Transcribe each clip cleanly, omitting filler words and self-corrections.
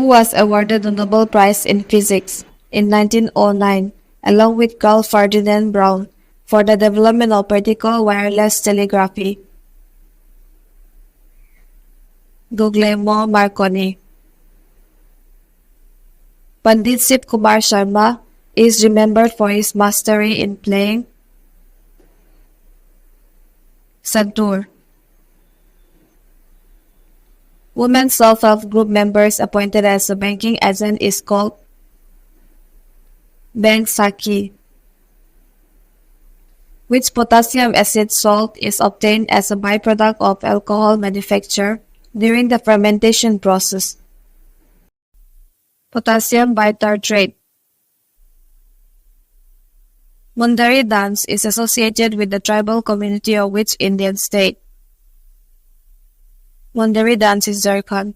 who was awarded the Nobel Prize in Physics in 1909, along with Carl Ferdinand Braun, for the development of vertical wireless telegraphy. Guglielmo Marconi. Pandit Shiv Kumar Sharma is remembered for his mastery in playing santoor. Women self-help group members appointed as a banking agent is called bank Saki. Which potassium acid salt is obtained as a byproduct of alcohol manufacture during the fermentation process? Potassium bitartrate. Mundari dance is associated with the tribal community of which Indian state? Mundari dance is Jharkhand.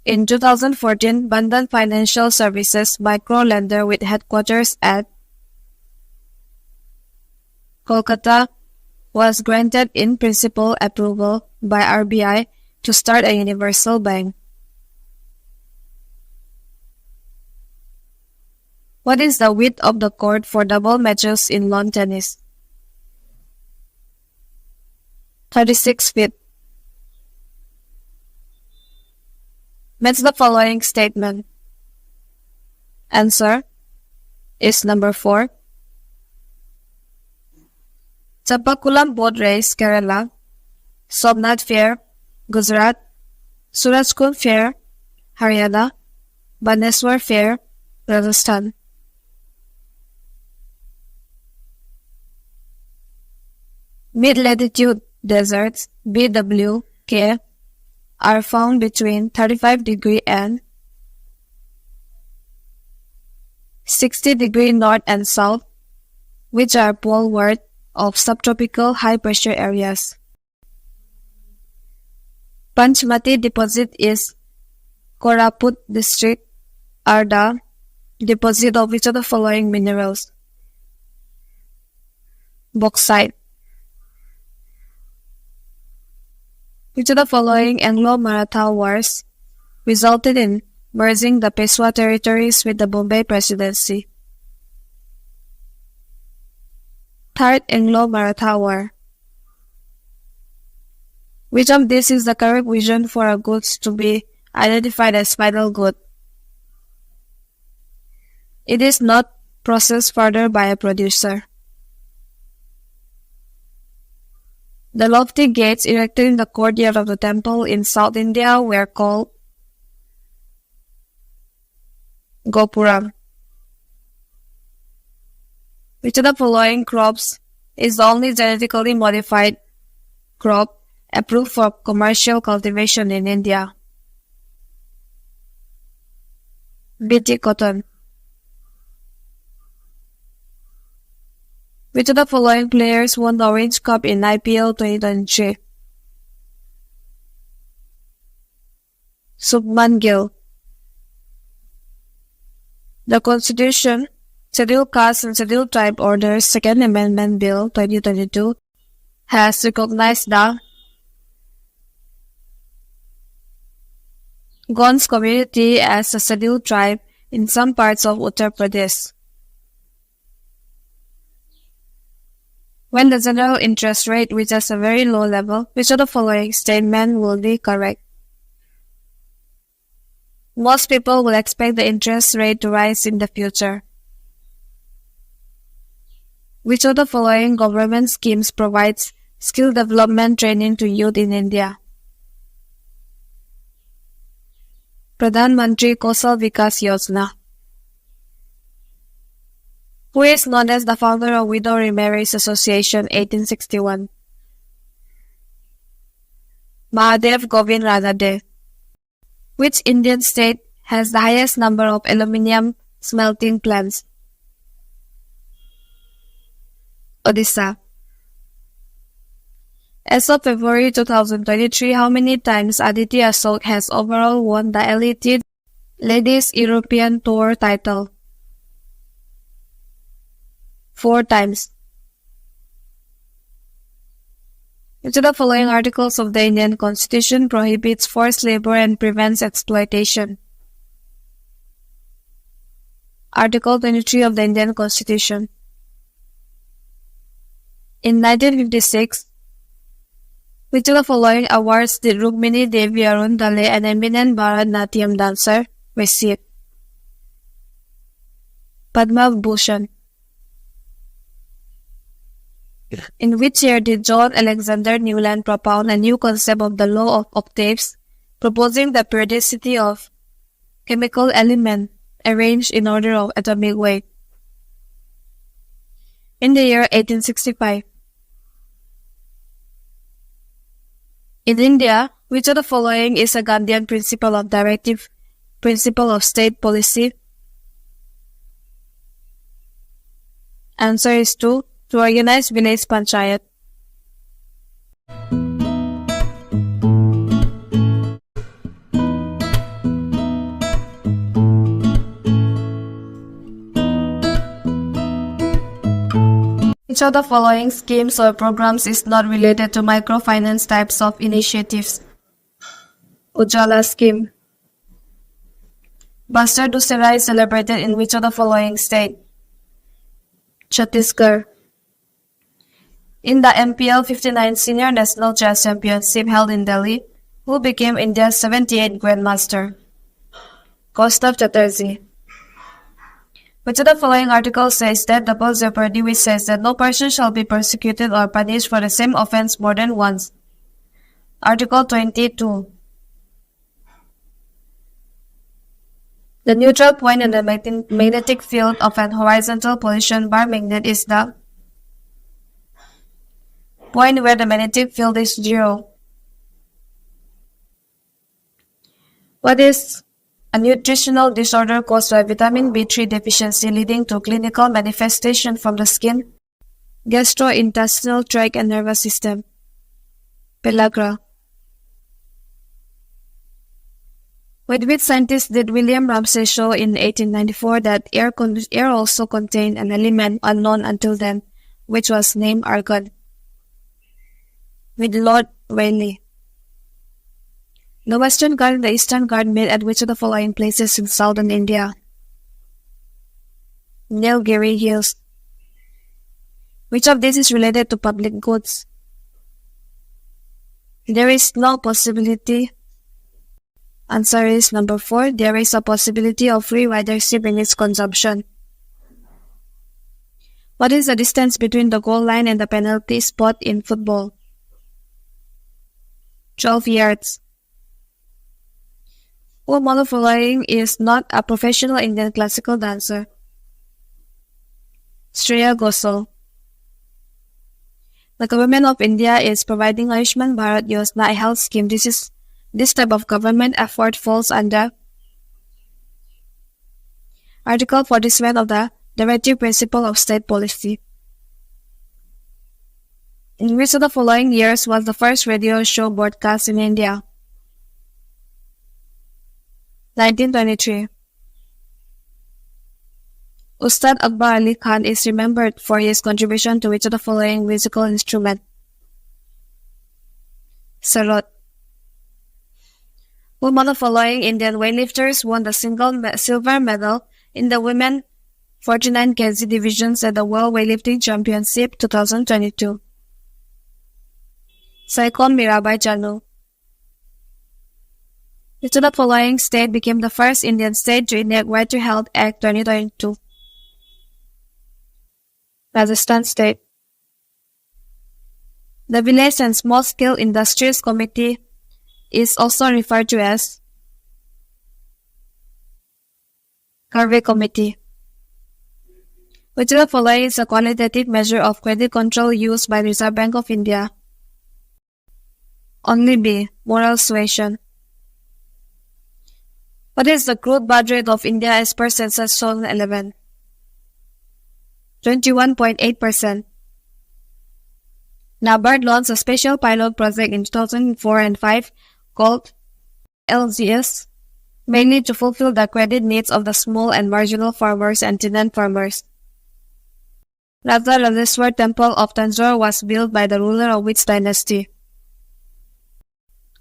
In 2014, Bandhan Financial Services micro-lender with headquarters at Kolkata was granted in principle approval by RBI to start a universal bank. What is the width of the court for double matches in lawn tennis? 36 feet. Match the following statement. Answer is number 4. Chapakulam Boat Race, Kerala. Somnath Fair, Gujarat. Surajkund Fair, Haryana. Baneswar Fair, Rajasthan. Mid-latitude deserts, BWK, are found between 35 degree and 60 degree north and south, which are poleward of subtropical high-pressure areas. Panchmati deposit is Koraput district are the deposit of which of the following minerals? Bauxite. Which of the following Anglo-Maratha wars resulted in merging the Peshwa territories with the Bombay Presidency? Third Anglo-Maratha War. Which of these is the correct vision for a goods to be identified as final good? It is not processed further by a producer. The lofty gates erected in the courtyard of the temple in South India were called Gopuram. Which of the following crops is the only genetically modified crop approved for commercial cultivation in India? BT cotton. Which of the following players won the Orange Cup in IPL 2023? Shubman Gill. The Constitution, Scheduled Caste and Scheduled Tribe Orders Second Amendment Bill 2022 has recognized the Gons community as a scheduled tribe in some parts of Uttar Pradesh. When the general interest rate reaches a very low level, which of the following statement will be correct? Most people will expect the interest rate to rise in the future. Which of the following government schemes provides skill development training to youth in India? Pradhan Mantri Kausal Vikas Yojana. Who is known as the founder of Widow Remarriage Association 1861? Mahadev Govind Ranade. Which Indian state has the highest number of aluminium smelting plants? Odisha. As of February 2023, how many times Aditi Ashok has overall won the Elite Ladies European Tour title? 4 times. Which of the following articles of the Indian Constitution prohibits forced labor and prevents exploitation? Article 23 of the Indian Constitution. In 1956, which of the following awards did Rukmini Devi Arundale, an eminent Bharatanatyam dancer, receive? Padma Bhushan. In which year did John Alexander Newland propound a new concept of the law of octaves, proposing the periodicity of chemical element arranged in order of atomic weight? In the year 1865. In India, which of the following is a Gandhian principle of directive principle of state policy? Answer is 2. To organize village panchayat. Which of the following schemes or programs is not related to microfinance types of initiatives? Ujjwala Scheme. Buster Dussehra is celebrated in which of the following state? Chhattisgarh. In the MPL 59 Senior National Chess Championship held in Delhi, who became India's 78th Grandmaster? Kaustav Chatterjee. Which of the following articles says that double jeopardy, which says that no person shall be persecuted or punished for the same offense more than once? Article 22. The neutral point in the magnetic field of an horizontal position bar magnet is the point where the magnetic field is 0. What is a nutritional disorder caused by vitamin B3 deficiency leading to clinical manifestation from the skin, gastrointestinal tract and nervous system? Pellagra. With which scientist did William Ramsay show in 1894 that air also contained an element unknown until then, which was named argon? With Lord Rayleigh. The Western Guard and the Eastern Guard met at which of the following places in southern India? Nilgiri Hills. Which of these is related to public goods? There is no possibility. Answer is number 4. There is a possibility of free ridership in its consumption. What is the distance between the goal line and the penalty spot in football? 12 yards. Who among the following is not a professional Indian classical dancer? Shreya Ghosal. The government of India is providing Ayushman Bharat Yojana, a health scheme. This type of government effort falls under Article 47 of the Directive Principle of State Policy. In which of the following years was the first radio show broadcast in India? 1923. Ustad Akbar Ali Khan is remembered for his contribution to which of the following musical instrument? Sarod. Who among the following Indian weightlifters won the silver medal in the women 49 kg divisions at the World Weightlifting Championship 2022? Saikom Mirabai Chanu. Which of the following state became the first Indian state to enact Right to Health Act 2022? Rajasthan State. The Village and Small Scale Industries Committee is also referred to as Garvey Committee. Which of the following is a qualitative measure of credit control used by Reserve Bank of India? Only B. Moral suasion. What is the crude birth rate of India as per Census 2011? 21.8%. NABARD launched a special pilot project in 2004 and 5 called LGS, mainly to fulfill the credit needs of the small and marginal farmers and tenant farmers. Raja Rajeshwar Temple of Tanjore was built by the ruler of which dynasty?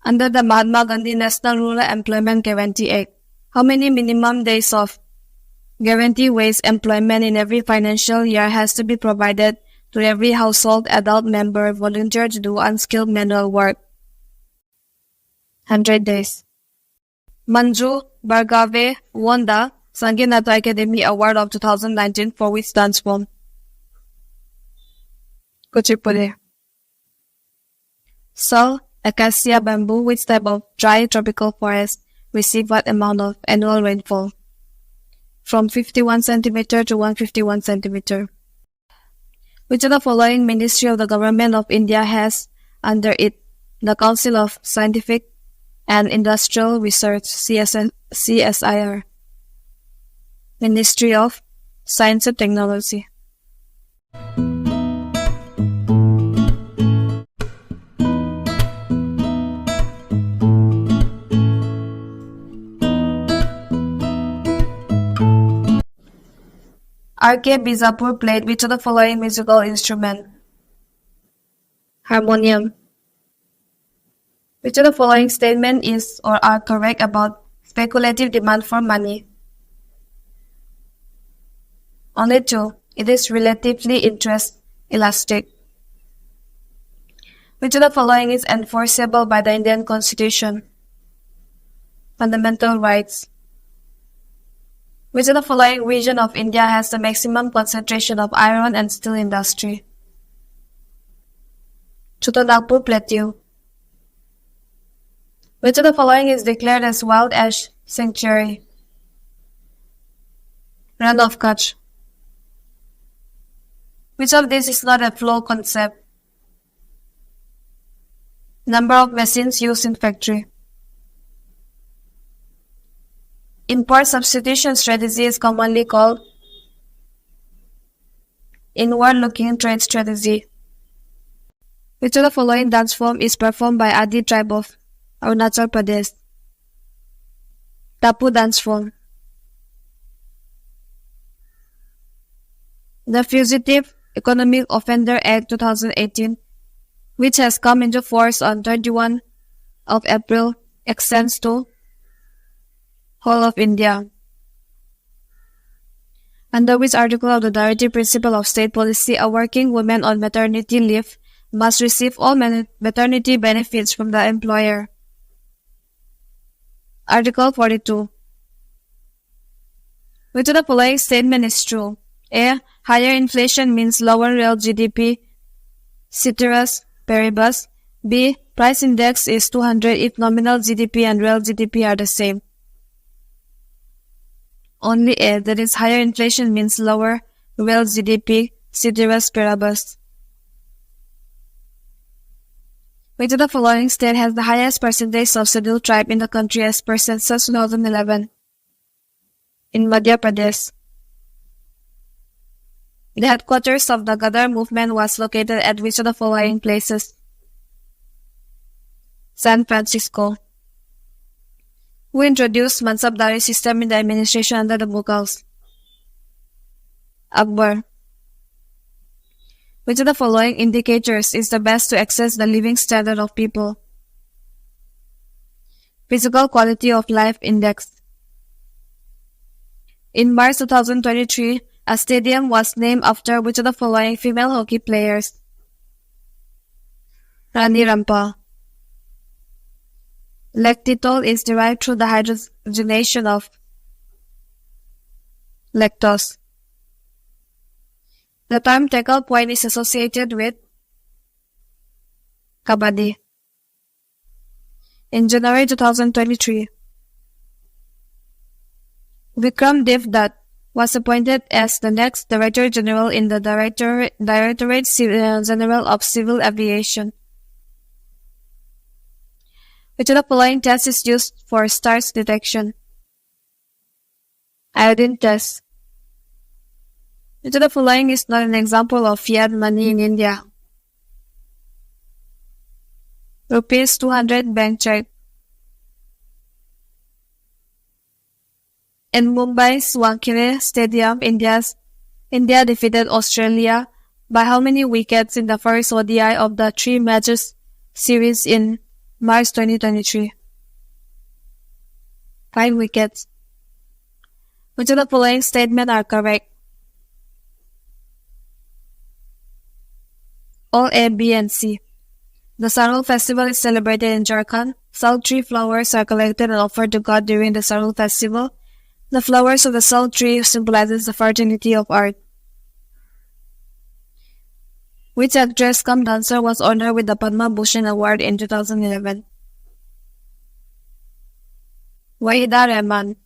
Under the Mahatma Gandhi National Rural Employment Guarantee Act, how many minimum days of guaranteed wage employment in every financial year has to be provided to every household adult member volunteered to do unskilled manual work? 100 days. Manju Bhargave won the Sangeet Nata Academy Award of 2019 for which dance form? Kuchipudi. Sal, acacia, bamboo, which type of dry tropical forest receive what amount of annual rainfall? From 51 cm to 151 cm. Which of the following ministry of the Government of India has under it the Council of Scientific and Industrial Research CSIR? Ministry of Science and Technology. R.K. Bijapur played which of the following musical instrument? Harmonium. Which of the following statement is or are correct about speculative demand for money? Only two. It is relatively interest elastic. Which of the following is enforceable by the Indian Constitution? Fundamental rights. Which of the following region of India has the maximum concentration of iron and steel industry? Chotanagpur Plateau. Which of the following is declared as wild ash sanctuary? Rann of Kutch. Which of these is not a flow concept? Number of machines used in factory. Import substitution strategy is commonly called inward-looking trade strategy. Which of the following dance form is performed by Adi tribe of Arunachal Pradesh? Tapu dance form. The Fugitive Economic Offender Act 2018, which has come into force on 21 of April, extends to whole of India. Under which article of the Directive Principle of State Policy, a working woman on maternity leave must receive all maternity benefits from the employer? Article 42. Which of the following statement is true? A. Higher inflation means lower real GDP, ceteris paribus. B. Price index is 200 if nominal GDP and real GDP are the same. Only A, that is higher inflation means lower real GDP, ceteris paribus. Which of the following state has the highest percentage of scheduled tribe in the country as per census 2011? In Madhya Pradesh. The headquarters of the Gadar movement was located at which of the following places? San Francisco. Who introduced Mansabdari system in the administration under the Mughals? Akbar. Which of the following indicators is the best to assess the living standard of people? Physical Quality of Life Index. In March 2023, a stadium was named after which of the following female hockey players? Rani Rampal. Lactitol is derived through the hydrogenation of lactose. The term tackle point is associated with Kabaddi. In January 2023, Vikram Dev Dutt was appointed as the next Director General in the Directorate General of Civil Aviation. Which of the following test is used for stars detection? Iodine test. Which of the following is not an example of fiat money in India? Rupees 200 bank check. In Mumbai's Wankhede Stadium, India defeated Australia by how many wickets in the first ODI of the 3 matches series in March 2023. 5 wickets. Which of the following statements are correct? All A, B, and C. The Sarul festival is celebrated in Jharkhand. Sal tree flowers are collected and offered to God during the Sarul festival. The flowers of the sal tree symbolizes the fertility of earth. Which actress cum dancer was honored with the Padma Bhushan Award in 2011? Wahida Rahman.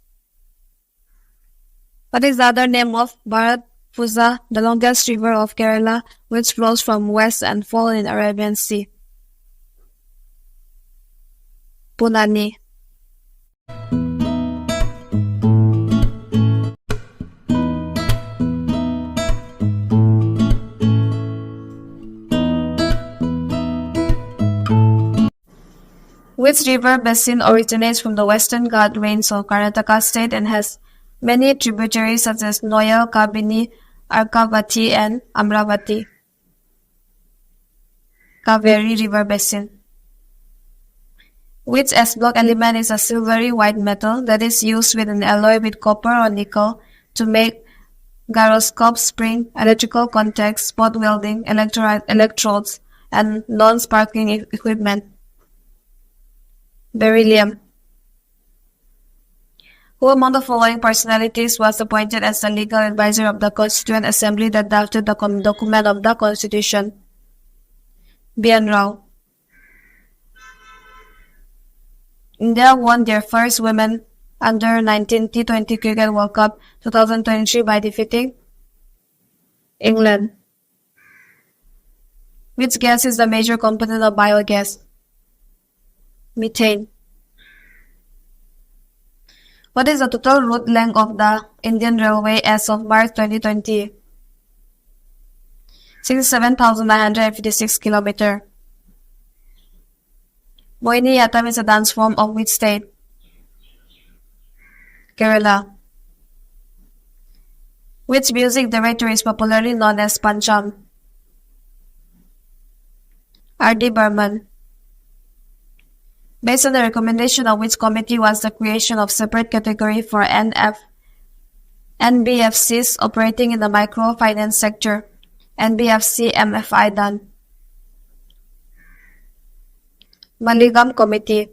What is the other name of Bharat Puza, the longest river of Kerala, which flows from west and falls in Arabian Sea? Punani. Which river basin originates from the western Ghat range of Karnataka state and has many tributaries such as Noyal, Kabini, Arkavati, and Amravati? Kaveri River Basin. Which S-block element is a silvery white metal that is used with an alloy with copper or nickel to make gyroscope, spring, electrical contacts, spot welding, electrodes, and non-sparkling equipment? Beryllium. Who among the following personalities was appointed as the legal advisor of the Constituent Assembly that drafted the document of the Constitution? B.N. Rao. India won their first Women Under-19 T20 Cricket World Cup 2023 by defeating England. Which gas is the major component of biogas? Methane. What is the total route length of the Indian Railway as of March 2020? 67,956 km. Mohiniyattam is a dance form of which state? Kerala. Which music director is popularly known as Pancham? R.D. Burman. Based on the recommendation of which committee was the creation of separate category for NBFCs operating in the microfinance sector? NBFC MFI done. Maligam Committee.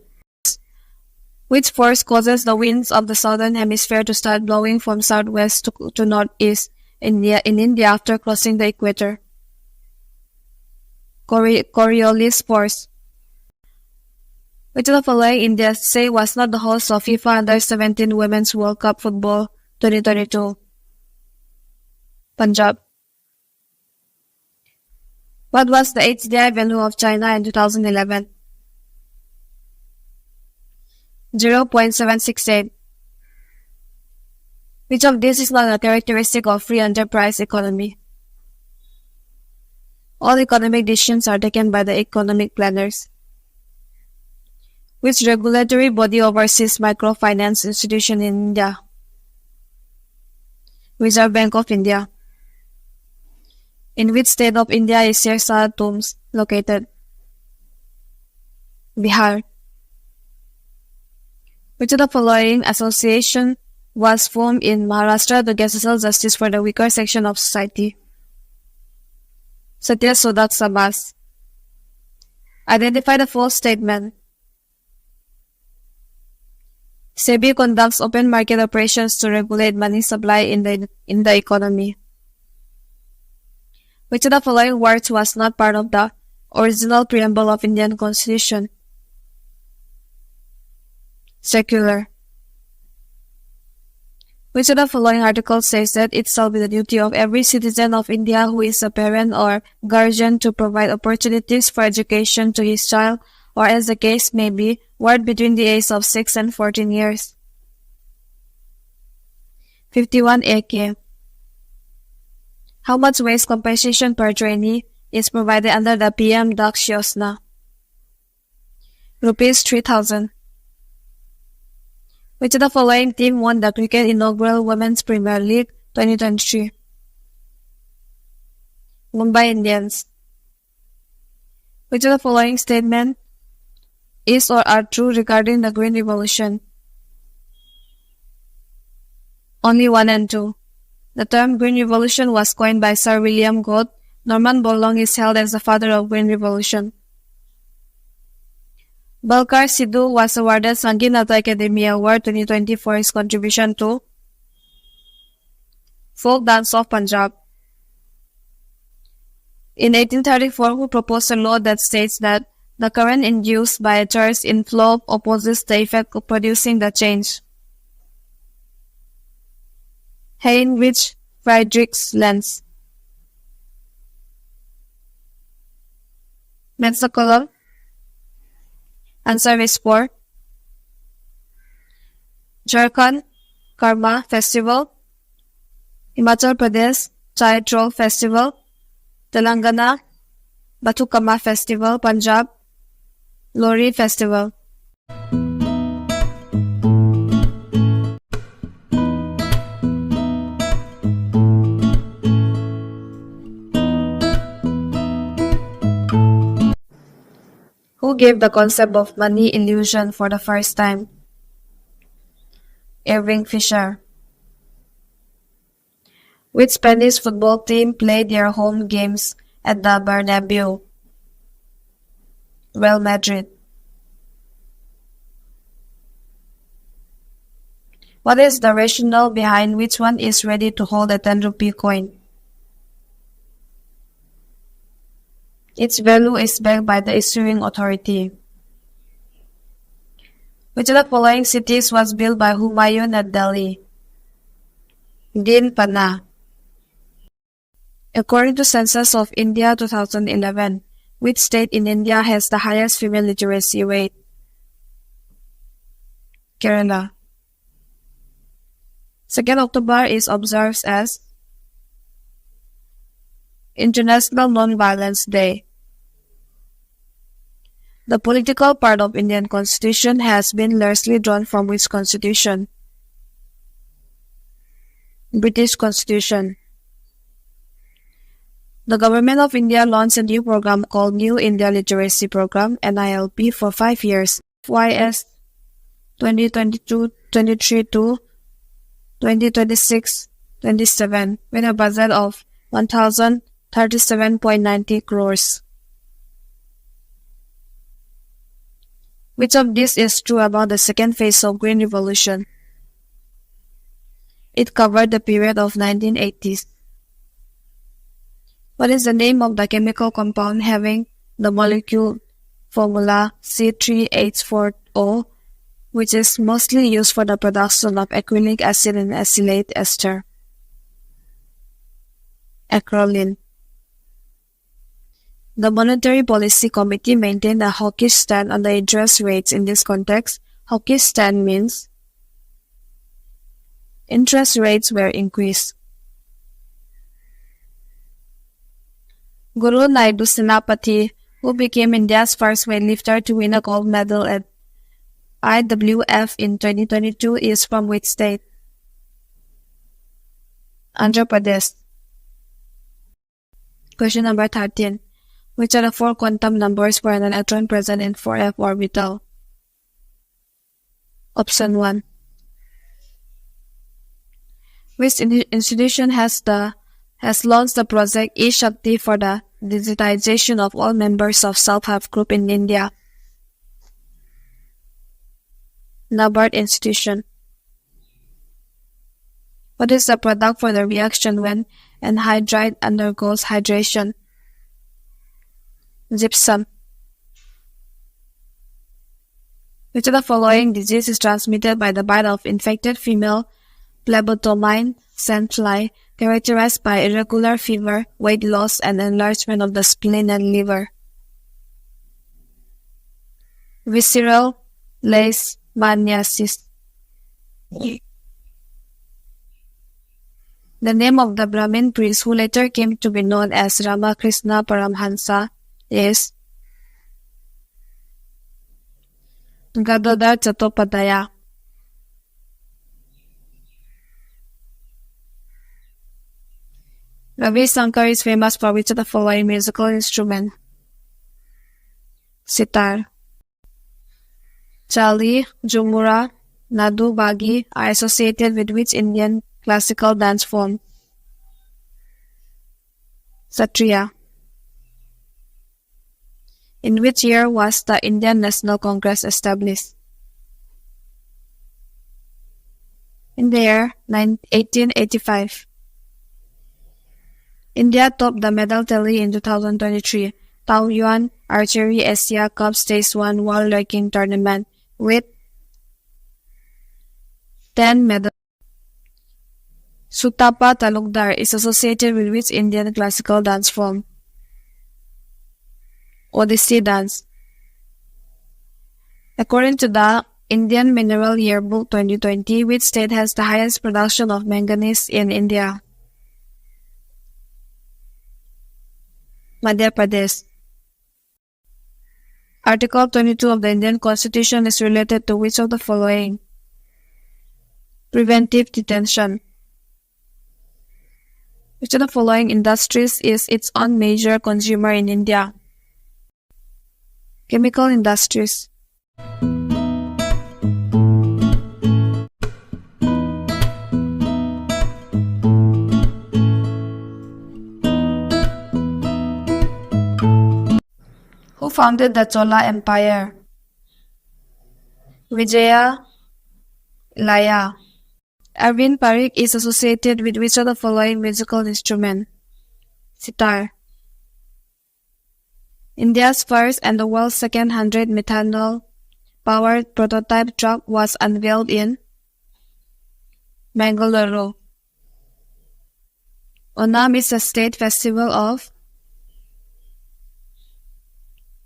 Which force causes the winds of the southern hemisphere to start blowing from southwest to northeast in India after crossing the equator? Coriolis force. Which of the following India say was not the host of FIFA Under-17 Women's World Cup Football 2022? Punjab. What was the HDI value of China in 2011? 0.768. Which of these is not a characteristic of free enterprise economy? All economic decisions are taken by the economic planners. Which regulatory body oversees microfinance institution in India? Reserve Bank of India. In which state of India is Sirsar Tombs located? Bihar. Which of the following association was formed in Maharashtra to get social justice for the weaker section of society? Satya Sodak Sabhas. Identify the false statement. SEBI conducts open market operations to regulate money supply in the economy. Which of the following words was not part of the original preamble of Indian Constitution? Secular. Which of the following articles says that it shall be the duty of every citizen of India who is a parent or guardian to provide opportunities for education to his child, or as the case may be, ward between the age of 6 and 14 years? 51 AK. How much wage compensation per trainee is provided under the PM Daksh Yojana? Rupees 3,000. Which of the following team won the Cricket Inaugural Women's Premier League 2023? Mumbai Indians. Which of the following statement is or are true regarding the Green Revolution? Only 1 and 2. The term Green Revolution was coined by Sir William Goode. Norman Borlaug is held as the father of Green Revolution. Balkar Sidhu was awarded Sangeeta Academy Award 2020 for his contribution to folk dance of Punjab. In 1834, who proposed a law that states that the current induced by a charge in flow opposes the effect of producing the change? Heinrich Friedrich Lenz. That's the column. Answer is 4. Jharkhand Karma Festival. Himachal Pradesh Chai Troll Festival. Telangana Bathukama Festival. Punjab Lori Festival. Who gave the concept of money illusion for the first time? Irving Fisher. Which Spanish football team played their home games at the Bernabeu? Real Madrid. What is the rationale behind which one is ready to hold a 10-rupee coin? Its value is backed by the issuing authority. Which of the following cities was built by Humayun at Delhi? Din Pana. According to Census of India 2011, which state in India has the highest female literacy rate? Kerala. 2nd October is observed as International Non-Violence Day. The political part of Indian Constitution has been largely drawn from which constitution? British Constitution. The Government of India launched a new program called New India Literacy Program (NILP) for 5 years, FYS 2022-23 to 2026-27, with a budget of 1,037.90 crores. Which of these is true about the second phase of Green Revolution? It covered the period of 1980s. What is the name of the chemical compound having the molecule formula C3H4O, which is mostly used for the production of acrylic acid and acrylate ester? Acrolein. The Monetary Policy Committee maintained a hawkish stand on the interest rates in this context. Hawkish stand means interest rates were increased. Guru Naidu Senapati, who became India's first weightlifter to win a gold medal at IWF in 2022, is from which state? Andhra Pradesh. Question number 13. Which are the 4 quantum numbers for an electron present in 4f orbital? Option 1. Which institution has launched the project E-Shakti for the digitization of all members of self-help group in India? NABARD Institution. What is the product for the reaction when anhydride undergoes hydration? Gypsum. Which of the following disease is transmitted by the bite of infected female phlebotomine sandfly, characterized by irregular fever, weight loss, and enlargement of the spleen and liver? Visceral leishmaniasis. The name of the Brahmin priest who later came to be known as Ramakrishna Paramhansa is Gadadhar Chattopadhyaya. Ravi Shankar is famous for which of the following musical instrument? Sitar. Chali, Jumura, Nadu, Bagi are associated with which Indian classical dance form? Satriya. In which year was the Indian National Congress established? In the year 1885. India topped the medal tally in 2023 Taoyuan Archery Asia Cup Stage 1 World Ranking Tournament with 10 medals. Sutapa Talukdar is associated with which Indian classical dance form? Odissi dance. According to the Indian Mineral Yearbook 2020, which state has the highest production of manganese in India? Madhya Pradesh. Article 22 of the Indian Constitution is related to which of the following? Preventive detention. Which of the following industries is its own major consumer in India? Chemical industries. Who founded the Chola Empire? Vijaya Laya. Arvind Parikh is associated with which of the following musical instrument? Sitar. India's first and the world's second 100 methanol-powered prototype truck was unveiled in Bengaluru. Onam is a state festival of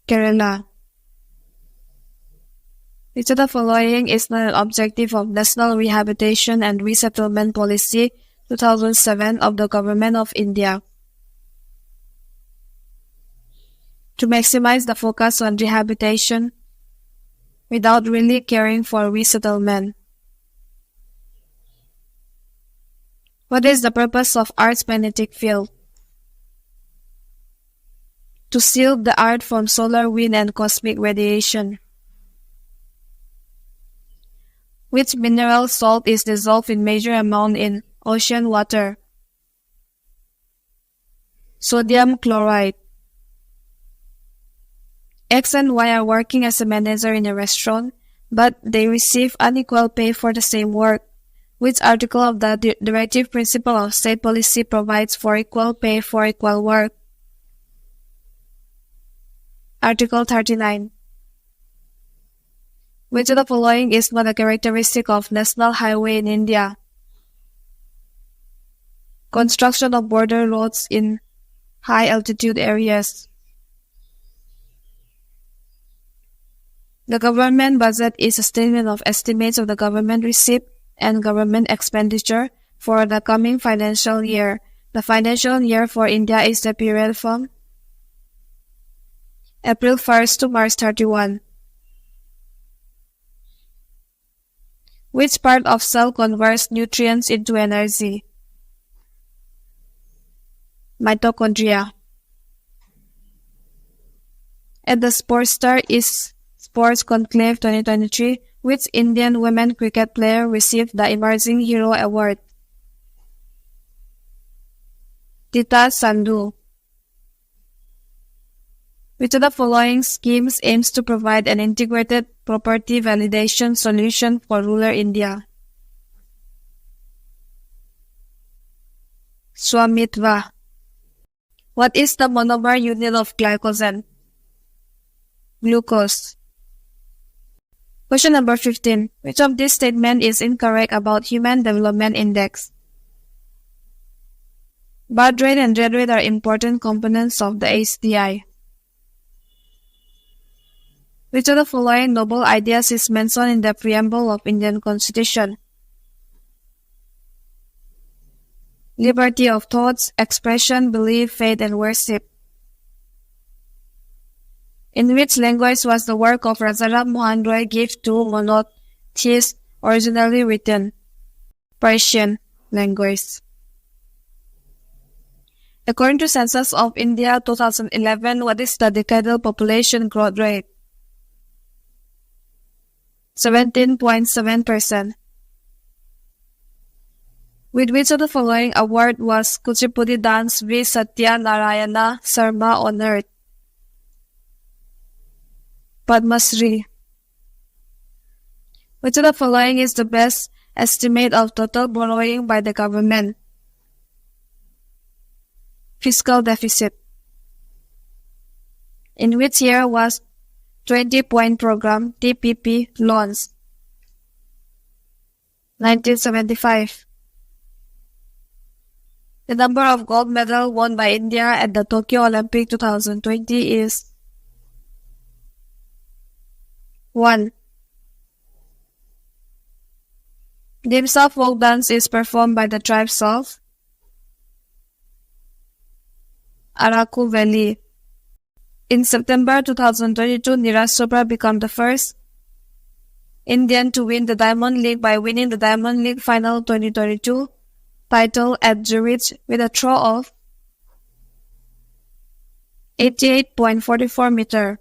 Kerala. Which of the following is not an objective of National Rehabilitation and Resettlement Policy 2007 of the Government of India? To maximize the focus on rehabilitation without really caring for resettlement. What is the purpose of Earth's magnetic field? To shield the Earth from solar wind and cosmic radiation. Which mineral salt is dissolved in major amount in ocean water? Sodium chloride. X and Y are working as a manager in a restaurant, but they receive unequal pay for the same work. Which article of the Directive Principle of State Policy provides for equal pay for equal work? Article 39. Which of the following is not a characteristic of national highway in India? Construction of border roads in high altitude areas. The government budget is a statement of estimates of the government receipt and government expenditure for the coming financial year. The financial year for India is the period from April 1st to March 31. Which part of cell converts nutrients into energy? Mitochondria. At the Sportstar is Sports Conclave 2023, which Indian women cricket player received the Emerging Hero Award? Tita Sandhu. Which of the following schemes aims to provide an integrated property validation solution for rural India? Swamitva. What is the monomer unit of glycogen? Glucose. Question number 15. Which of these statements is incorrect about Human Development Index? Birth rate and death rate are important components of the HDI. Which of the following noble ideas is mentioned in the preamble of Indian Constitution? Liberty of thoughts, expression, belief, faith, and worship. In which language was the work of Rajaram Mohan Roy Gift to Monotheist originally written? Persian language. According to Census of India 2011, what is the decadal population growth rate? 17.7%. With which of the following award was Kuchipudi dance V. Satya Narayana Sarma honored? Padma Shri. Which of the following is the best estimate of total borrowing by the government? Fiscal deficit. In which year was 20-point program TPP launched? 1975. The number of gold medals won by India at the Tokyo Olympic 2020 is 1. Dimsa folk dance is performed by the tribes of Araku Valley. In September 2022, Neeraj Chopra became the first Indian to win the Diamond League by winning the Diamond League Final 2022 title at Zurich with a throw of 88.44 meter.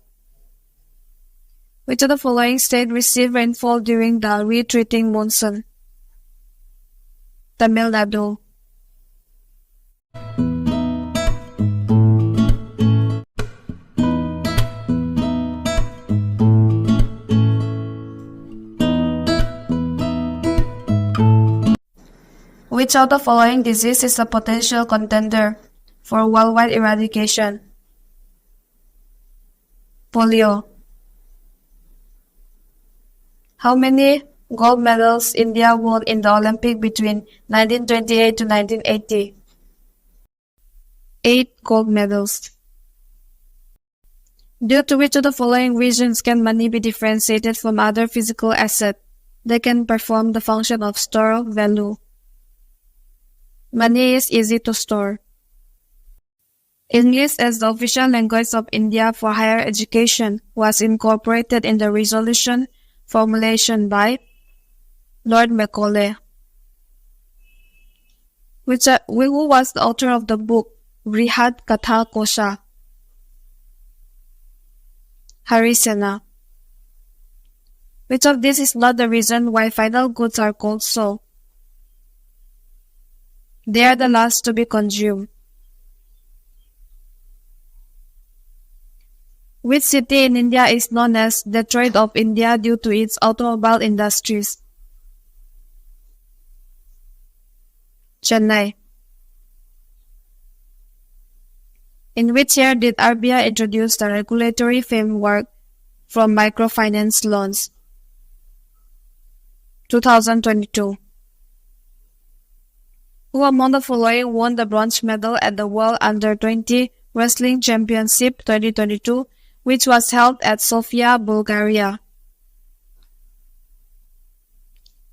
Which of the following state received rainfall during the retreating monsoon? Tamil Nadu. Which of the following disease is a potential contender for worldwide eradication? Polio. How many gold medals India won in the Olympic between 1928 to 1980? 8 gold medals. Due to which of the following reasons can money be differentiated from other physical assets? They can perform the function of store value. Money is easy to store. English as the official language of India for higher education was incorporated in the resolution formulation by Lord Macaulay. Who was the author of the book Brihad Katha Kosha? Harisena. Which of these is not the reason why final goods are called so? They are the last to be consumed. Which city in India is known as Detroit of India due to its automobile industries? Chennai. In which year did RBI introduce the regulatory framework for microfinance loans? 2022. Who among the following won the bronze medal at the World Under-20 Wrestling Championship 2022, which was held at Sofia, Bulgaria?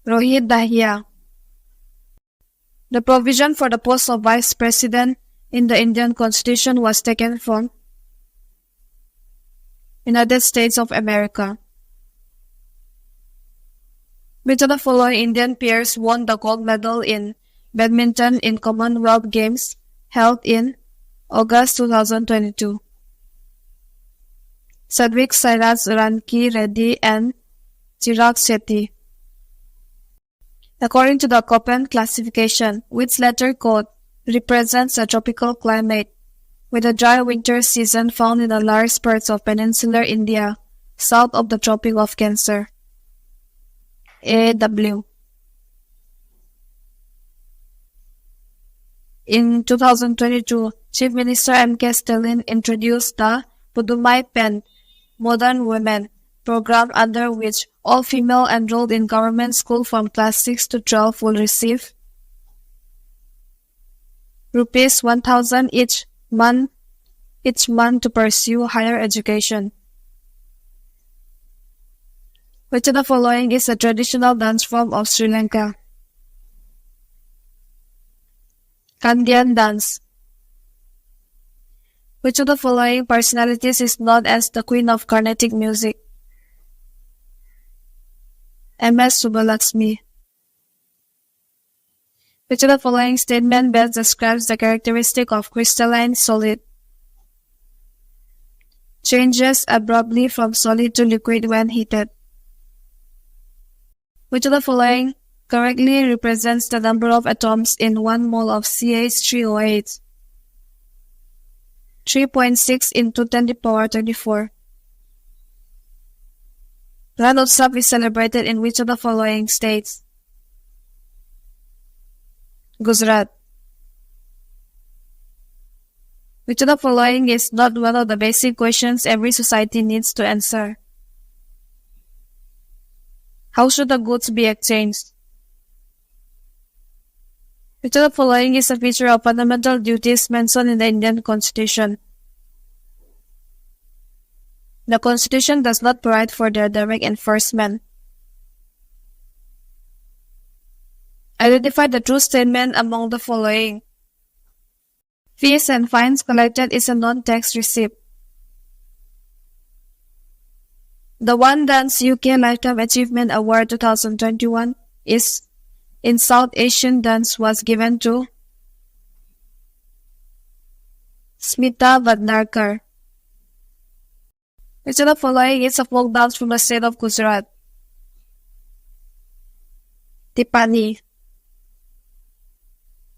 Rohit Dahiya. The provision for the post of Vice President in the Indian Constitution was taken from United States of America. Which of the following Indian pairs won the gold medal in badminton in Commonwealth Games held in August 2022? Sadvik Sairaj Ranki Reddy and Chirag Shetty. According to the Köppen classification, which letter code represents a tropical climate with a dry winter season found in the large parts of peninsular India south of the Tropic of Cancer? AW. In 2022, Chief Minister M.K. Stalin introduced the Pudumai Pen Modern Women program, under which all female enrolled in government school from class 6 to 12 will receive Rs 1,000 each month to pursue higher education. Which of the following is a traditional dance form of Sri Lanka? Kandyan dance. Which of the following personalities is known as the Queen of Carnatic Music? M.S. Subbalaxmi. Which of the following statement best describes the characteristic of crystalline solid? Changes abruptly from solid to liquid when heated. Which of the following correctly represents the number of atoms in 1 mole of CH3OH? 3.6 into 10 to the power 24. Ran Utsav is celebrated in which of the following states? Gujarat. Which of the following is not one of the basic questions every society needs to answer? How should the goods be exchanged? Which of the following is a feature of fundamental duties mentioned in the Indian Constitution? The Constitution does not provide for their direct enforcement. Identify the true statement among the following. Fees and fines collected is a non-tax receipt. The One Dance UK Lifetime Achievement Award 2021 is in South Asian dance was given to Smita Vadnarkar. Which of the following is a folk dance from the state of Gujarat? Tipani.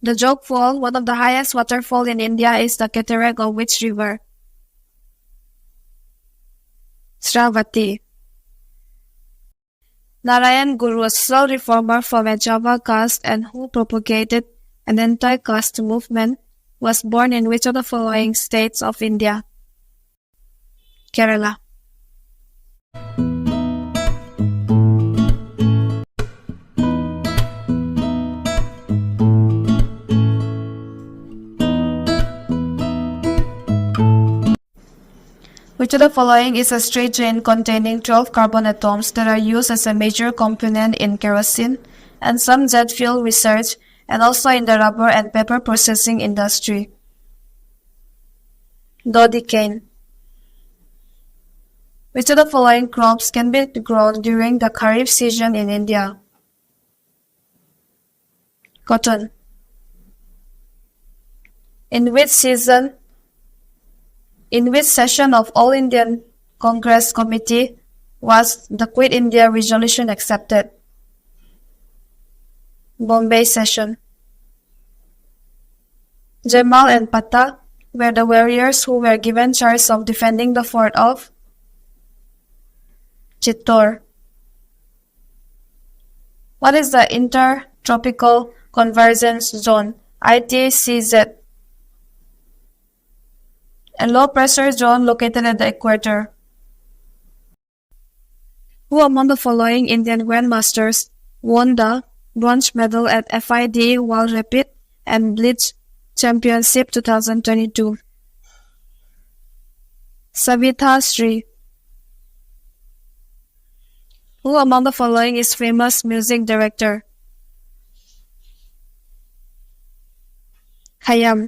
The Jog Fall, one of the highest waterfall in India, is the cataract of which river? Sravati. Narayan Guru, a social reformer from a Java caste and who propagated an anti-caste movement, was born in which of the following states of India? Kerala. Which of the following is a straight chain containing 12 carbon atoms that are used as a major component in kerosene and some jet fuel research and also in the rubber and paper processing industry? Dodecane. Which of the following crops can be grown during the Kharif season in India? Cotton. In which session of All Indian Congress Committee was the Quit India resolution accepted? Bombay session. Jamal and Pata were the warriors who were given charge of defending the fort of Chittor. What is the Intertropical Convergence Zone, ITCZ? A low-pressure zone located at the equator. Who among the following Indian grandmasters won the bronze medal at FID World Rapid and Blitz Championship 2022? Savitha Sri. Who among the following is famous music director? Khayyam.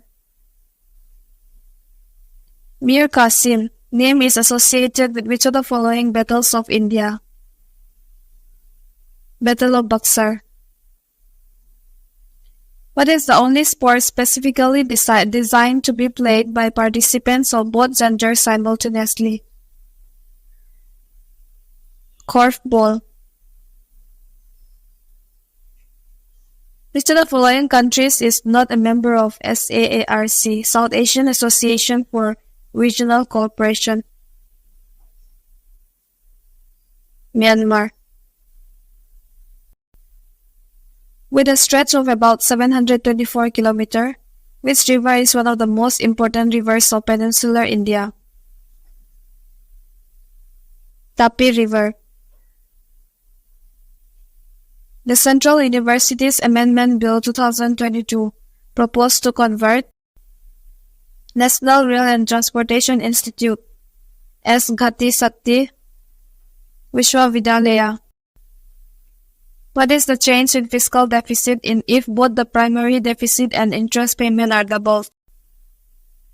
Mir Qasim name is associated with which of the following battles of India? Battle of Buxar. What is the only sport specifically designed to be played by participants of both genders simultaneously? Korfball. Which of the following countries is not a member of SAARC, South Asian Association for Regional Cooperation? Myanmar. With a stretch of about 724 km, which river is one of the most important rivers of peninsular India? Tapi River. The Central University's Amendment Bill 2022 proposed to convert National Rail and Transportation Institute as Ghati Sakti Vishwavidalaya. What is the change in fiscal deficit if both the primary deficit and interest payment are doubled?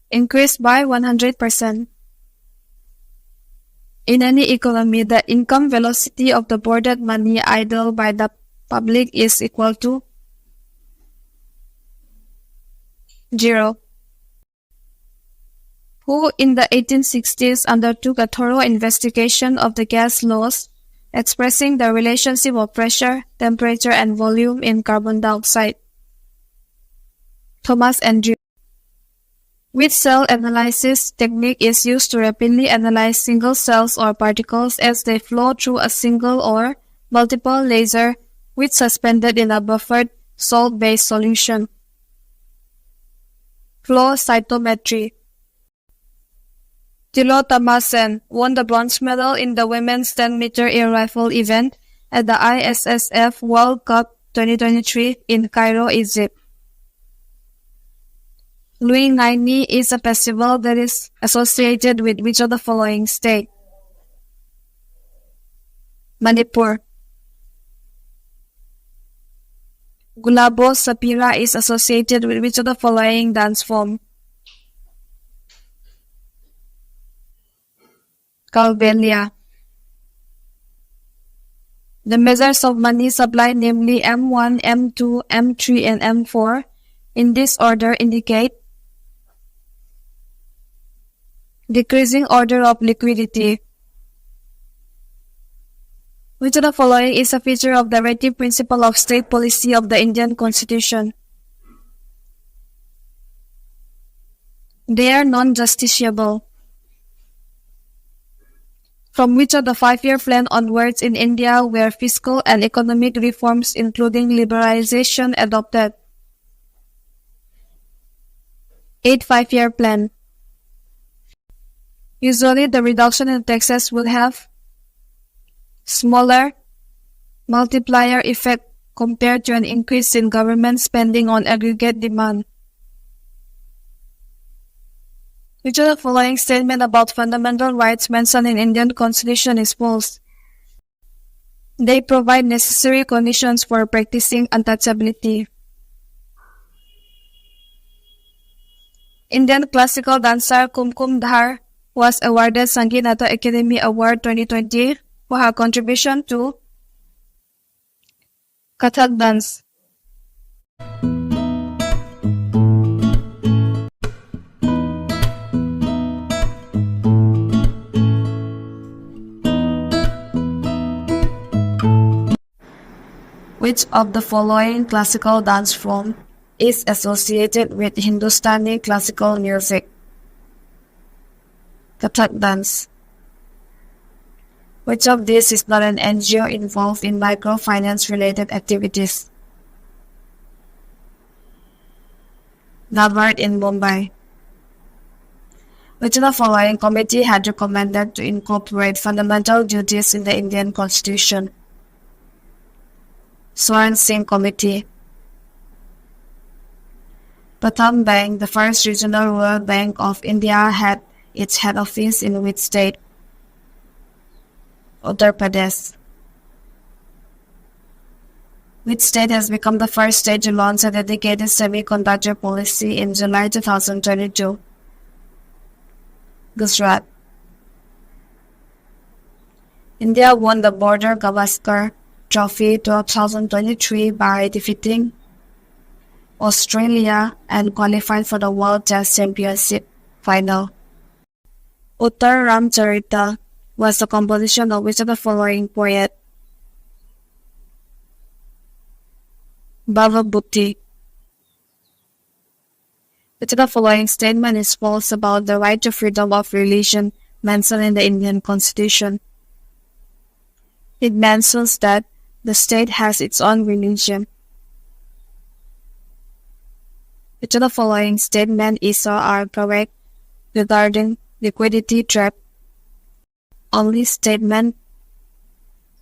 Increased by 100%. In any economy, the income velocity of the borrowed money idled by the public is equal to 0. Who in the 1860s undertook a thorough investigation of the gas laws expressing the relationship of pressure, temperature, and volume in carbon dioxide. Thomas Andrew. Which cell analysis technique is used to rapidly analyze single cells or particles as they flow through a single or multiple laser which suspended in a buffered salt-based solution? Flow cytometry. Tilo Thomassen won the bronze medal in the women's 10-meter air rifle event at the ISSF World Cup 2023 in Cairo, Egypt. Louis Naini is a festival that is associated with which of the following state? Manipur. Gulabo Sapira is associated with which of the following dance form? Calbelia. The measures of money supply, namely M1, M2, M3, and M4, in this order indicate decreasing order of liquidity. Which of the following is a feature of the directive principle of state policy of the Indian Constitution? They are non-justiciable. From which of the 5-year plan onwards in India were fiscal and economic reforms including liberalization adopted? 8 5-year plan. Usually, the reduction in taxes will have smaller multiplier effect compared to an increase in government spending on aggregate demand. Which of the following statement about fundamental rights mentioned in Indian Constitution is false? They provide necessary conditions for practicing untouchability. Indian classical dancer Kumkum Dhar was awarded Sangeet Nata Academy Award 2020 for her contribution to Kathak dance. Which of the following classical dance form is associated with Hindustani classical music? Kathak dance. Which of these is not an NGO involved in microfinance-related activities? NABARD in Mumbai. Which of the following committee had recommended to incorporate fundamental duties in the Indian Constitution? Swaran Singh Committee. Pratham Bank, the first regional rural bank of India, had its head office in which state? Uttar Pradesh. Which state has become the first state to launch a dedicated semiconductor policy in July 2022? Gujarat. India won the Border Gavaskar Trophy 2023 by defeating Australia and qualified for the World Test Championship final. Uttar Ramcharita was the composition of which of the following poet? Bhavabhuti. Which of the following statement is false about the right to freedom of religion mentioned in the Indian Constitution? It mentions that the state has its own religion. Which of the following statement is or are correct regarding liquidity trap? Only statement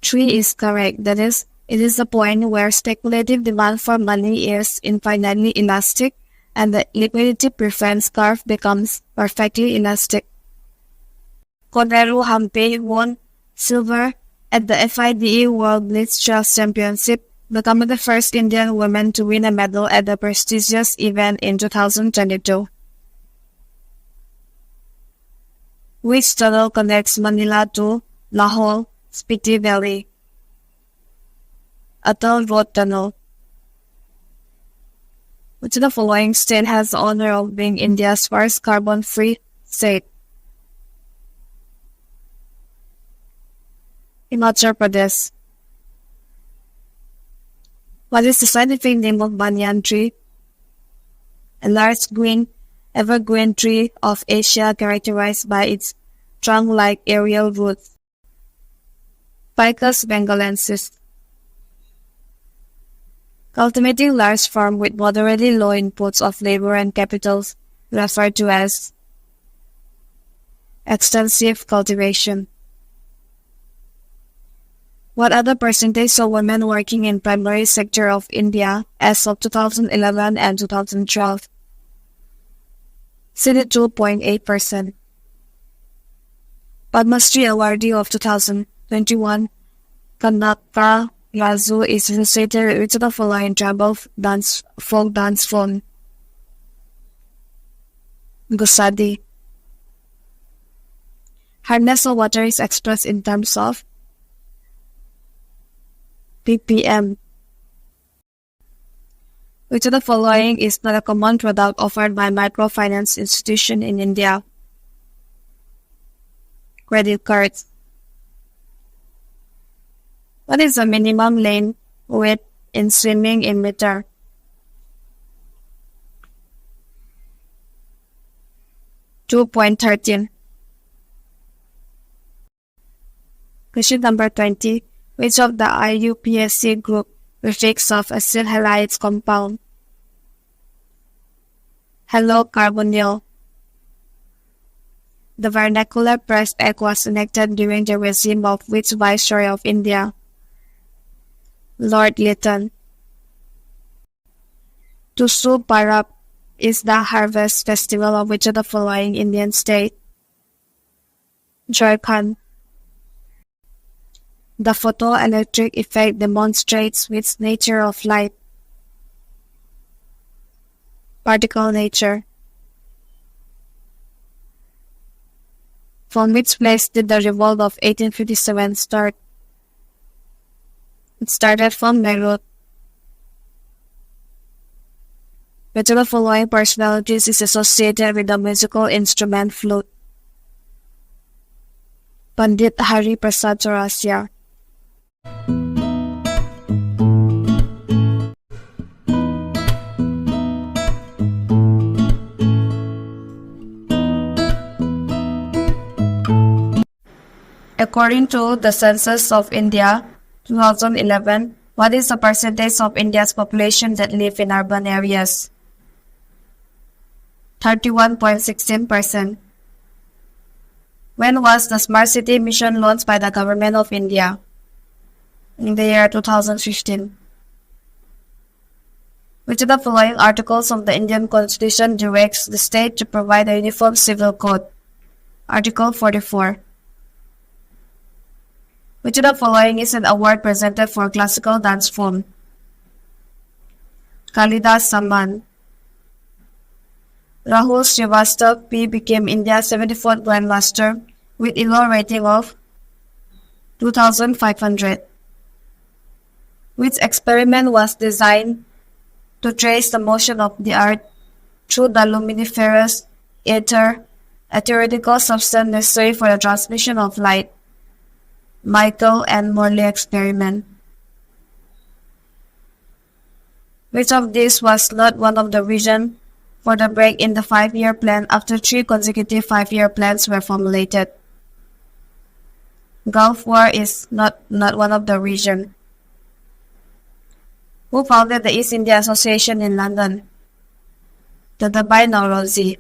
3 is correct, that is, it is the point where speculative demand for money is infinitely elastic and the liquidity preference curve becomes perfectly elastic. Koneru Hampe won silver at the FIDE World Blitz Chess Championship, becoming the first Indian woman to win a medal at the prestigious event in 2022. Which tunnel connects Manila to Lahore, Spiti Valley? Atal Road Tunnel. Which of the following state has the honor of being India's first carbon-free state? Himachal Pradesh. What is the scientific name of banyan tree? A large green evergreen tree of Asia characterized by its trunk-like aerial roots. Ficus bengalensis. Cultivating large farm with moderately low inputs of labor and capitals, referred to as extensive cultivation. What are the percentage of women working in primary sector of India as of 2011 and 2012? 62.8%. Padma Shri awardee of 2021, Kanaka Razu is associated with the following tribal folk dance form. Gusadi. Hardness of water is expressed in terms of ppm. Which of the following is not a common product offered by microfinance institution in India? Credit cards. What is the minimum lane width in swimming in meter? 2.13. Question number 20. Which of the IUPAC group reflects of acyl halides compound? Halocarbonyl. The vernacular press egg was enacted during the regime of which Viceroy of India? Lord Lytton. Tusu Parab is the harvest festival of which of the following Indian state? Jharkhand. The photoelectric effect demonstrates which nature of light? Particle nature. From which place did the revolt of 1857 start? It started from Beirut. Which of the following personalities is associated with the musical instrument flute? Pandit Hari Prasad Chaurasia. According to the Census of India, 2011, what is the percentage of India's population that live in urban areas? 31.16%. When was the Smart City mission launched by the Government of India? In the year 2015. Which of the following articles of the Indian Constitution directs the state to provide a uniform civil code? Article 44. Which of the following is an award presented for classical dance form? Kalidas Samman. Rahul Srivastav P became India's 74th Grandmaster with ELO rating of 2500. Which experiment was designed to trace the motion of the Earth through the luminiferous ether, a theoretical substance necessary for the transmission of light? Michael and Morley experiment. Which of these was not one of the reasons for the break in the 5-year plan after 3 consecutive 5-year plans were formulated? Gulf War is not one of the reasons. Who founded the East India Association in London? Dadabhai Naorozi.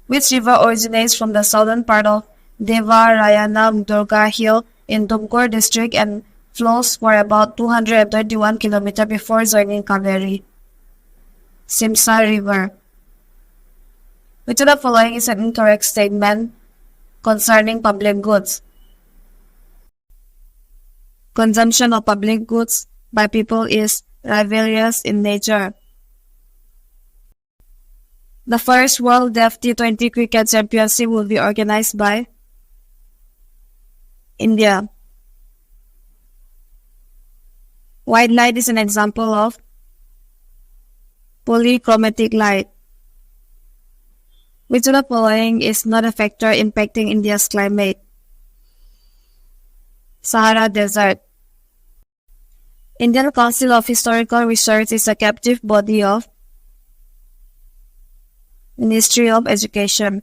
Which river originates from the southern part of Devarayana Durga Hill in Tumkur district and flows for about 221 km before joining Kaveri? Simsa River. Which of the following is an incorrect statement concerning public goods? Consumption of public goods by people is rivalrous in nature. The first World Deaf T20 Cricket Championship will be organized by India. White light is an example of polychromatic light. Which of the following is not a factor impacting India's climate? Sahara Desert. Indian Council of Historical Research is a captive body of Ministry of Education.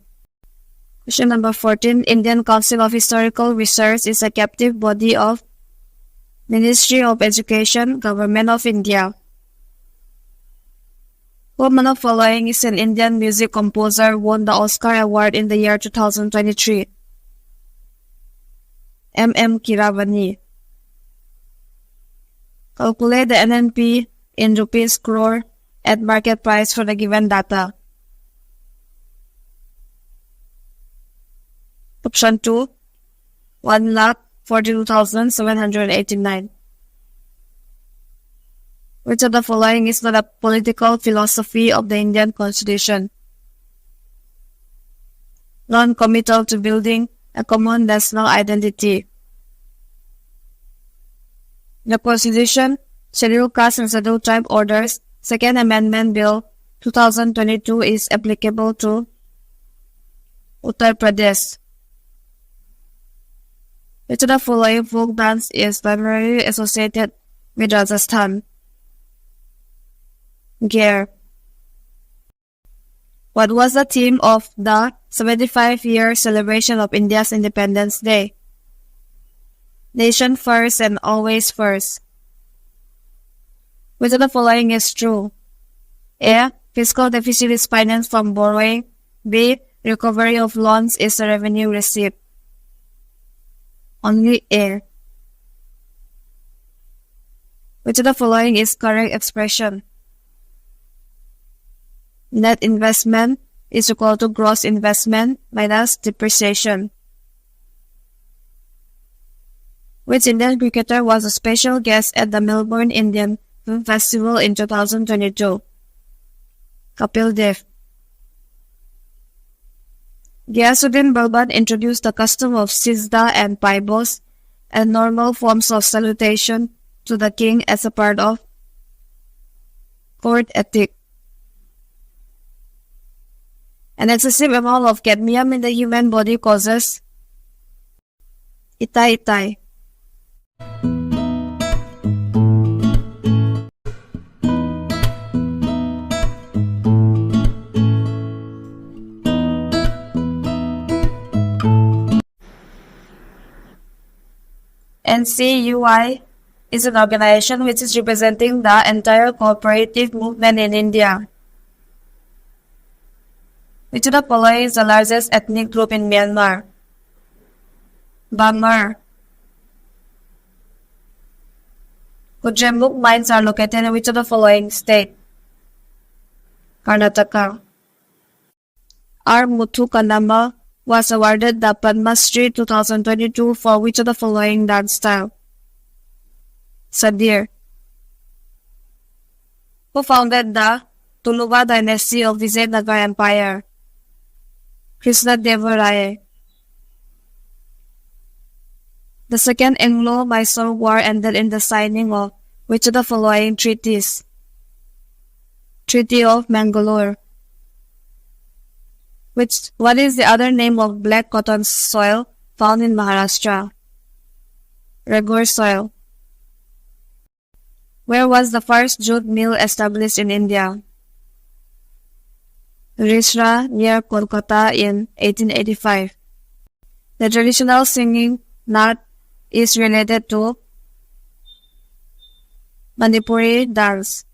Question number 14. Indian Council of Historical Research is a captive body of Ministry of Education, Government of India. Who among the following is an Indian music composer who won the Oscar Award in the year 2023? M. Keeravani. Calculate the NNP in rupees crore at market price for the given data. Option 2, 1,42,789. Which of the following is not a political philosophy of the Indian Constitution? Non-committal to building a common national identity. The Constitution, Scheduled Caste and Scheduled Tribe Orders, Second Amendment Bill 2022 is applicable to Uttar Pradesh. Which of the following folk dance is primarily associated with Rajasthan? Gare. What was the theme of the 75-year celebration of India's Independence Day? Nation first and always first. Which of the following is true? A. Fiscal deficit is financed from borrowing. B. Recovery of loans is a revenue received. Only A. Which of the following is correct expression? Net investment is equal to gross investment minus depreciation. Which Indian cricketer was a special guest at the Melbourne Indian Film Festival in 2022? Kapil Dev. Ghiyasuddin Balban introduced the custom of Sizda and Paibos and normal forms of salutation to the king as a part of court ethic. An excessive amount of cadmium in the human body causes itai. NCUI is an organization which is representing the entire cooperative movement in India. Which of the following is the largest ethnic group in Myanmar? Bamar. Kudrembuk mines are located in which of the following state? Karnataka. R. Muthu Kandama was awarded the Padma Shri 2022 for which of the following dance style? Sadir. Who founded the Tuluva dynasty of Vijayanagara Empire? Krishnadevaraya. The Second Anglo-Mysore War ended in the signing of which of the following treaties? Treaty of Mangalore. What is the other name of black cotton soil found in Maharashtra? Regur soil. Where was the first jute mill established in India? Risra near Kolkata in 1885. The traditional singing knot is related to Manipuri dance.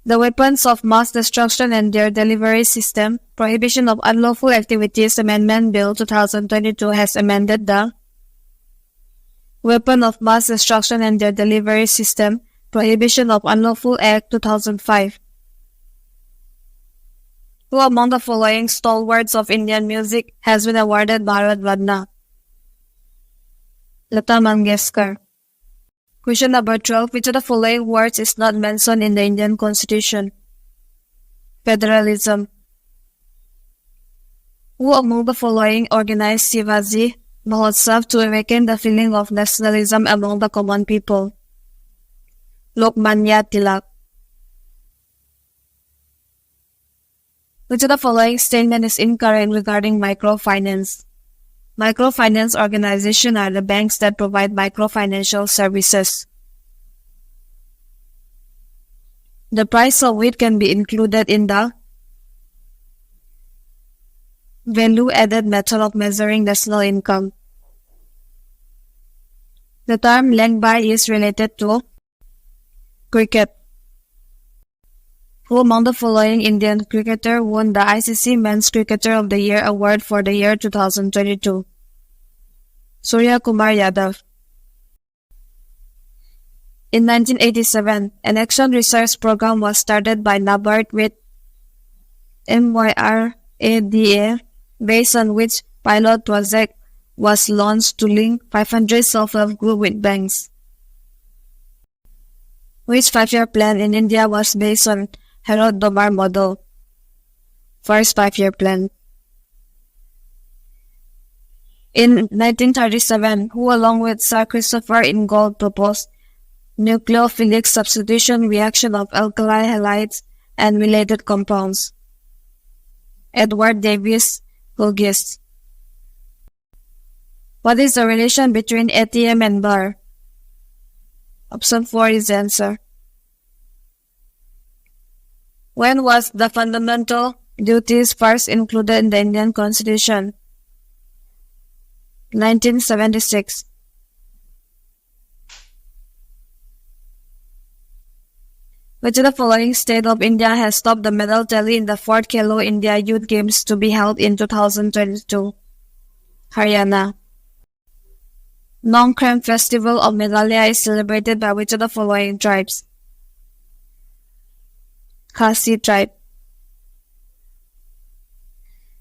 The Weapons of Mass Destruction and Their Delivery System, Prohibition of Unlawful Activities Amendment Bill 2022 has amended the Weapon of Mass Destruction and Their Delivery System, Prohibition of Unlawful Act 2005. Who among the following stalwarts of Indian music has been awarded Bharat Ratna? Lata Mangeshkar. Question number 12. Which of the following words is not mentioned in the Indian Constitution? Federalism. Who among the following organized Shivaji Mahotsav to awaken the feeling of nationalism among the common people? Lokmanya Tilak. Which of the following statement is incorrect regarding microfinance? Microfinance organizations are the banks that provide microfinancial services. The price of wheat can be included in the value-added method of measuring national income. The term lengby is related to cricket. Who among the following Indian cricketer won the ICC Men's Cricketer of the Year award for the year 2022? Surya Kumar Yadav. In 1987, an action research program was started by NABARD with MYRADA, based on which pilot project was launched to link 500 self-help groups with banks. Which 5-year plan in India was based on Harold Domar model? First 5-year plan. In 1937, who along with Sir Christopher Ingold proposed nucleophilic substitution reaction of alkali halides and related compounds? Edward Davis Hughes. What is the relation between ATM and bar? Option 4 is the answer. When was the fundamental duties first included in the Indian Constitution? 1976. Which of the following state of India has topped the medal tally in the 4th Khelo India Youth Games to be held in 2022? Haryana. Nongkrem Festival of Meghalaya is celebrated by which of the following tribes? Khasi tribe.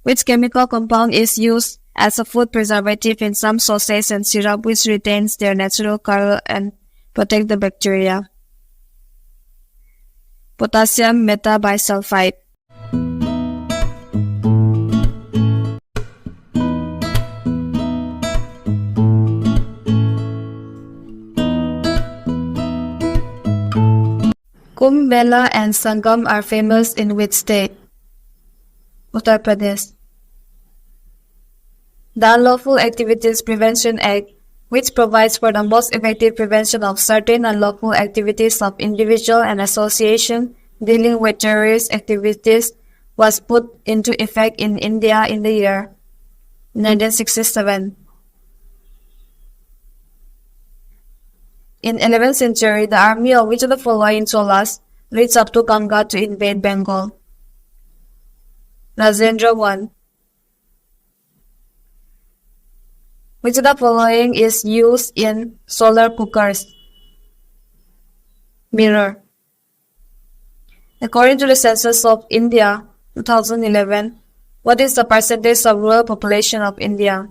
Which chemical compound is used as a food preservative in some sauces and syrup which retains their natural color and protect the bacteria? Potassium metabisulfite. Kumbh Mela and Sangam are famous in which state? Uttar Pradesh. The Unlawful Activities Prevention Act, which provides for the most effective prevention of certain unlawful activities of individual and association dealing with terrorist activities, was put into effect in India in the year 1967. In 11th century, the army of which of the following Cholas reached up to Ganga to invade Bengal? Rajendra I. Which of the following is used in solar cookers? Mirror. According to the census of India 2011, what is the percentage of rural population of India?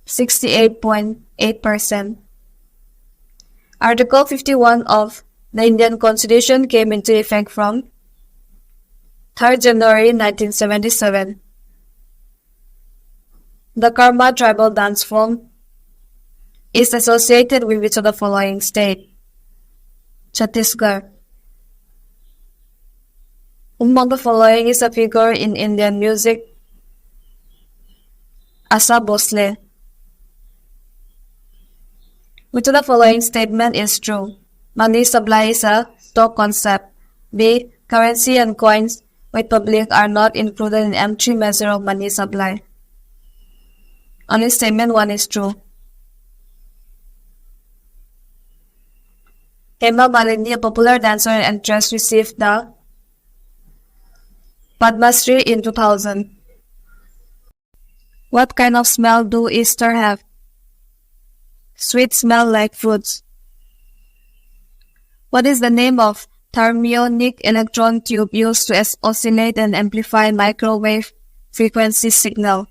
68.8%. Article 51 of the Indian Constitution came into effect from 3rd January 1977. The Karma tribal dance form is associated with which of the following state? Chhattisgarh. Among the following is a figure in Indian music? Asa Bhosle. Which of the following statement is true? Money supply is a stock concept. B. Currency and coins with public are not included in M3 measure of money supply. Only statement 1 is true. Hema Malini, a popular dancer and actress, received the Padma Shri in 2000. What kind of smell do Easter have? Sweet smell like fruits. What is the name of thermionic electron tube used to oscillate and amplify microwave frequency signal?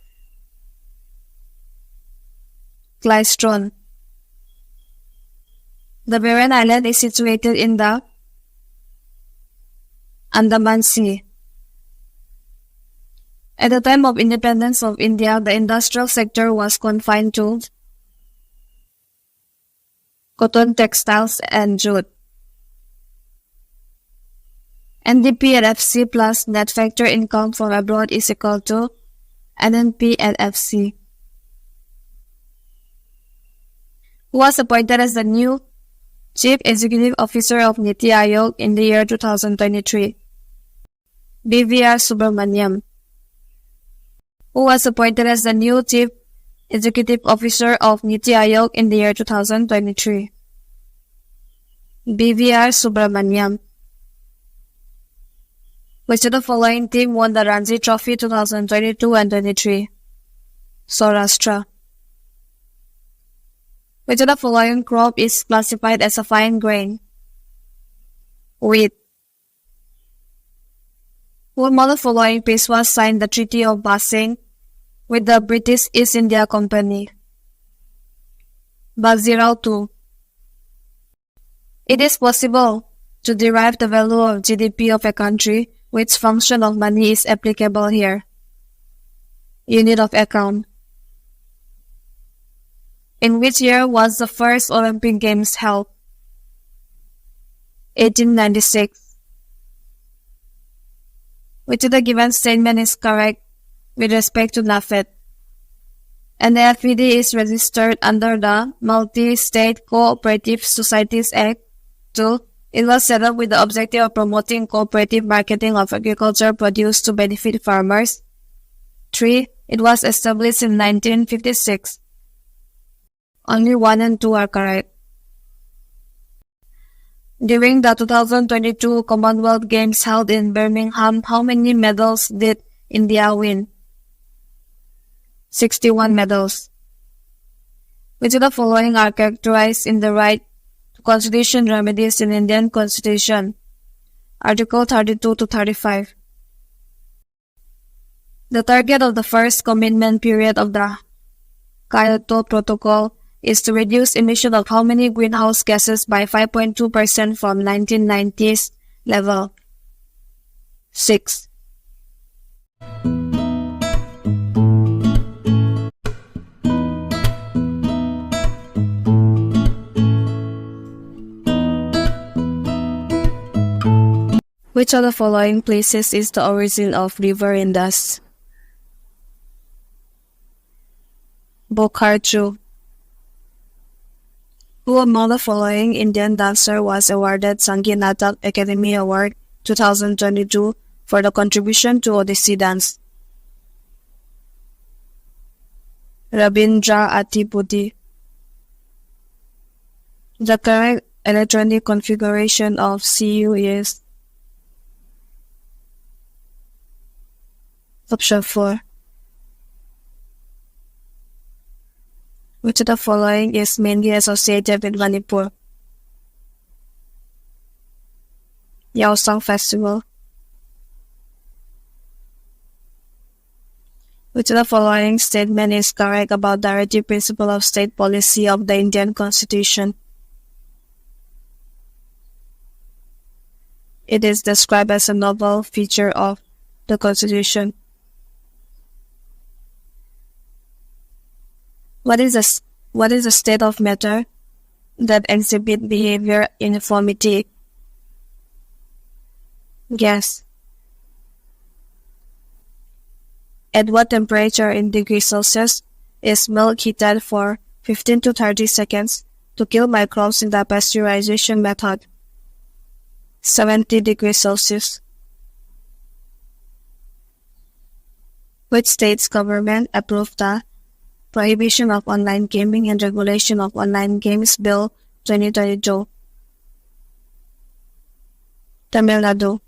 Klystron. The Barren Island is situated in the Andaman Sea. At the time of independence of India, the industrial sector was confined to cotton, textiles, and jute. NDP at FC plus net factor income from abroad is equal to NNP at FC. who was appointed as the new Chief Executive Officer of Niti Aayog in the year 2023. B.V.R. Subramaniam, who was appointed as the new Chief Executive Officer of Niti Aayog in the year 2023. B.V.R. Subramaniam. Which of the following team won the Ranji Trophy 2022 and 23? Saurashtra. Which of the following crop is classified as a fine grain? Wheat. Who among the following Peshwas signed the Treaty of Basing with the British East India Company? Bajirao II. It is possible to derive the value of GDP of a country which function of money is applicable here. Unit of account. In which year was the first Olympic Games held? 1896. Which of the given statement is correct with respect to NAFED? An AFPD is registered under the Multi-State Cooperative Societies Act. 2. It was set up with the objective of promoting cooperative marketing of agricultural produce to benefit farmers. 3. It was established in 1956. Only 1 and 2 are correct. During the 2022 Commonwealth Games held in Birmingham, how many medals did India win? 61 medals. Which of the following are characterized in the right to constitution remedies in Indian Constitution? Article 32 to 35. The target of the first commitment period of the Kyoto Protocol is to reduce emission of how many greenhouse gases by 5.2% from 1990s level? 6. Which of the following places is the origin of river Indus? Bokharju. Who among the following Indian dancer was awarded Sangeet Natak Academy Award 2022 for the contribution to Odissi dance? Rabindra Atipudi. The correct electronic configuration of CU is option 4. Which of the following is mainly associated with Manipur? Yaosang Festival. Which of the following statement is correct about the directive principle of state policy of the Indian Constitution? It is described as a novel feature of the Constitution. What is the state of matter that exhibit behavior uniformity? Gas. At what temperature in degrees Celsius is milk heated for 15 to 30 seconds to kill microbes in the pasteurization method? 70 degrees Celsius. Which state's government approved the Prohibition of Online Gaming and Regulation of Online Games Bill 2022? Tamil Nadu.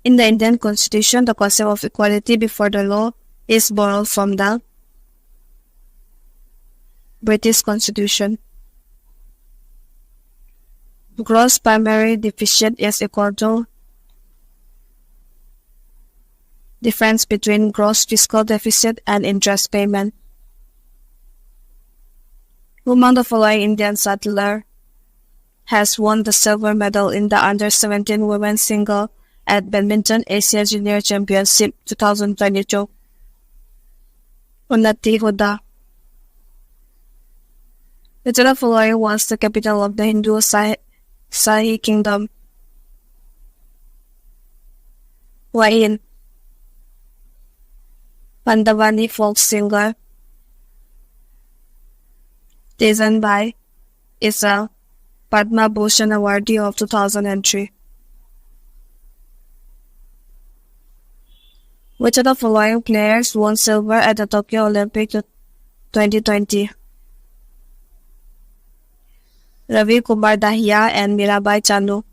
In the Indian Constitution, the concept of equality before the law is borrowed from the British Constitution. Gross primary deficit is equal to difference between gross fiscal deficit and interest payment. Who among the following Indian saddler has won the silver medal in the under-17 women's single at Badminton Asia Junior Championship 2022? Unnati Huda. Which of the following was the capital of the Hindu Shahi Kingdom? Wain. Pandavani folk singer. Design by Isa, Padma Bhushan awardee of 2003. Which of the following players won silver at the Tokyo Olympic 2020? Ravi Kumar Dahiya and Mirabai Chandu.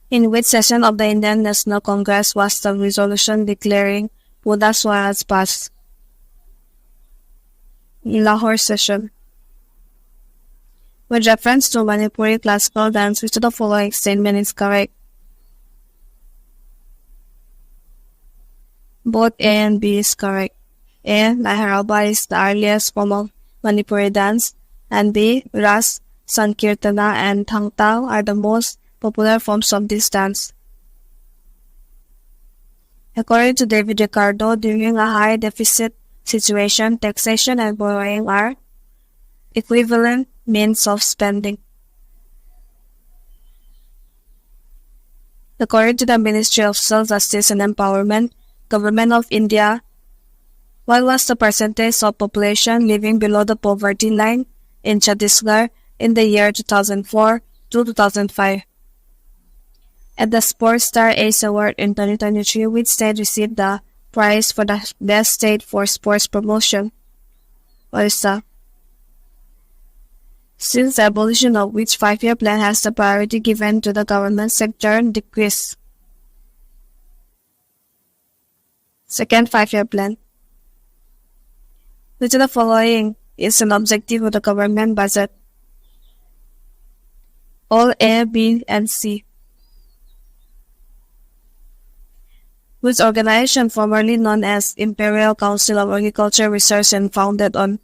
In which session of the Indian National Congress was the resolution declaring Purna Swaraj passed? Lahore session. With reference to Manipuri classical dance, which of the following statement is correct? Both A and B is correct. A. Naharaba is the earliest form of Manipuri dance, and B. Ras, Sankirtana, and Thangtao are the most popular forms of this dance. According to David Ricardo, during a high deficit situation, taxation and borrowing are equivalent means of spending. According to the Ministry of Social Justice and Empowerment, Government of India, what was the percentage of population living below the poverty line in Chhattisgarh in the year 2004 to 2005? At the Sports Star Ace Award in 2023, which state received the prize for the best state for sports promotion? Orissa. Since the abolition of which 5-year plan has the priority given to the government sector decreased? Second 5-year plan. Which of the following is an objective of the government budget? All A, B, and C. Which organization formerly known as Imperial Council of Agriculture Research and founded on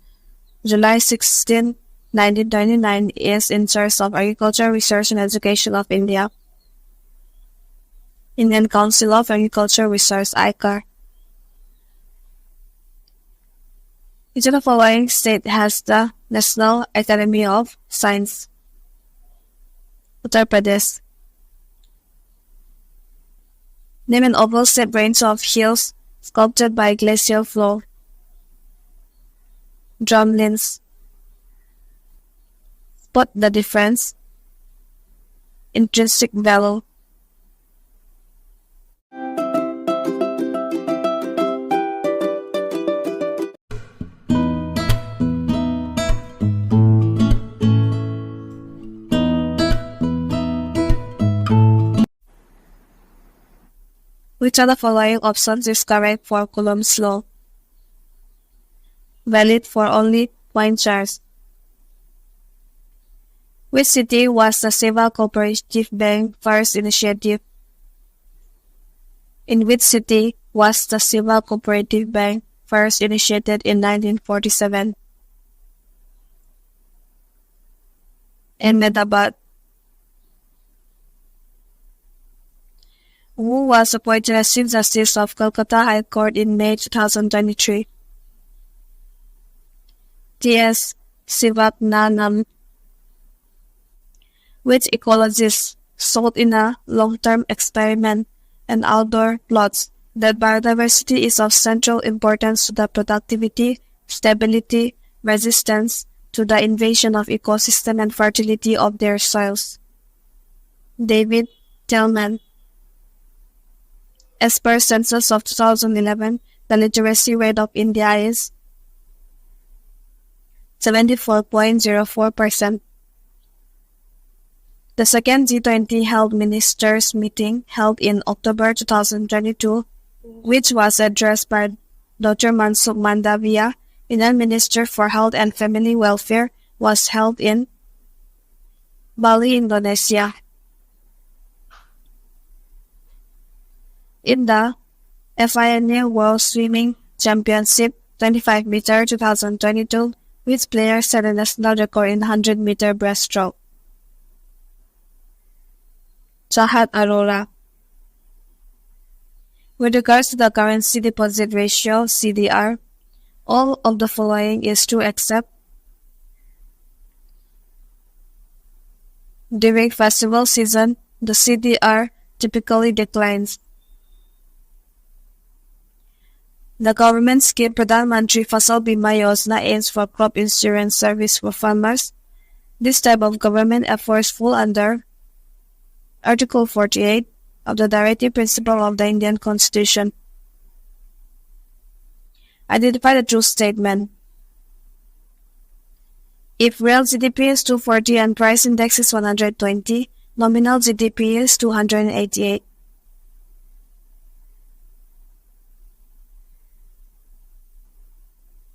July 16, 1929 is in charge of Agriculture Research and Education of India? Indian Council of Agriculture Research, ICAR. Which of the following state has the National Academy of Science? Uttar Pradesh. Name an oval-shaped range of hills sculpted by glacial flow. Drumlins. Spot the difference. Intrinsic value. Which of the following options is correct for Coulomb's law? Valid for only point charge. Which city was the Seva Cooperative Bank first initiative? In which city was the Seva Cooperative Bank first initiated in 1947? Ahmedabad. Who was appointed as Chief Justice of Calcutta High Court in May 2023? T.S. Sivagnanam. Which ecologist showed in a long-term experiment and outdoor plots that biodiversity is of central importance to the productivity, stability, resistance to the invasion of ecosystem and fertility of their soils? David Tillman. As per census of 2011, the literacy rate of India is 74.04%. The second G20 Health Ministers meeting held in October 2022, which was addressed by Dr. Mansukh Mandavia, Indian Minister for Health and Family Welfare, was held in Bali, Indonesia. In the FINA World Swimming Championship 25-meter 2022, which player set a national record in 100-meter breaststroke? Chahat Arora. With regards to the currency deposit ratio, CDR, all of the following is true except during festival season, the CDR typically declines. The government scheme Pradhan Mantri Fasal Bima Yojana aims for crop insurance service for farmers. This type of government efforts fall under Article 48 of the Directive Principle of the Indian Constitution. Identify the true statement. If real GDP is 240 and price index is 120, nominal GDP is 288.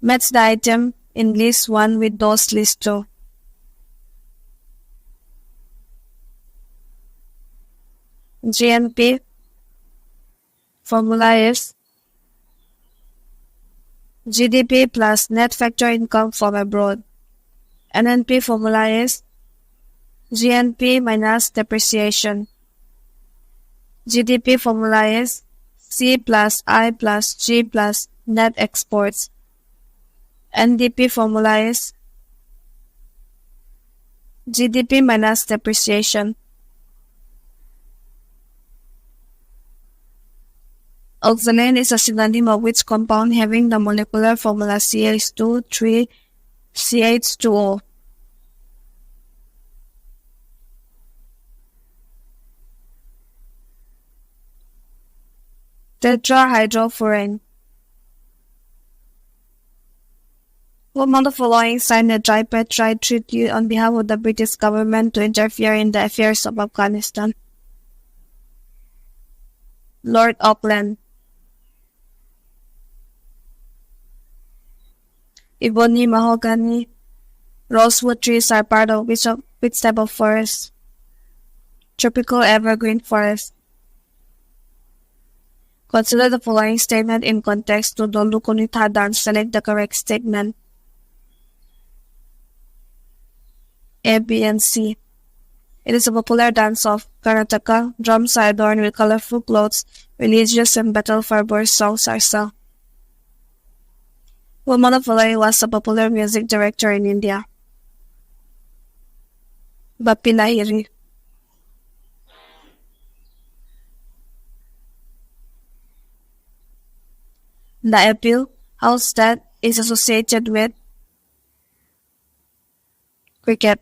Match the item in list 1 with those list 2. GNP formula is GDP plus net factor income from abroad. NNP formula is GNP minus depreciation. GDP formula is C plus I plus G plus net exports. NDP formula is GDP minus depreciation. Oxalane is a synonym of which compound having the molecular formula CH2 3CH2O. Tetrahydrofuran. Who among the following signed a tripartite treaty on behalf of the British government to interfere in the affairs of Afghanistan? Lord Auckland. Ebony, mahogany, rosewood trees are part of which type of forest? Tropical evergreen forest. Consider the following statement in context to Dolu Kunitha dance. Select the correct statement. A, B, and C. It is a popular dance of Karnataka. Drums are adorned with colorful clothes. Religious and battle-fervor songs are sung. Who among the following was a popular music director in India? Bappi Lahiri. The appeal house that is associated with cricket.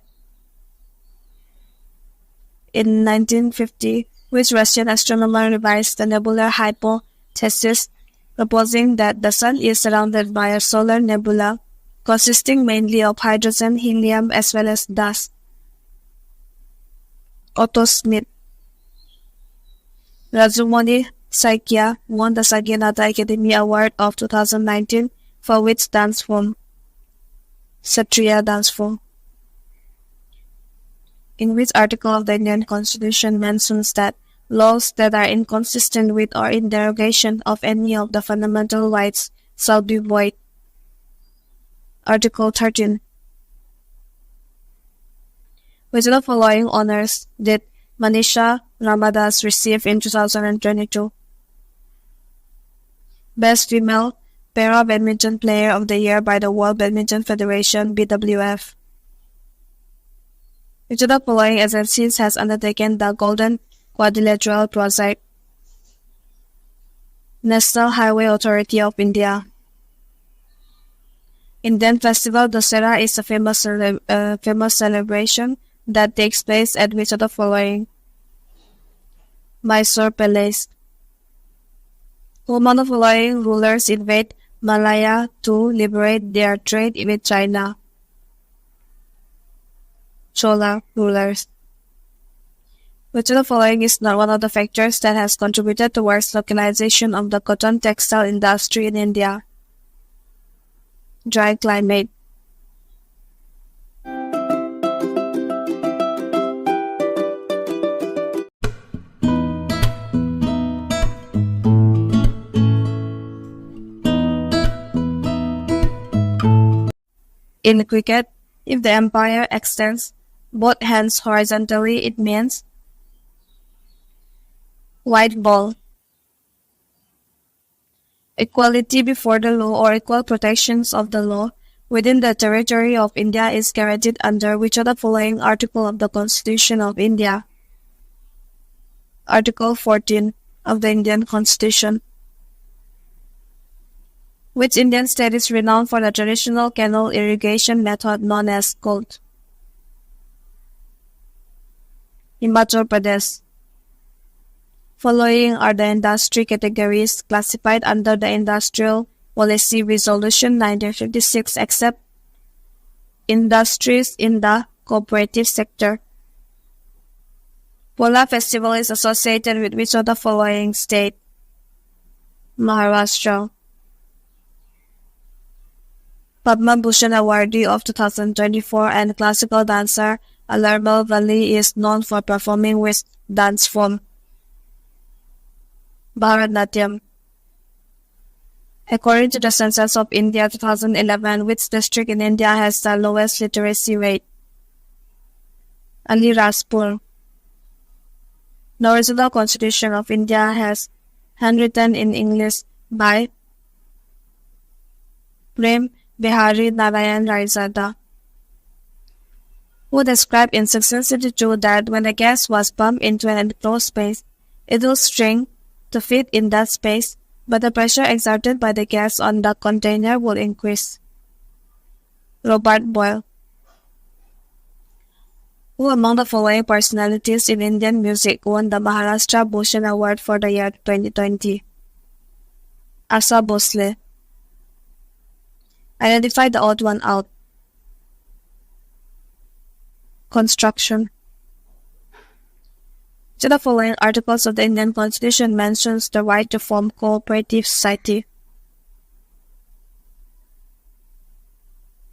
In 1950, which Russian astronomer revised the nebular hypothesis, proposing that the Sun is surrounded by a solar nebula consisting mainly of hydrogen, helium, as well as dust? Otto Smith. Rajumani Saikia won the Sagyanath Academy Award of 2019 for which dance form? Satriya dance form. In which article of the Indian Constitution mentions that laws that are inconsistent with or in derogation of any of the fundamental rights shall be void? Article 13. Which of the following honors did Manisha Ramadas receive in 2022? Best Female Para Badminton Player of the Year by the World Badminton Federation (BWF). Which of the following agencies has undertaken the Golden Quadrilateral Project? National Highway Authority of India. Indian Festival Dussehra is a famous celebration that takes place at which of the following? Mysore Palace. Who among the following rulers invade Malaya to liberate their trade with China? Chola rulers. Which of the following is not one of the factors that has contributed towards localization of the cotton textile industry in India? Dry climate. In cricket, if the umpire extends both hands horizontally, it means white ball. Equality before the law or equal protections of the law within the territory of India is guaranteed under which of the following article of the Constitution of India? Article 14 of the Indian Constitution. Which Indian state is renowned for the traditional canal irrigation method known as gold? Himachal Pradesh. Following are the industry categories classified under the Industrial Policy Resolution 1956 except industries in the cooperative sector. Pola festival is associated with which of the following state? Maharashtra. Padma Bhushan awardee of 2024 and classical dancer Alarmal Valley is known for performing which dance form? Bharatnatyam. According to the Census of India 2011, which district in India has the lowest literacy rate? Alirajpur. The original Constitution of India has handwritten in English by Prem Bihari Narayan Raizada, who described in 1662 that when a gas was pumped into an enclosed space, it would shrink to fit in that space, but the pressure exerted by the gas on the container would increase. Robert Boyle. Who among the following personalities in Indian music won the Maharashtra Bhushan Award for the year 2020? Asa Bhosle. Identify the odd one out. Construction. Which of the following articles of the Indian Constitution mentions the right to form cooperative society?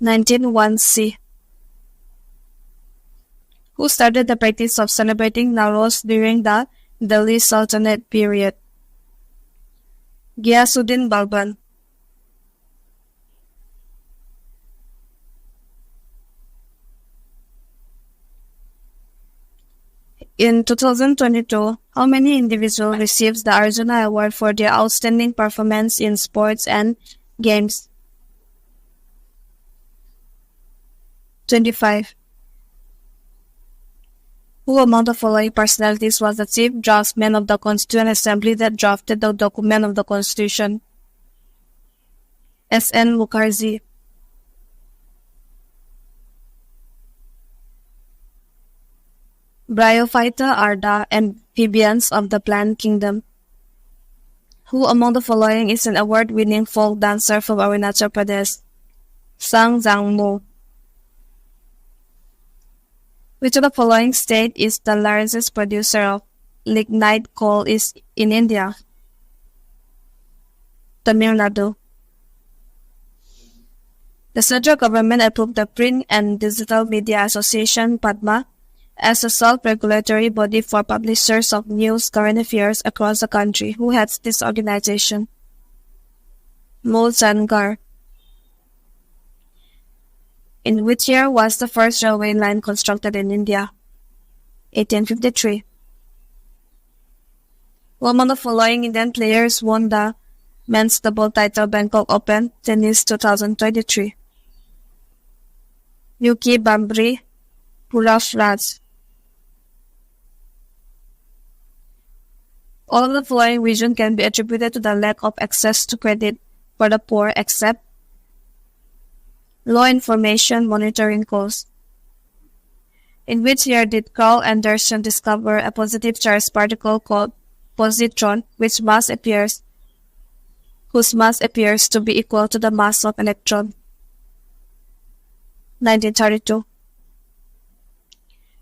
19(1)(c). Who started the practice of celebrating Nowruz during the Delhi Sultanate period? Ghiyasuddin Balban. In 2022, how many individuals received the Arjuna Award for their outstanding performance in sports and games? 25. Who among the following personalities was the chief draftsman of the Constituent Assembly that drafted the document of the Constitution? S.N. Mukherjee. Bryophyta are the amphibians of the plant kingdom. Who among the following is an award-winning folk dancer from Arunachal Pradesh? Sang Jangmo. Which of the following state is the largest producer of lignite coal in India? Tamil Nadu. The central government approved the Print and Digital Media Association (PADMA) as a self-regulatory body for publishers of news current affairs across the country. Who heads this organization? Muljangar. In which year was the first railway line constructed in India? 1853. Who among the following Indian players won the men's double title Bangkok Open Tennis 2023? Yuki Bambri, Purav Raj. All of the following reasons can be attributed to the lack of access to credit for the poor except low information monitoring costs. In which year did Carl Anderson discover a positive charged particle called positron, whose mass appears to be equal to the mass of electron? 1932.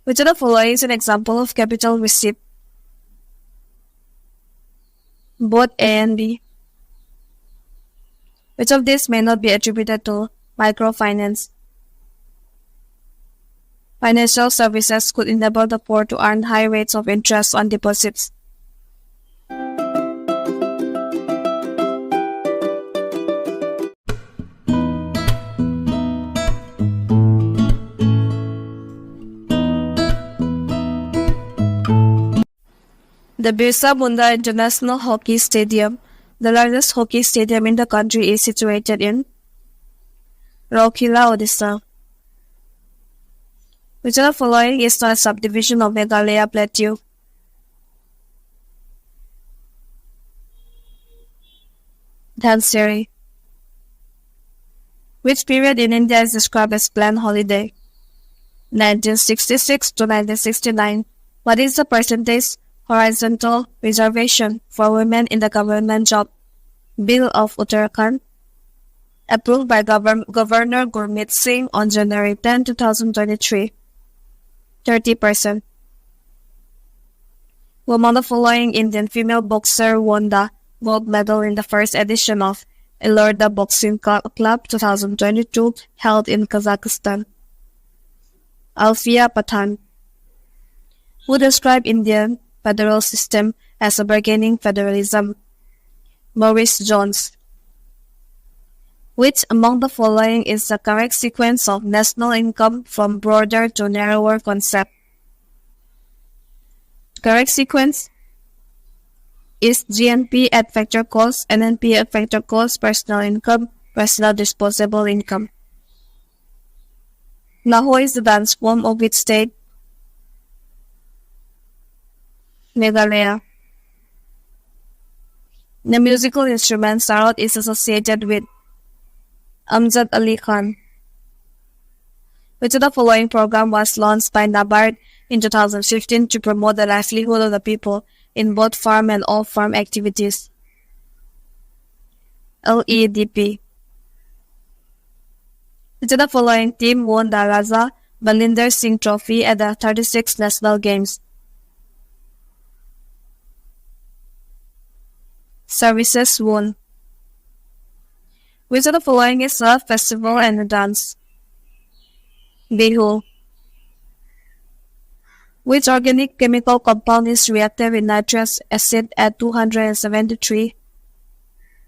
Which of the following is an example of capital receipt? Both A and B. Which of these may not be attributed to microfinance? Financial services could enable the poor to earn high rates of interest on deposits. The Birsa Munda International Hockey Stadium, the largest hockey stadium in the country, is situated in Rourkela, Odisha. Which of the following is not a subdivision of Meghalaya Plateau? Dhansiri. Which period in India is described as planned holiday? 1966 to 1969. What is the percentage horizontal reservation for women in the government job? Bill of Uttarakhand, approved by Governor Gurmeet Singh on January 10, 2023. 30%. Who among the following Indian female boxer won the gold medal in the first edition of Elorda Boxing Club 2022 held in Kazakhstan? Alfia Pathan. Who described Indian federal system as a bargaining federalism? Maurice Jones. Which among the following is the correct sequence of national income from broader to narrower concept? Correct sequence is GNP at factor cost, NNP at factor cost, personal income, personal disposable income. Naho is the dance form of which state? Meghalaya. The musical instrument sarod is associated with Amjad Ali Khan. Which of the following program was launched by NABARD in 2015 to promote the livelihood of the people in both farm and off-farm activities? LEDP. Which of the following team won the Raja Balinder Singh Trophy at the 36th National Games? Services won. Which of the following is a festival and a dance? Bihu. Which organic chemical compound is reactive with nitrous acid at 273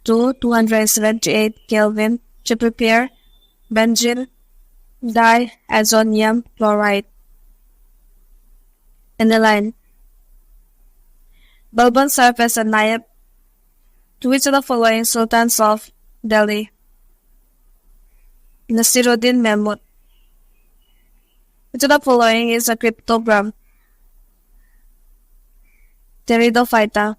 to 278 Kelvin to prepare benzene diazonium chloride? Aniline. Balban served as a naib to which of the following sultans of Delhi? Nasiruddin Mahmud. Which of the following is a cryptogram? Pteridophyta.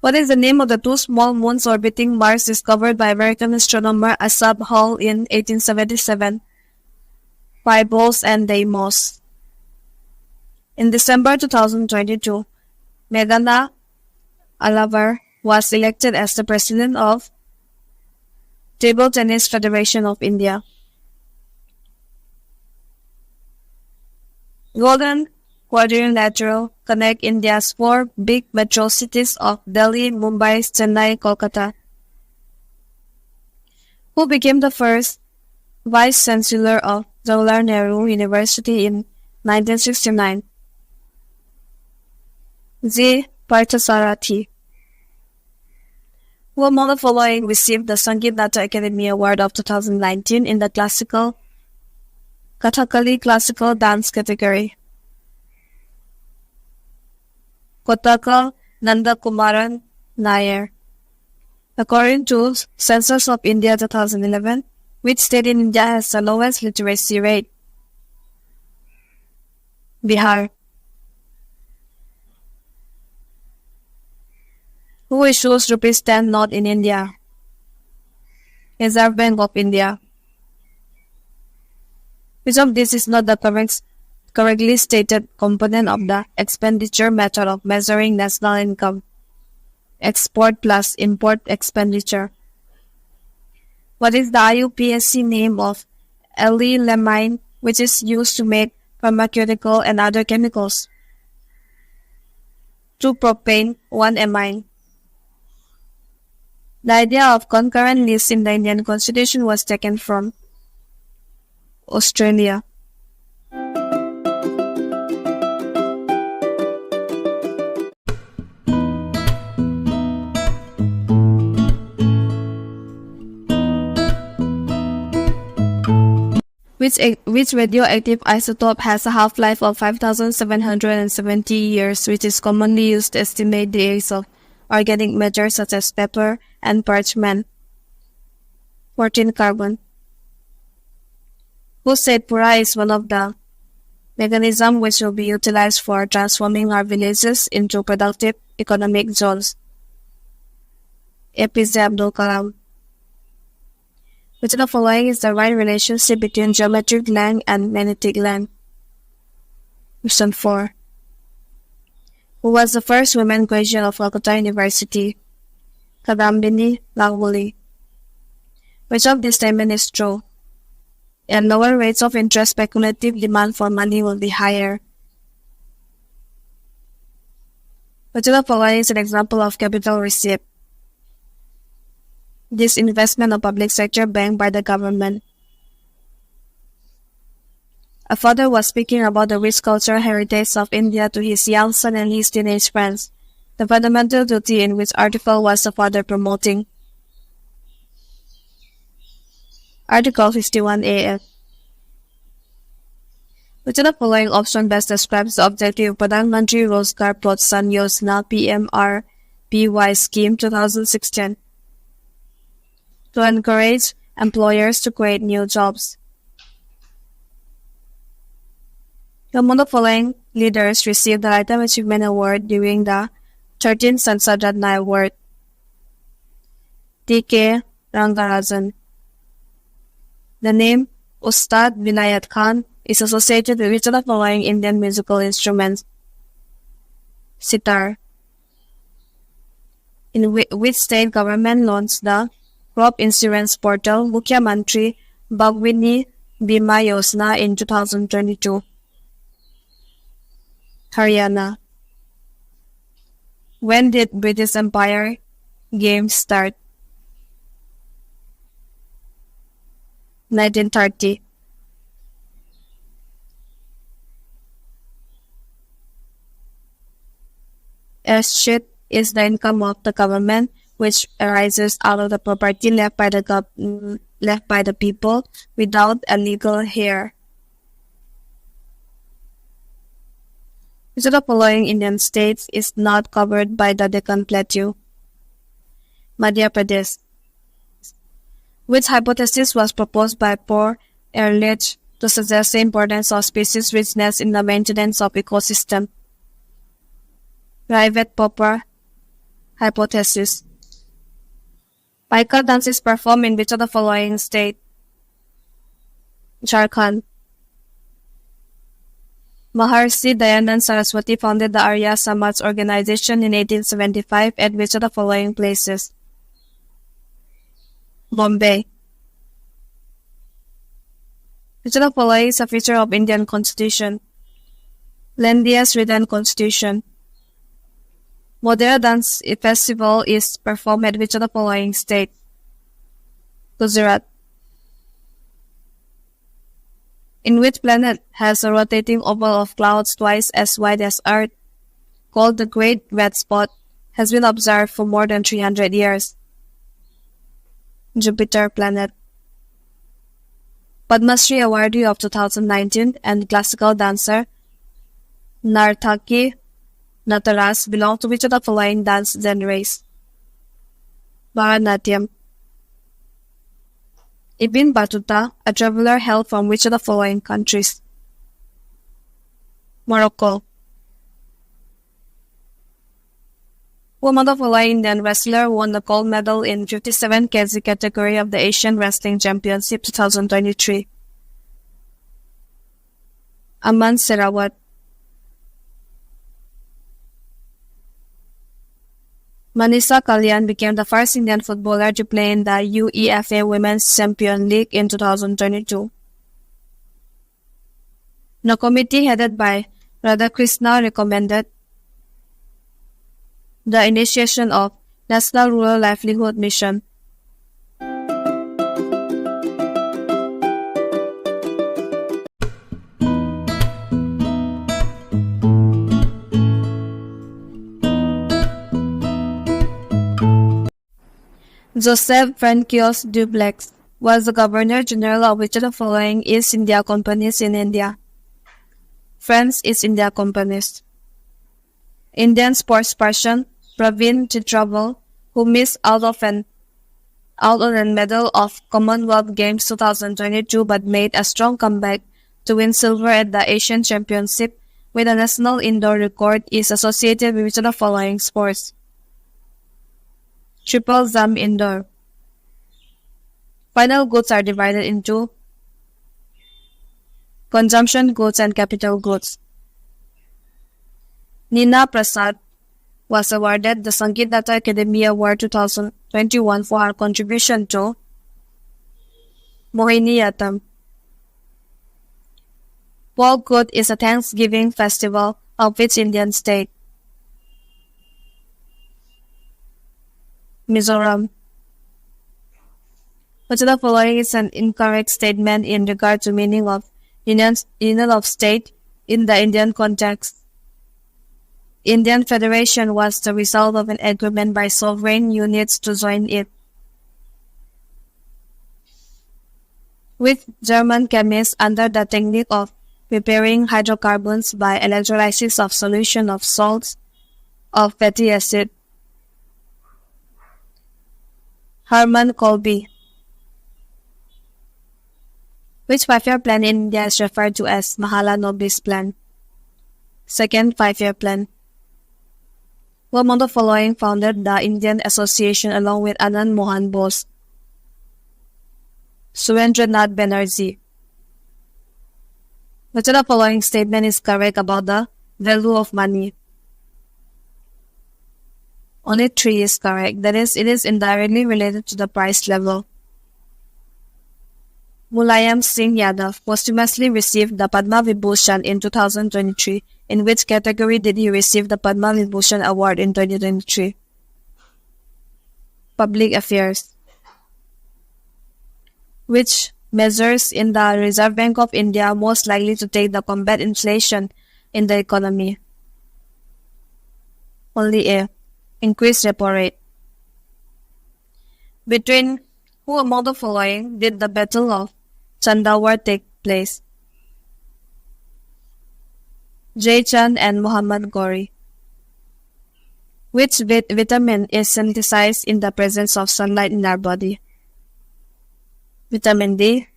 What is the name of the two small moons orbiting Mars discovered by American astronomer Asaph Hall in 1877? Phobos and Deimos. In December 2022, Meghana Alavar was elected as the president of Table Tennis Federation of India. Golden Quadrilateral connect India's four big metro cities of Delhi, Mumbai, Chennai, Kolkata. Who became the first Vice Chancellor of Jawaharlal Nehru University in 1969? G. Parthasarathi. Who among the following received the Sangeet Nata Academy Award of 2019 in the classical Kathakali classical dance category? Kotakal Nandakumaran Nair. According to Census of India 2011, which state in India has the lowest literacy rate? Bihar. Who issues rupees 10 note in India? Reserve Bank of India. Which of this is not the correctly stated component of the expenditure method of measuring national income? Export plus import expenditure. What is the IUPAC name of L-lamine which is used to make pharmaceutical and other chemicals? 2-propane, 1-amine. The idea of concurrent lists in the Indian Constitution was taken from Australia. Which radioactive isotope has a half-life of 5,770 years, which is commonly used to estimate the age of organic matter such as paper and parchment? 14 carbon. Who said Pura is one of the mechanisms which will be utilized for transforming our villages into productive economic zones? APJ Abdul Kalam. Which of the following is the right relationship between geometric length and magnetic length? Question 4. Who was the first woman graduate of Calcutta University? Kadambini Lawuli. Which of these statements is true? At lower rates of interest, speculative demand for money will be higher. Which of the following is an example of capital receipt? Disinvestment of public sector banked by the government. A father was speaking about the rich cultural heritage of India to his young son and his teenage friends. The fundamental duty in which article was the father promoting? Article 51A. Which of the following option best describes the objective of Pradhan Mantri Rozgar Protsan Yojana PMRPY scheme 2016? To encourage employers to create new jobs. Among the following leaders received the Lifetime Achievement Award during the 13th Sansad Ratna Award? T.K. Rangarajan. The name Ustad Vinayat Khan is associated with which of the following Indian musical instruments? Sitar. In which state government launched the crop insurance portal Mukhya Mantri Bagwini Bima Yojana in 2022? Haryana. When did British Empire Games start? 1930. Escheat is the income of the government which arises out of the property left by the people without a legal heir. Which of the following Indian states is not covered by the Deccan Plateau? Madhya Pradesh. Which hypothesis was proposed by Paul Ehrlich to suggest the importance of species richness in the maintenance of ecosystem? Private Popper hypothesis. Paika dance is performed in which of the following state? Jharkhand. Maharshi Dayanand Saraswati founded the Arya Samaj organization in 1875 at which of the following places? Bombay. Which of the following is a feature of Indian Constitution? Lengthiest written Constitution. Modera Dance Festival is performed at which of the following state? Gujarat. In which planet has a rotating oval of clouds twice as wide as Earth, called the Great Red Spot, has been observed for more than 300 years? Jupiter planet. Padma Shri awardee of 2019 and classical dancer Nartaki Nataras belong to which of the following dance genres? Bharatanatyam. Ibn Battuta, a traveler hailed from which of the following countries? Morocco. Who among the following Indian wrestler won the gold medal in 57 kg category of the Asian Wrestling Championship 2023? Aman Serawat. Manisha Kalyan became the first Indian footballer to play in the UEFA Women's Champions League in 2022. The committee headed by Radhakrishna recommended the initiation of National Rural Livelihood Mission. Joseph Francois Dupleix was the Governor General of which of the following East India Companies in India? French East India Companies. Indian sports person Praveen Chitraval, who missed out on a medal of Commonwealth Games 2022 but made a strong comeback to win silver at the Asian Championship with a national indoor record, is associated with which of the following sports? Triple jump indoor. Final goods are divided into consumption goods and capital goods. Nina Prasad was awarded the Sangeet Nata Academy Award 2021 for her contribution to Mohiniyattam. Polkut is a Thanksgiving festival of which Indian state? Mizoram. Which of the following is an incorrect statement in regard to meaning of union of state in the Indian context? Indian Federation was the result of an agreement by sovereign units to join it. With German chemists under the technique of preparing hydrocarbons by electrolysis of solution of salts of fatty acid. Herman Colby. Which 5-year plan in India is referred to as Mahala Nobis Plan? Second 5-year plan. Who among the following founded the Indian Association along with Anand Mohan Bose? Surendranath Banerjee. Which of the following statement is correct about the value of money? Only 3 is correct. That is, it is indirectly related to the price level. Mulayam Singh Yadav posthumously received the Padma Vibhushan in 2023. In which category did he receive the Padma Vibhushan Award in 2023? Public Affairs. Which measures in the Reserve Bank of India are most likely to take to combat inflation in the economy? Only A. Increase repo rate. Between who among the following did the Battle of Chandawar take place? Jai Chand and Muhammad Ghori. Which vitamin is synthesized in the presence of sunlight in our body? Vitamin D.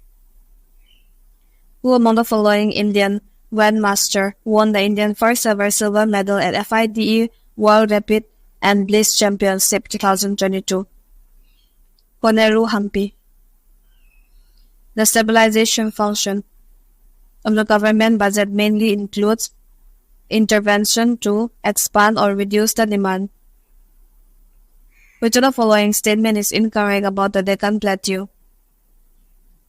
Who among the following Indian Grandmaster won the Indian first ever silver medal at FIDE World Rapid and Bliss Championship 2022? Koneru Hampi. The stabilization function of the government budget mainly includes intervention to expand or reduce the demand. Which of the following statement is incorrect about the Deccan Plateau?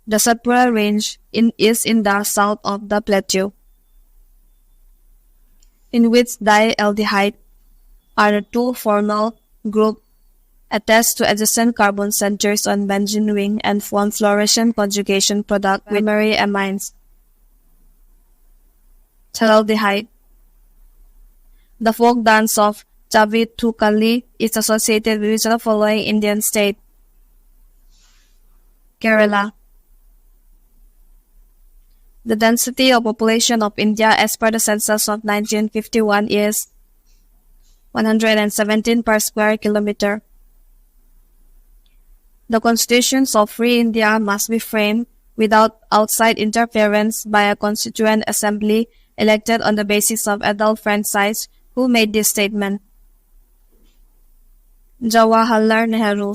The Satpura Range is in the south of the plateau. In which dialdehyde are the 2 formal groups attached to adjacent carbon centers on benzene ring and form fluorescent conjugation product with primary amines? Taldehyde. The folk dance of Chavithukalli is associated with which of the following Indian state? Kerala. The density of population of India as per the census of 1951 is 117 per square kilometer. The constitutions of free India must be framed without outside interference by a constituent assembly elected on the basis of adult franchise. Who made this statement? Jawaharlal Nehru.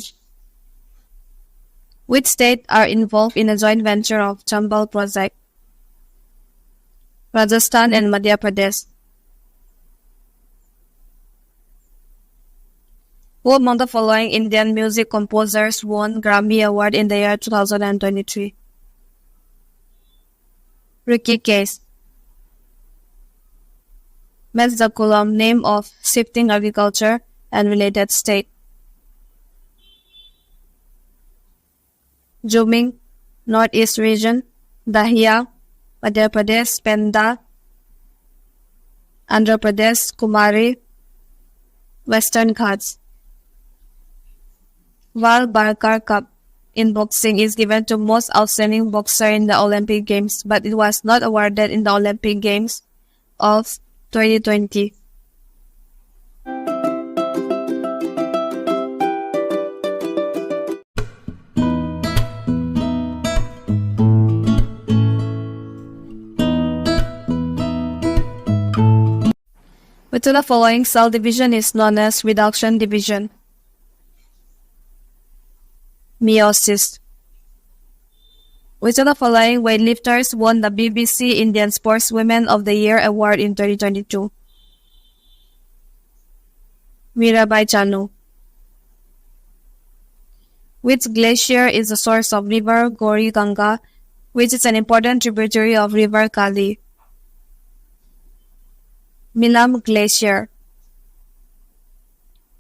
Which states are involved in a joint venture of Chambal project? Rajasthan and Madhya Pradesh. Who among the following Indian music composers won Grammy Award in the year 2023? Ricky Case. Match the column name of shifting agriculture and related state. Juming, Northeast Region, Dahia, Madhya Pradesh, Penda, Andhra Pradesh, Kumari, Western Ghats. Val Barkar Cup in boxing is given to most outstanding boxer in the Olympic Games, but it was not awarded in the Olympic Games of 2020. Which of the following cell division is known as reduction division? Meiosis. Which of the following weightlifters won the BBC Indian Sportswomen of the Year award in 2022? Mirabai Chanu. Which glacier is the source of river Gauri Ganga, which is an important tributary of river Kali? Milam Glacier.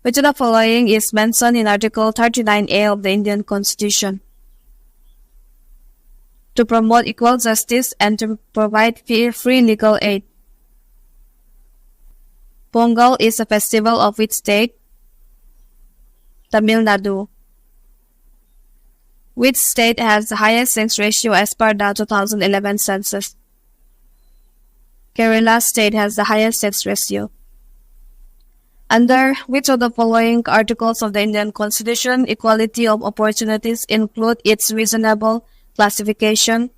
Which of the following is mentioned in Article 39A of the Indian Constitution? To promote equal justice and to provide free legal aid. Pongal is a festival of which state? Tamil Nadu. Which state has the highest sex ratio as per the 2011 census? Kerala state has the highest sex ratio. Under which of the following articles of the Indian Constitution equality of opportunities include its reasonable classification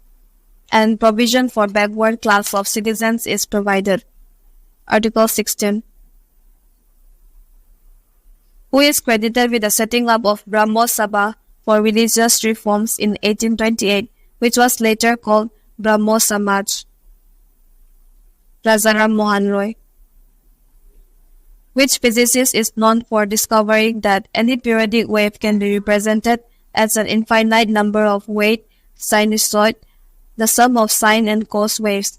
and provision for backward class of citizens is provided? Article 16. Who is credited with the setting up of Brahmo Sabha for religious reforms in 1828, which was later called Brahmo Samaj? Rajaram Mohan Roy. Which physicist is known for discovering that any periodic wave can be represented as an infinite number of weight sinusoid, the sum of sine and cos waves?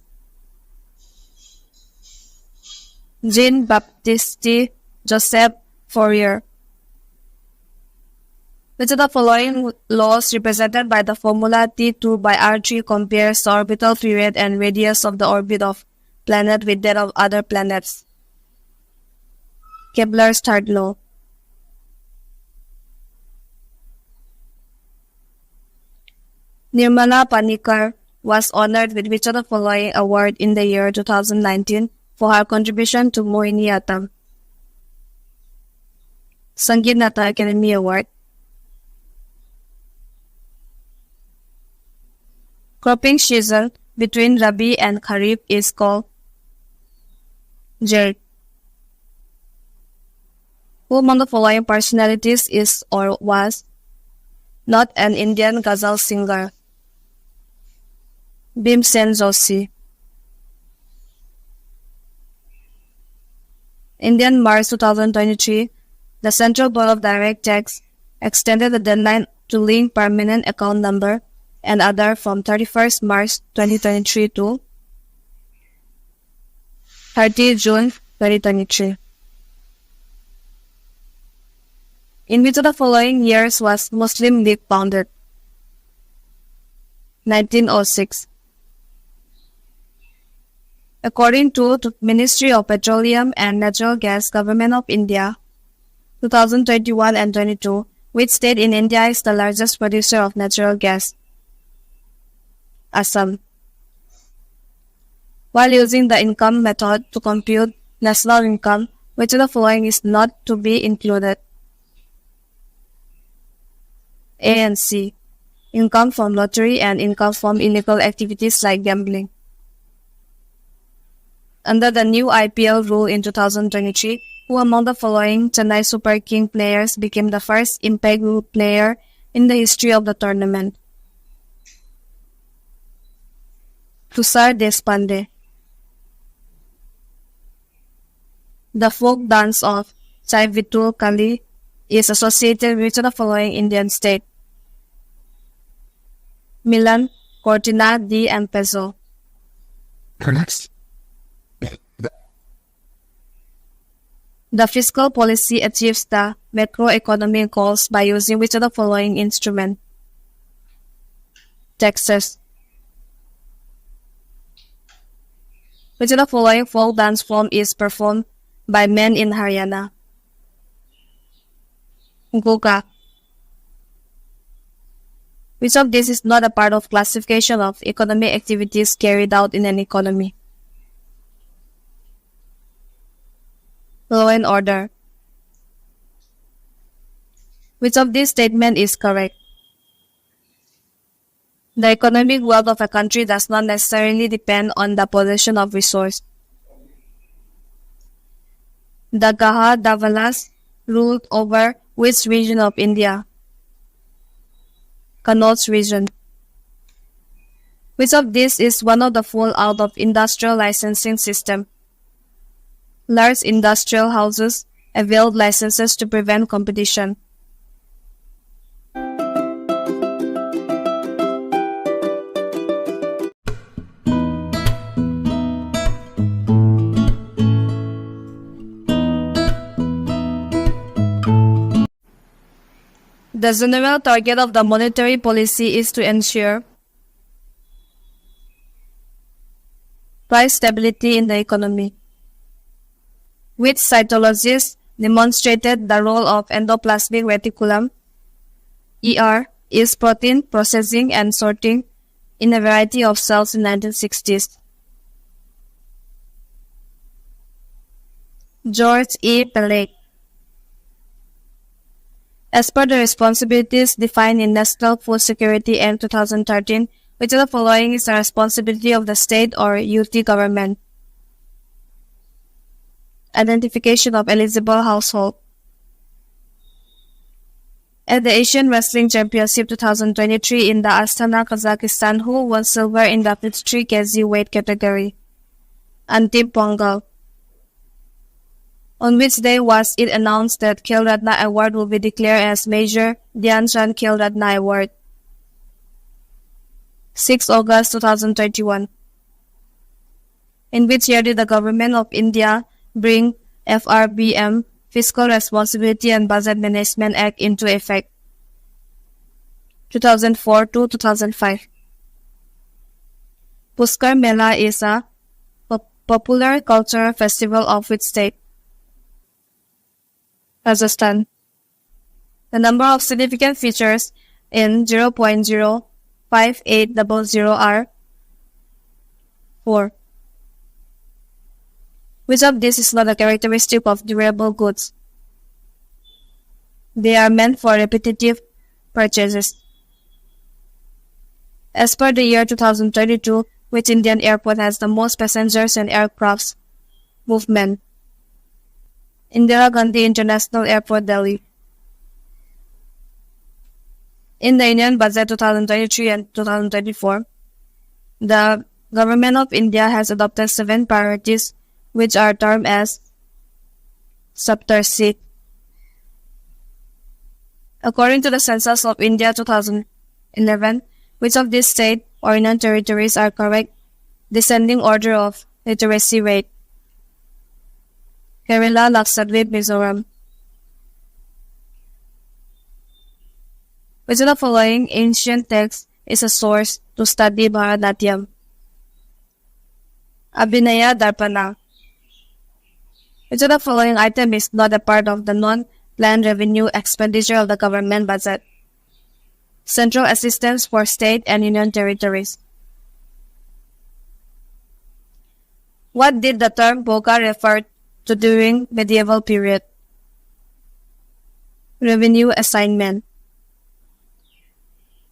Jean-Baptiste Joseph Fourier. Which of the following laws represented by the formula T2 by R3 compares the orbital period and radius of the orbit of planet with that of other planets? Kepler's third law. Nirmala Panikar was honored with which of the following award in the year 2019 for her contribution to Mohiniyattam? Sangeet Nata Academy Award. Cropping season between Rabi and Kharif is called Jared. Who among the following personalities is or was not an Indian ghazal singer? Bhimsen Joshi. Indian March 2023, the Central Board of Direct Tax extended the deadline to link permanent account number and other from 31st March 2023 to 30 June 2023. In which of the following years was Muslim League founded? 1906. According to the Ministry of Petroleum and Natural Gas, Government of India, 2021 and 22, which state in India is the largest producer of natural gas? Assam. While using the income method to compute national income, which of the following is not to be included? A and C. Income from lottery and income from illegal activities like gambling. Under the new IPL rule in 2023, who among the following Chennai Super King players became the first Impact Group player in the history of the tournament? Tushar Deshpande. The folk dance of Chai Vitul Kali is associated with the following Indian state? Milan, Cortina d'Ampezzo. Next. The fiscal policy achieves the macroeconomic goals by using which of the following instrument? Taxes. Which of the following folk dance form is performed by men in Haryana? Goga. Which of these is not a part of classification of economic activities carried out in an economy? Law and order. Which of these statement is correct? The economic wealth of a country does not necessarily depend on the possession of resource. The Gahadawalas ruled over which region of India? Kannauj region. Which of these is one of the fallout of industrial licensing system? Large industrial houses availed licenses to prevent competition. The general target of the monetary policy is to ensure price stability in the economy. Which cytologists demonstrated the role of endoplasmic reticulum, ER, is protein processing and sorting in a variety of cells in 1960s. George E. Pellet. As per the responsibilities defined in National Food Security Act 2013, which of the following is the responsibility of the state or UT government? Identification of eligible household. At the Asian Wrestling Championship 2023 in the Astana, Kazakhstan, who won silver in the 53 kg weight category? Antip Pongal. On which day was it announced that Khel Ratna Award will be declared as Major Dhyan Chand Khel Ratna Award? 6 August 2021. In which year did the Government of India bring FRBM, Fiscal Responsibility and Budget Management Act, into effect? 2004 to 2005. Pushkar Mela is a popular cultural festival of which state? Rajasthan. The number of significant features in 0.05800 are 4. Which of these is not a characteristic of durable goods? They are meant for repetitive purchases. As per the year 2022, which Indian airport has the most passengers and aircrafts movement? Indira Gandhi International Airport, Delhi. In the Indian Budget 2023 and 2024, the Government of India has adopted 7 priorities which are termed as Saptarshi. According to the Census of India 2011, which of these states or union territories are correct descending order of literacy rate? Kerala, Lakshadweep, Mizoram. Which of the following ancient text is a source to study Bharatanatyam? Abhinaya Darpana. Which of the following item is not a part of the non-planned revenue expenditure of the government budget? Central assistance for state and union territories. What did the term Boga refer to during medieval period? Revenue assignment.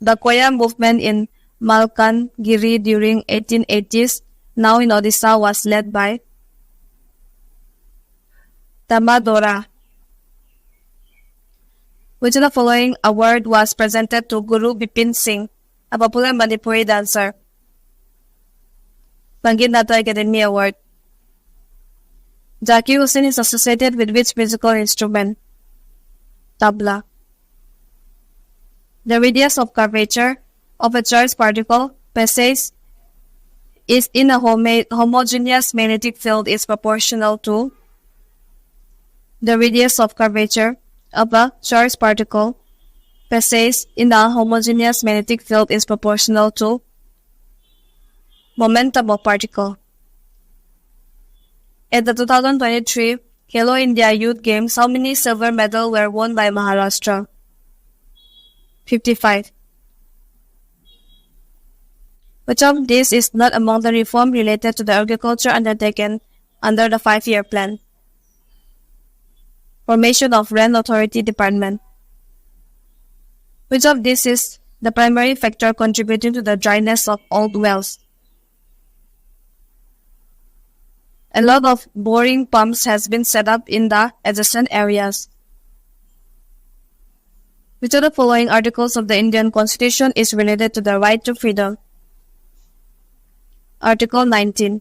The Koya movement in Malkangiri during 1880s, now in Odisha, was led by Tamadora. Which of the following award was presented to Guru Bipin Singh, a popular Manipuri dancer? Bangit Nata Academy Award. Zakir Hussain is associated with which musical instrument? Tabla. The radius of curvature of a charged particle passage is in a homogeneous magnetic field is proportional to the radius of curvature of a charged particle passage in a homogeneous magnetic field is proportional to momentum of particle. At the 2023 Khelo India Youth Games, how many silver medals were won by Maharashtra? 55. Which of these is not among the reform related to the agriculture undertaken under the 5-year plan? Formation of Land Authority Department. Which of these is the primary factor contributing to the dryness of old wells? A lot of boring pumps has been set up in the adjacent areas. Which of the following articles of the Indian Constitution is related to the right to freedom? Article 19.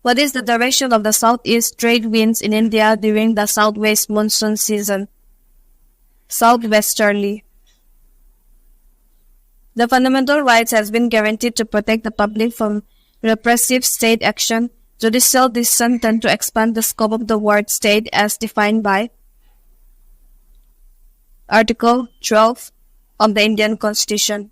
What is the direction of the southeast trade winds in India during the southwest monsoon season? Southwesterly. The fundamental rights has been guaranteed to protect the public from repressive state action. Judicial decision tend to expand the scope of the word state as defined by Article 12 of the Indian Constitution.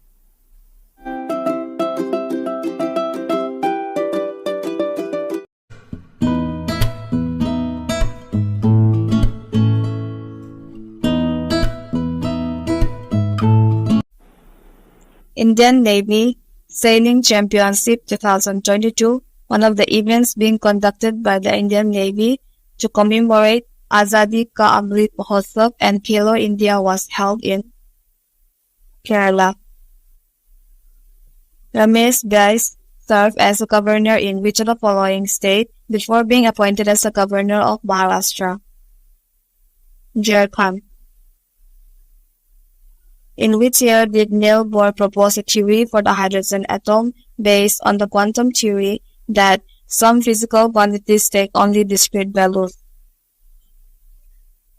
Indian Navy Sailing Championship 2022, one of the events being conducted by the Indian Navy to commemorate Azadi Ka Amrit Mahotsav and Khelo India, was held in Kerala. Ramesh Gais served as a governor in which of the following state before being appointed as a governor of Maharashtra? Jharkhand. In which year did Niels Bohr propose a theory for the hydrogen atom based on the quantum theory that some physical quantities take only discrete values?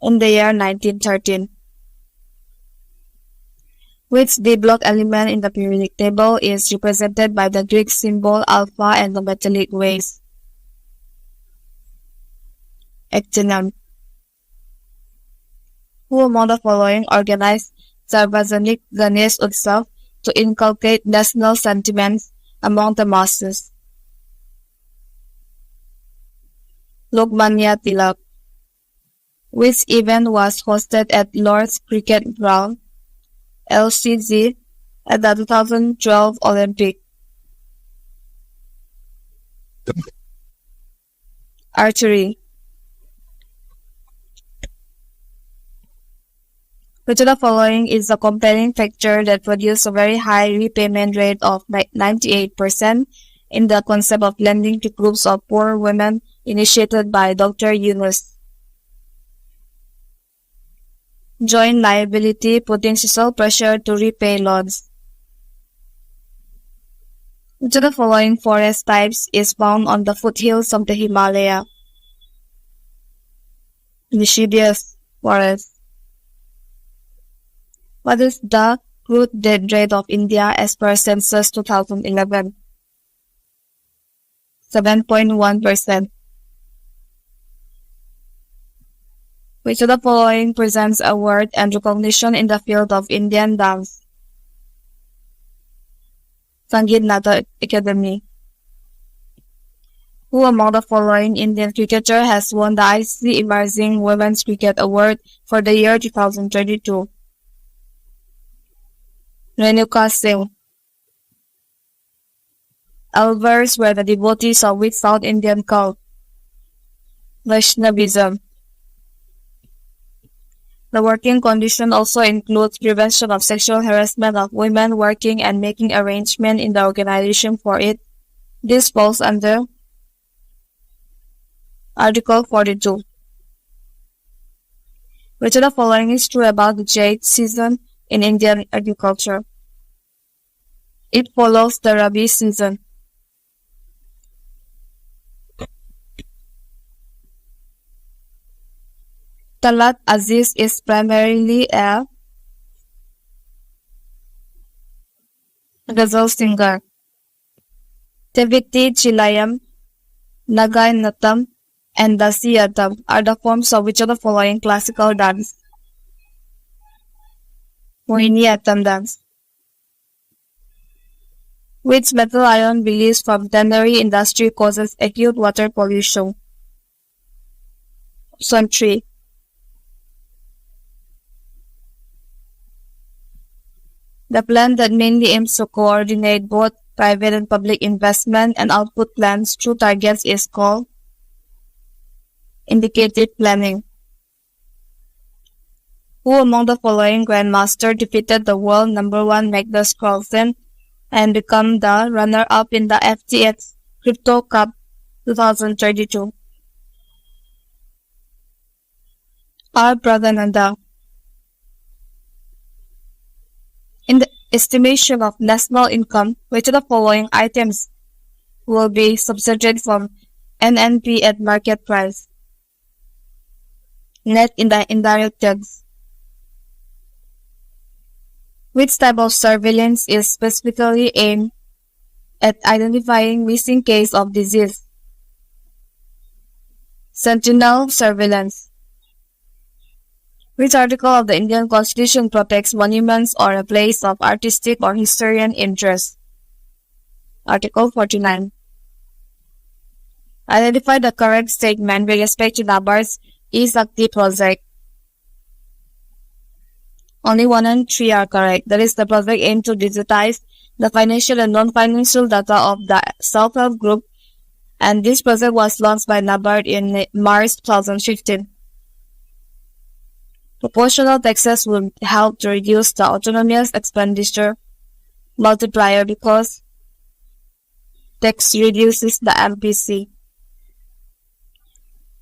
In the year 1913. Which D-block element in the periodic table is represented by the Greek symbol alpha and the metallic waves? Actinium. Who among the following organized Sarvajanik Ganesh Utsav to inculcate national sentiments among the masses? Lokmanya Tilak. Which event was hosted at Lord's Cricket Ground, LCG, at the 2012 Olympic? Archery. Which of the following is a compelling factor that produced a very high repayment rate of 98% in the concept of lending to groups of poor women initiated by Dr. Yunus? Joint liability, putting social pressure to repay loans. Which of the following forest types is found on the foothills of the Himalaya? Deciduous forest. What is the crude death rate of India as per census 2011? 7.1%. Which of the following presents award and recognition in the field of Indian dance? Sangeet Natak Academy. Who among the following Indian cricketer has won the ICC Emerging Women's Cricket Award for the year 2022? Renuka Singh. Alvars were the devotees of which South Indian cult? Vaishnavism. The working condition also includes prevention of sexual harassment of women working and making arrangement in the organization for it. This falls under Article 42. Which of the following is true about the jade season in Indian agriculture? It follows the Rabi season. Talat Aziz is primarily a ghazal singer. Teviti Chilayam, Nagai Natam, and Dasiyatam are the forms of which of the following classical dance? Mohiniyattam dance. Which metal ion released from tannery industry causes acute water pollution? Option 3. The plan that mainly aims to coordinate both private and public investment and output plans through targets is called indicative planning. Who among the following grandmaster defeated the world number 1 Magnus Carlsen and become the runner-up in the FTX Crypto Cup 2022? R. Pradhananda. Estimation of national income, which of the following items will be subtracted from NNP at market price. Net indirect tax. Which type of surveillance is specifically aimed at identifying missing case of disease? Sentinel surveillance. Which article of the Indian Constitution protects monuments or a place of artistic or historian interest? Article 49. Identify the correct statement with respect to NABARD's E-Sakti project. Only 1 and 3 are correct. That is, the project aimed to digitize the financial and non-financial data of the self-help group, and this project was launched by NABARD in March 2015. Proportional taxes will help to reduce the autonomous expenditure multiplier because tax reduces the MPC.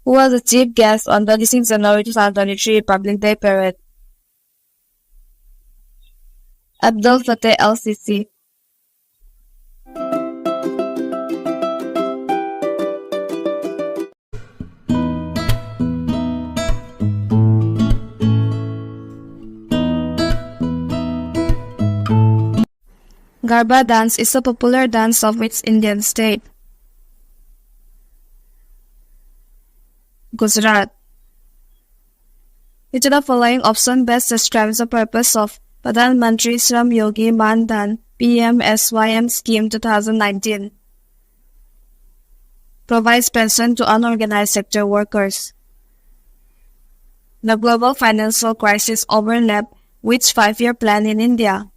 Who was the chief guest on 26 January 2023 Republic Day Parade? Abdul Fattah LCC. Garba dance is a popular dance of which Indian state? Gujarat. Which of the following option best describes the purpose of Pradhan Mantri Shram Yogi Man Dhan PMSYM scheme 2019? Provides pension to unorganized sector workers. The global financial crisis overlapped which 5-year plan in India?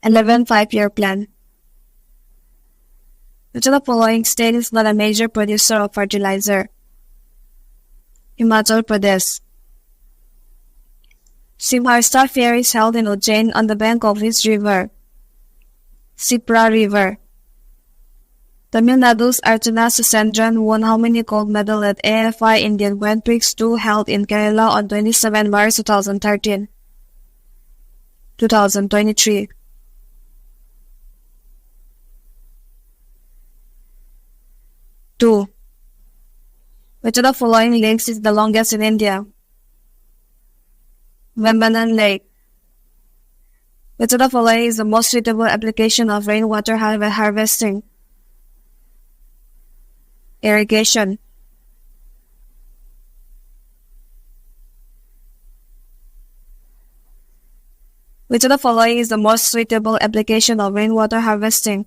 11 5-year plan. Which of the following state is not a major producer of fertilizer? Himachal Pradesh. Simharsa fair is held in Ujjain on the bank of which river? Sipra River. Tamil Nadu's Archana Susendran won how many gold medals at AFI Indian Grand Prix 2 held in Kerala on 27 March 2013? 2023. Two. Which of the following lakes is the longest in India? Vembanan Lake. Which of the following is the most suitable application of rainwater harvesting? Irrigation. Which of the following is the most suitable application of rainwater harvesting?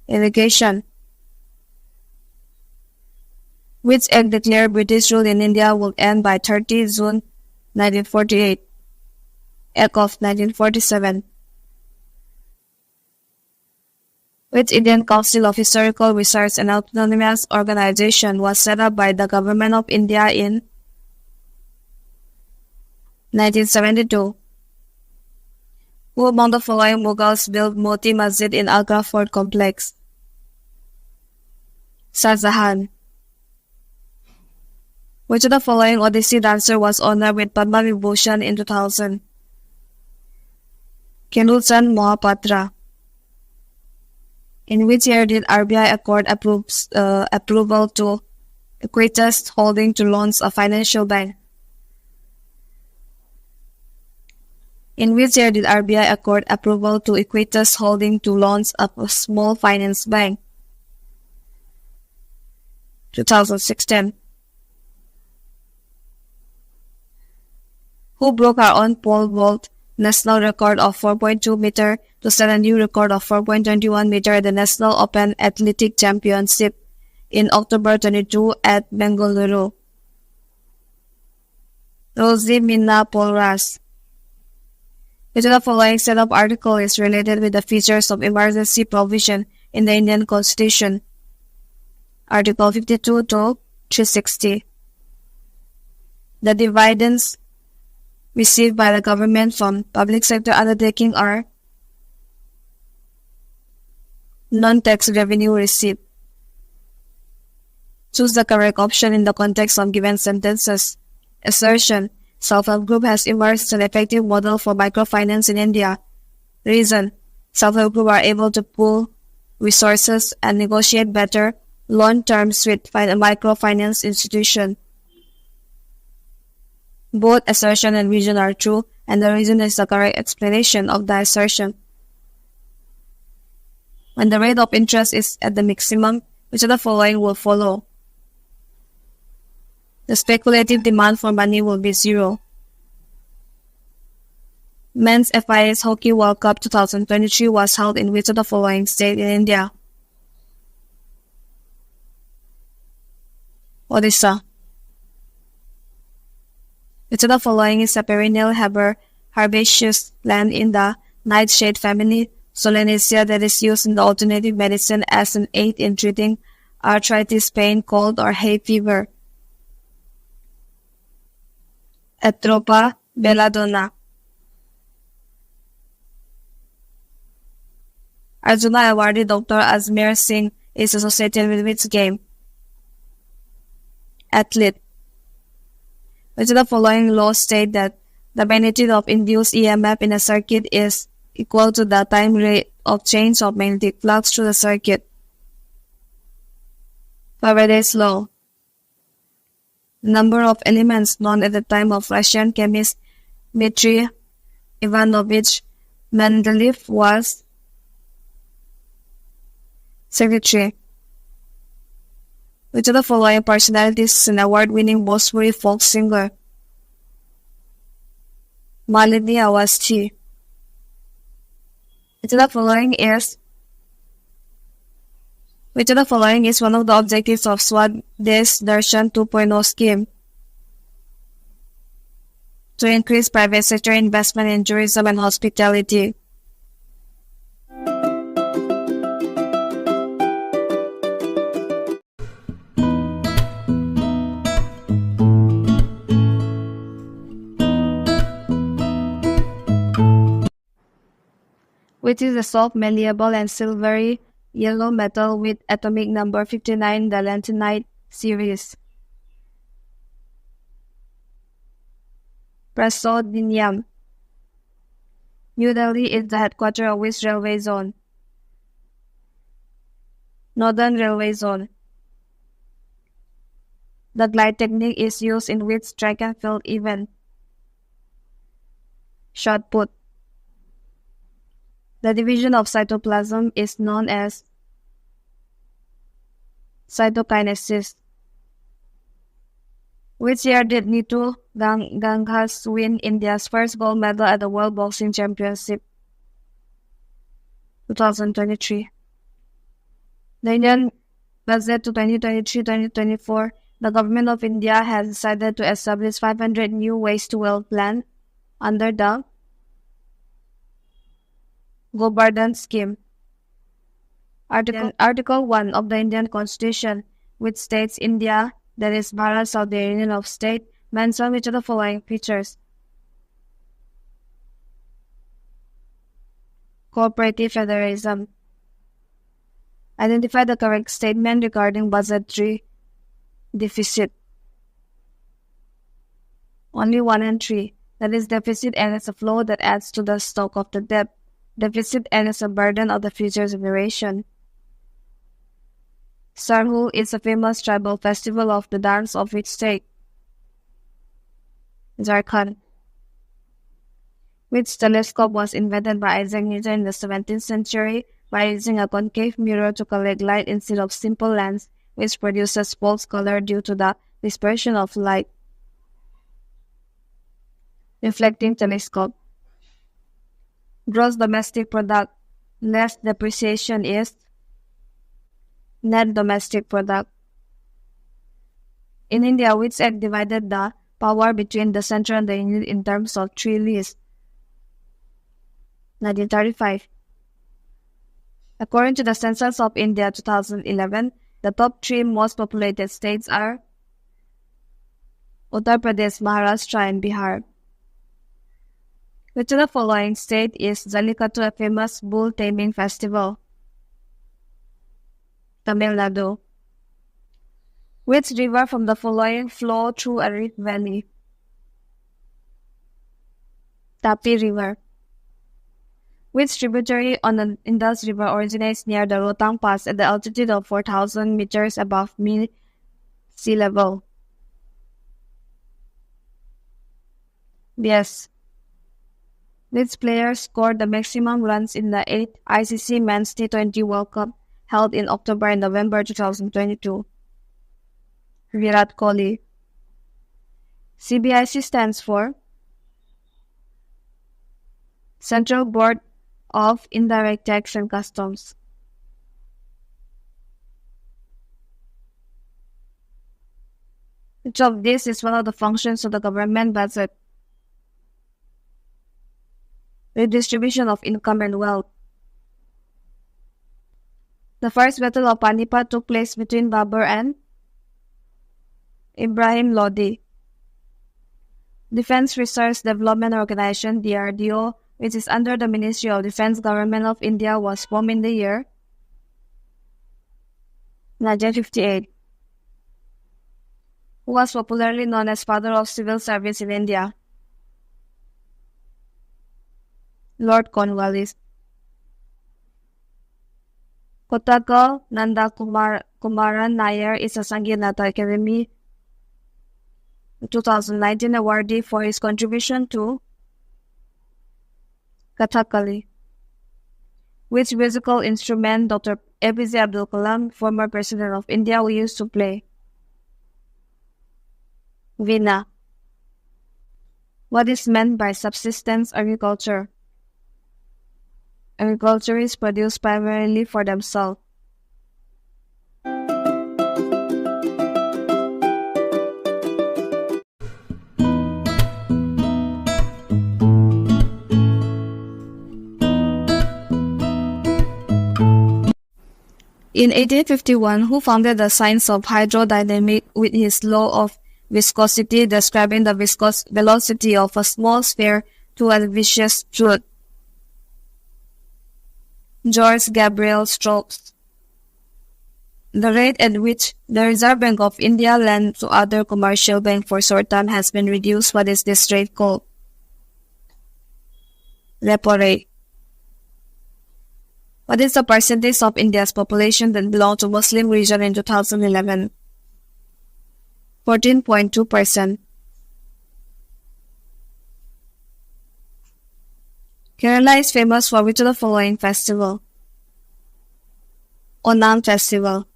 Irrigation. Which act declared British rule in India will end by 30 June 1948? Act of 1947. Which Indian Council of Historical Research and Autonomous Organization was set up by the Government of India in 1972? Who among the following Mughals built Moti Masjid in Agra Fort Complex? Shah Jahan. Which of the following Odissi dancer was honored with Padma Vibhushan in 2000? Kendulchand Mohapatra. In which year did RBI accord approval to Equitas Holding to launch a financial bank? In which year did RBI accord approval to Equitas Holding to launch a small finance bank? 2016. Who broke our own pole vault national record of 4.2 meter to set a new record of 4.21 meter at the National Open Athletic Championship in October 22 at Bengaluru? Rosie Minna Polras. Which of the following set of article is related with the features of emergency provision in the Indian Constitution? Article 52 to 360. The dividends received by the government from public sector undertaking are non-tax revenue received. Choose the correct option in the context of given sentences. Assertion: Self-help group has emerged as an effective model for microfinance in India. Reason: self-help group are able to pool resources and negotiate better loan terms with microfinance institution. Both assertion and reason are true, and the reason is the correct explanation of the assertion. When the rate of interest is at the maximum, which of the following will follow? The speculative demand for money will be zero. Men's FIS Hockey World Cup 2023 was held in which of the following state in India? Odisha. Which of the following is a perennial herbaceous plant in the nightshade family, Solanaceae, that is used in the alternative medicine as an aid in treating arthritis, pain, cold, or hay fever? Atropa belladonna. Arjuna awardee Dr. Ajmer Singh is associated with which game? Athlete. Which of the following laws state that the magnitude of induced EMF in a circuit is equal to the time rate of change of magnetic flux through the circuit? Faraday's law. The number of elements known at the time of Russian chemist Dmitry Ivanovich Mendeleev was 73. Which of the following personalities is an award-winning Bhojpuri folk singer? Malini Awasthi. Which of the following is one of the objectives of Swadesh Darshan 2.0 scheme? To increase private sector investment in tourism and hospitality. Which is a soft, malleable, and silvery yellow metal with atomic number 59 in the lanthanide series? Praseodymium. New Delhi is the headquarters of which railway zone? Northern Railway Zone. The glide technique is used in which track and field event? Shot put. The division of cytoplasm is known as cytokinesis. Which year did Neetu Ganghas win India's first gold medal at the World Boxing Championship? 2023. The Indian budget to 2023-2024, the Government of India has decided to establish 500 new waste to wealth plan under the Govardhan scheme. Article 1 of the Indian Constitution, which states India, that is Bharat, shall be a union of state, mention which of the following features? Cooperative federalism. Identify the correct statement regarding budgetary deficit. Only 1 and 3. That is, deficit and as a flow that adds to the stock of the debt. Deficit and as a burden of the future generation. Sarhul is a famous tribal festival of the dance of which state? Jharkhand. Which telescope was invented by Isaac Newton in the 17th century by using a concave mirror to collect light instead of simple lens, which produces false color due to the dispersion of light? Reflecting telescope. Gross domestic product less depreciation is net domestic product. In India, which act divided the power between the central and the union in terms of 3 lists? 1935. According to the Census of India 2011, the top 3 most populated states are Uttar Pradesh, Maharashtra, and Bihar. Which of the following state is Jallikattu, a famous bull taming festival? Tamil Nadu. Which river from the following flow through a rift valley? Tapi River. Which tributary on the Indus River originates near the Rotang Pass at the altitude of 4,000 meters above sea level? Yes. Which player scored the maximum runs in the 8th ICC Men's T20 World Cup held in October and November 2022? Virat Kohli. CBIC stands for Central Board of Indirect Tax and Customs. Which of these is one of the functions of the government budget? Redistribution of income and wealth. The first battle of Panipat took place between Babur and Ibrahim Lodi. Defense Research Development Organization DRDO, which is under the Ministry of Defense Government of India, was formed in the year 1958. Who was popularly known as father of civil service in India? Lord Cornwallis. Kottakkal Nanda Kumaran Nair is a Sangeet Nata Academy 2019 awardee for his contribution to Kathakali. Which musical instrument Dr. APJ Abdul Kalam, former President of India, used to play? Veena. What is meant by subsistence agriculture? Agriculturists produce primarily for themselves. In 1851, who founded the science of hydrodynamics with his law of viscosity describing the viscous velocity of a small sphere to a viscous fluid? George Gabriel Stokes. The rate at which the Reserve Bank of India lent to other commercial banks for short time has been reduced. What is this rate called? Repo rate. What is the percentage of India's population that belong to Muslim region in 2011? 14.2%. Kerala is famous for which of the following festival? Onam Festival.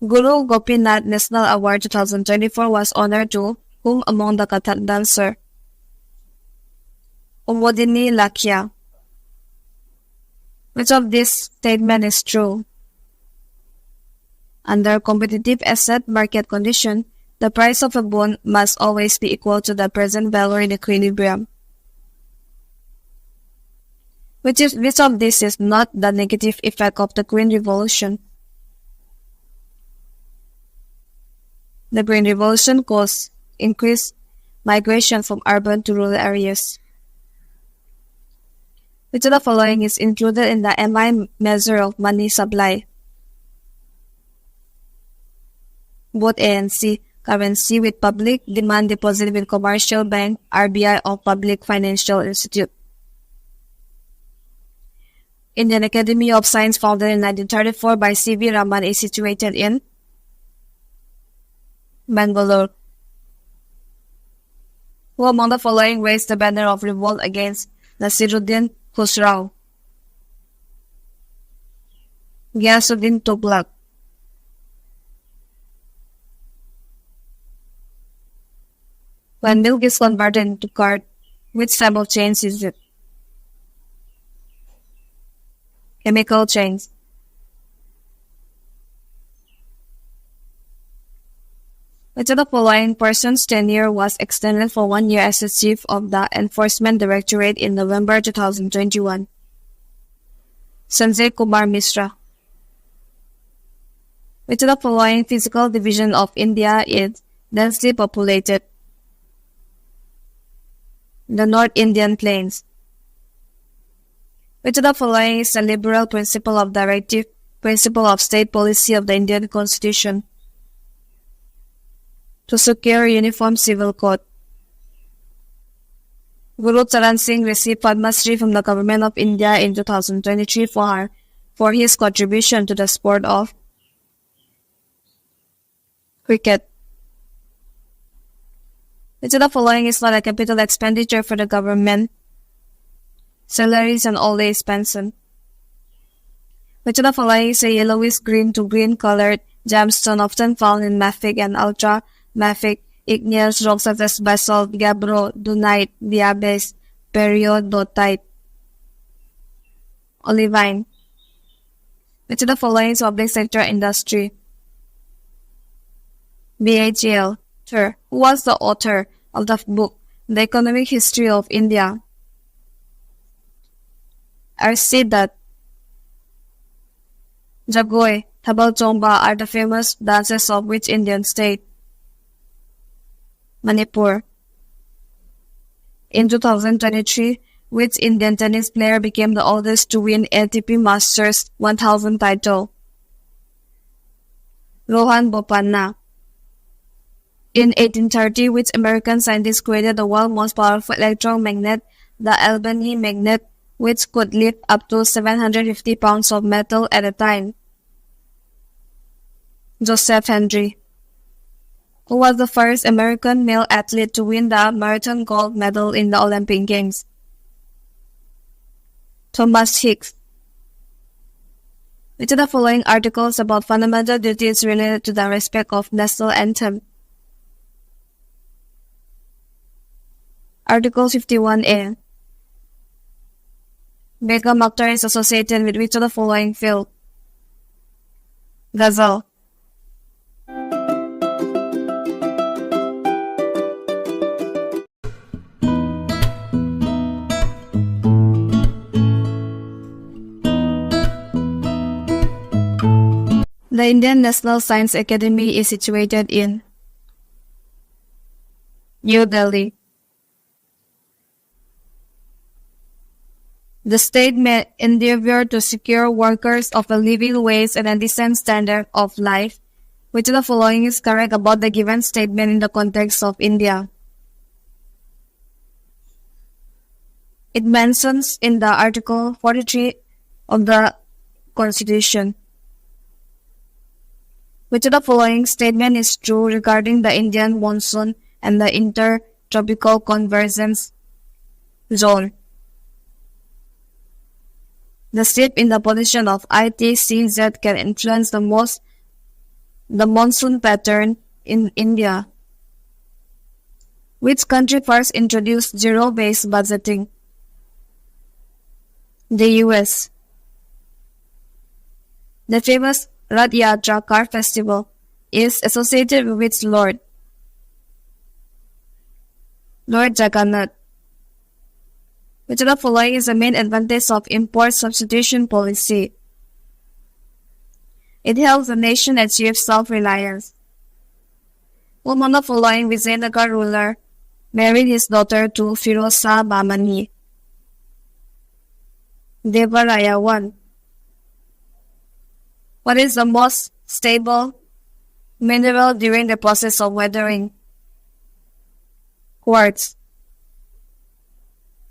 Guru Gopinath National Award 2024 was honored to whom among the Kathak dancer? Umodini Lakhia. Which of these statements is true? Under competitive asset market condition, the price of a bond must always be equal to the present value in equilibrium. Which of these is not the negative effect of the Green Revolution? The Green Revolution caused increased migration from urban to rural areas. Which of the following is included in the MI measure of money supply? Both A and C. Currency with public demand deposit with commercial bank, RBI or public financial institute. Indian Academy of Science, founded in 1934 by C.V. Raman, is situated in Bangalore. Who among the following raised the banner of revolt against Nasiruddin Khusrau? Ghiyasuddin Tughlaq. When milk is converted into curd, which type of change is it? Chemical change. Which of the following person's tenure was extended for 1 year as the Chief of the Enforcement Directorate in November 2021? Sanjay Kumar Mishra. Which of the following physical division of India is densely populated? The North Indian Plains. Which of the following is the liberal principle of directive principle of state policy of the Indian Constitution? To secure uniform civil code. Guru Charan Singh received Padma Shri from the Government of India in 2023 for his contribution to the sport of cricket. Which of the following is not a capital expenditure for the government? Salaries and old age pension. Which of the following is a yellowish green to green colored gemstone often found in mafic and ultra-mafic igneous rocks such as basalt, gabbro, dunite, diabase, periodotite, olivine? Which of the following is public sector industry? BHEL. Who was the author of the book The Economic History of India? Arsidat. Jagoi, Thabal Chongba are the famous dances of which Indian state? Manipur. In 2023, which Indian tennis player became the oldest to win ATP Masters 1000 title? Rohan Bopanna. In 1830, which American scientist created the world's most powerful electron magnet, the Albany magnet, which could lift up to 750 pounds of metal at a time? Joseph Henry. Who was the first American male athlete to win the marathon gold medal in the Olympic Games? Thomas Hicks. Which of the following articles about fundamental duties related to the respect of national anthem? Article 51A. Begum Akhtar is associated with which of the following field? Ghazal. The Indian National Science Academy is situated in New Delhi. The state may endeavor to secure workers of a living wage and a decent standard of life. Which of the following is correct about the given statement in the context of India? It mentions in the Article 43 of the Constitution. Which of the following statement is true regarding the Indian monsoon and the intertropical convergence zone? The shift in the position of ITCZ can influence the monsoon pattern in India. Which country first introduced zero-based budgeting? The US. The famous Rath Yatra car festival is associated with which lord? Lord Jagannath. Which of the following is the main advantage of import substitution policy? It helps the nation achieve self-reliance. Whom among the following Vijayanagar ruler married his daughter to Firoz Shah Bahmani? Devaraya I. What is the most stable mineral during the process of weathering? Quartz.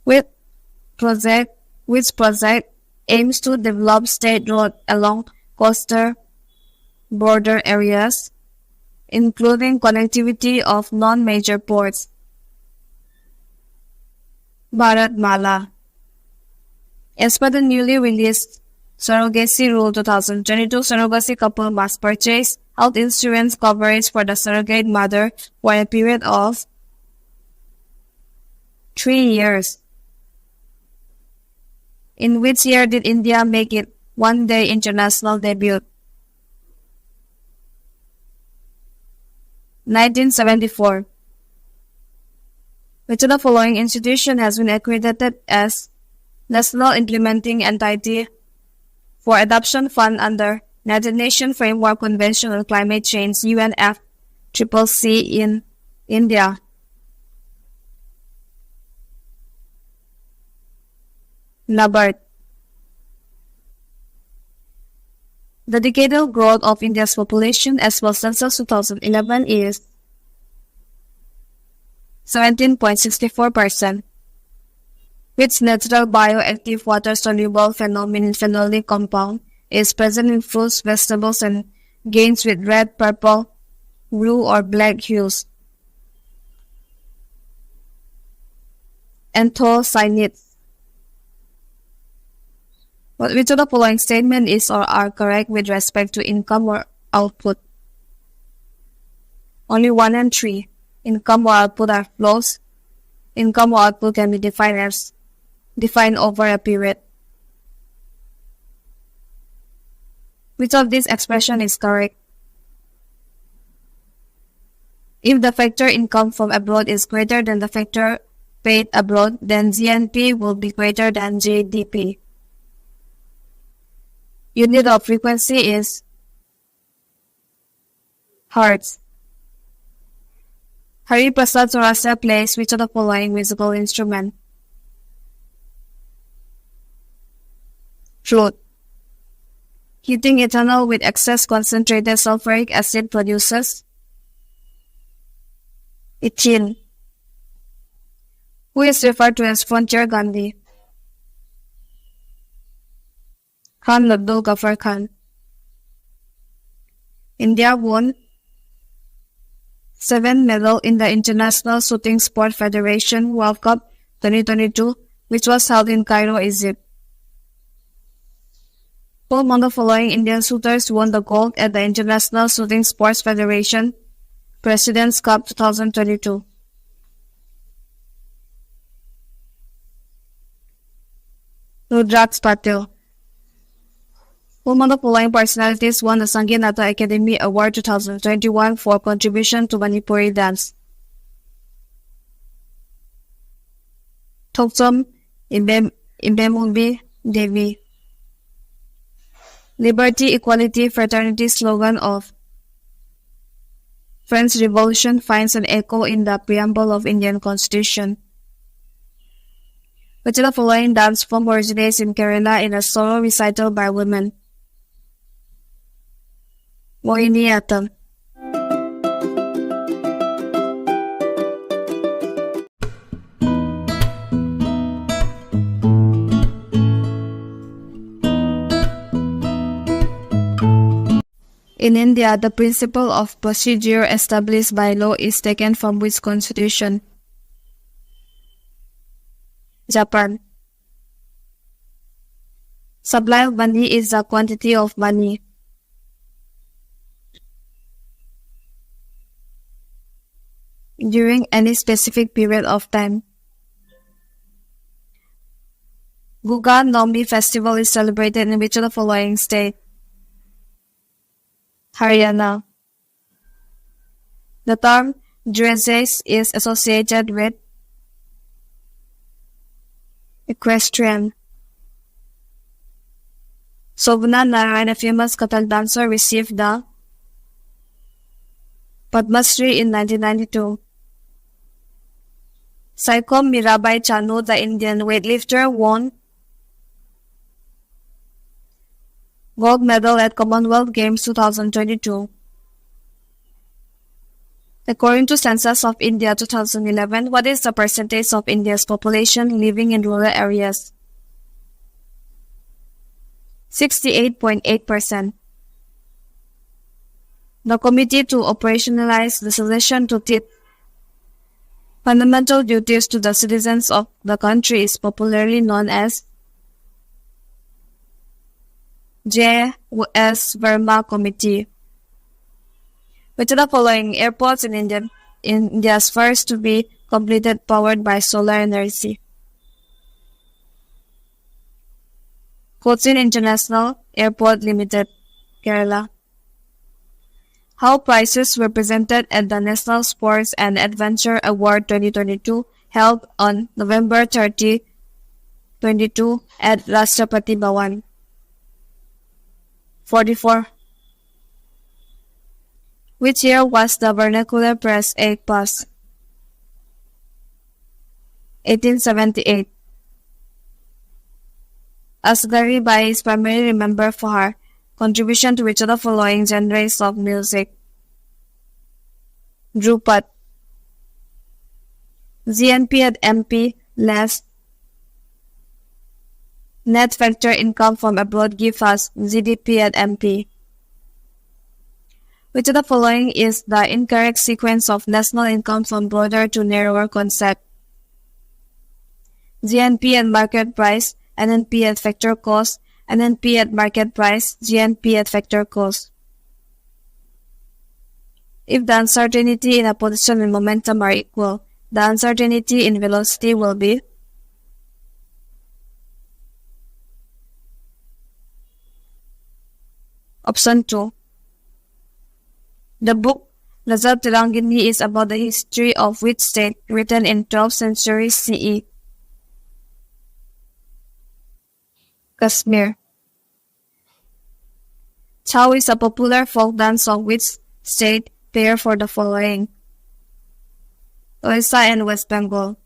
Which project aims to develop state roads along coastal border areas, including connectivity of non-major ports? Bharatmala. As per the newly released Surrogacy Rule 2022, surrogacy couple must purchase health insurance coverage for the surrogate mother for a period of 3 years. In which year did India make its one-day international debut? 1974. Which of the following institution has been accredited as National Implementing Entity for Adoption Fund under United Nations Framework Convention on Climate Change UNFCCC in India? NABARD. The decadal growth of India's population as per census 2011 is 17.64%. Which natural bioactive water-soluble phenolic compound is present in fruits, vegetables, and grains with red, purple, blue, or black hues? Anthocyanins. Which of the following statement is or are correct with respect to income or output? Only 1 and 3. Income or output are flows. Income or output can be defined over a period. Which of these expression is correct? If the factor income from abroad is greater than the factor paid abroad, then GNP will be greater than GDP. Unit of frequency is hertz. Hari Prasad Chaurastia plays which of the following musical instrument? Flute. Heating ethanol with excess concentrated sulfuric acid produces ethene. Who is referred to as Frontier Gandhi? Khan Abdul Ghaffar Khan. India won 7 medals in the International Shooting Sport Federation World Cup 2022, which was held in Cairo, Egypt. Who among the following Indian shooters won the gold at the International Shooting Sports Federation President's Cup 2022? Rudraksh Patil. Who among the following personalities won the Sangeet Nata Academy Award 2021 for contribution to Manipuri dance? Thoksom Imbemumbi Devi. Liberty, equality, fraternity slogan of French Revolution finds an echo in the preamble of Indian Constitution. Which of the following dance form originates in Kerala in a solo recital by women? Mohiniyattam. In India, the principle of procedure established by law is taken from which constitution? Japan. Supply of money is the quantity of money. During any specific period of time. Guga Nombi festival is celebrated in which of the following state? Haryana. The term dressage is associated with equestrian. Sobhana Narayan, a famous Kathak dancer, received the Padma Shri in 1992. Saikom Mirabai Chanu, the Indian weightlifter, won gold medal at Commonwealth Games 2022. According to Census of India 2011, what is the percentage of India's population living in rural areas? 68.8%. The committee to operationalize the suggestion to teach fundamental duties to the citizens of the country is popularly known as J.S. Verma Committee. Which of the following airports in India's first to be completed powered by solar energy? Cochin International Airport Limited, Kerala. How prizes were presented at the National Sports and Adventure Award 2022 held on November 30, 2022 at Rashtrapati Bhawan? 44. Which year was the Vernacular Press Act passed? 1878. Asghari Bai is primarily remembered for her contribution to which of the following genres of music? Drupad. GNP at MP less Net factor income from abroad give us GDP and MP. Which of the following is the incorrect sequence of national income from broader to narrower concept? GNP at market price, NNP at factor cost, NNP at market price, GNP at factor cost. If the uncertainty in a position and momentum are equal, the uncertainty in velocity will be option 2. The book Lazar Tirangini is about the history of which state, written in 12th century CE? Kashmir. Chow is a popular folk dance of which state? Pair for the following: Orissa and West Bengal.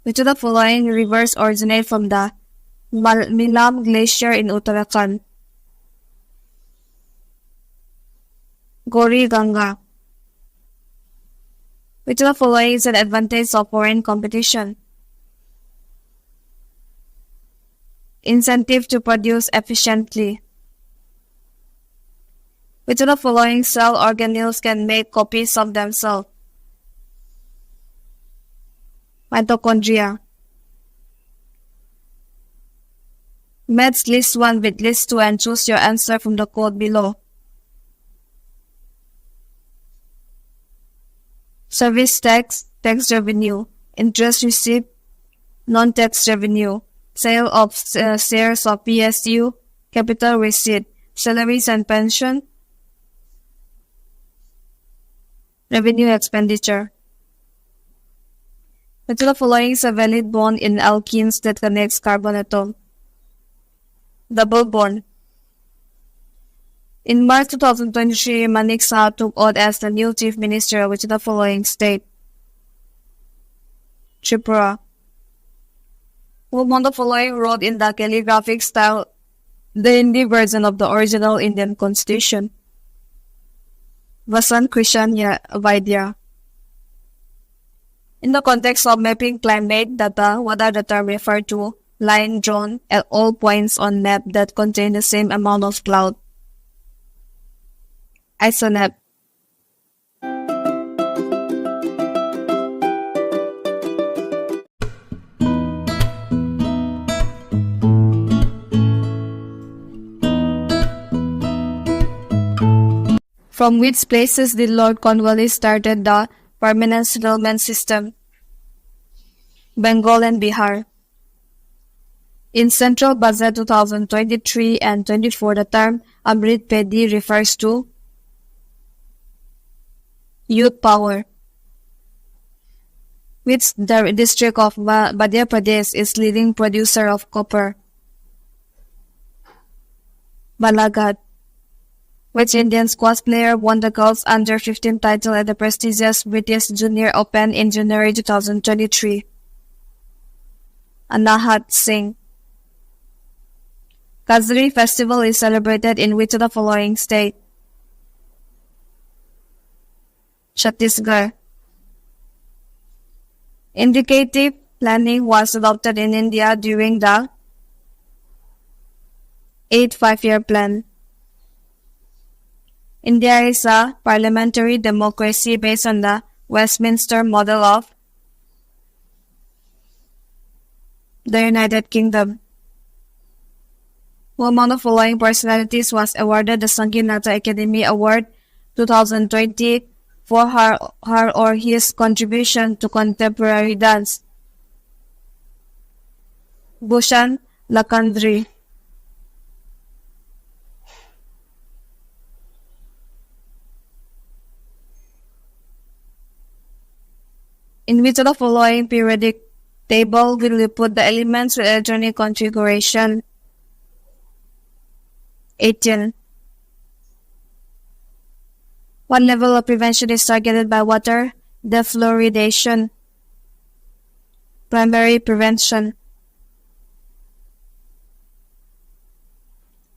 Which of the following rivers originate from the Milam Glacier in Uttarakhand? Gori Ganga. Which of the following is an advantage of foreign competition? Incentive to produce efficiently. Which of the following cell organelles can make copies of themselves? Mitochondria. Match list 1 with list 2 and choose your answer from the code below. Service tax, tax revenue, interest received, non-tax revenue, sale of shares of PSU, capital receipt, salaries and pension, revenue expenditure. Which of the following is a valid bond in alkenes that connects carbon atom? Double bond. In March 2023, Manik Shah took oath as the new chief minister of which of the following state? Tripura. Who among the following wrote in the calligraphic style the Hindi version of the original Indian constitution? Vasant Krishan Vaidya. In the context of mapping climate data, what are the terms referred to? Line drawn at all points on map that contain the same amount of cloud. Isonap. From which places did Lord Cornwallis started the permanent settlement system? Bengal and Bihar. In Central Budget 2023 and 24, the term Amrit Pedi refers to youth power. Which district of Madhya Pradesh is leading producer of copper? Balaghat. Which Indian squash player won the girls under-15 title at the prestigious British Junior Open in January 2023? Anahat Singh. Kazri festival is celebrated in which of the following state? Chhattisgarh. Indicative planning was adopted in India during the 8th five-year plan. India is a parliamentary democracy based on the Westminster model of the United Kingdom. Who among the following personalities was awarded the Sangeeta Academy Award 2020 for her or his contribution to contemporary dance? Bhushan Lakhandri. In which of the following periodic table will you put the elements with electronic configuration? 18. What level of prevention is targeted by water defluoridation? Primary prevention.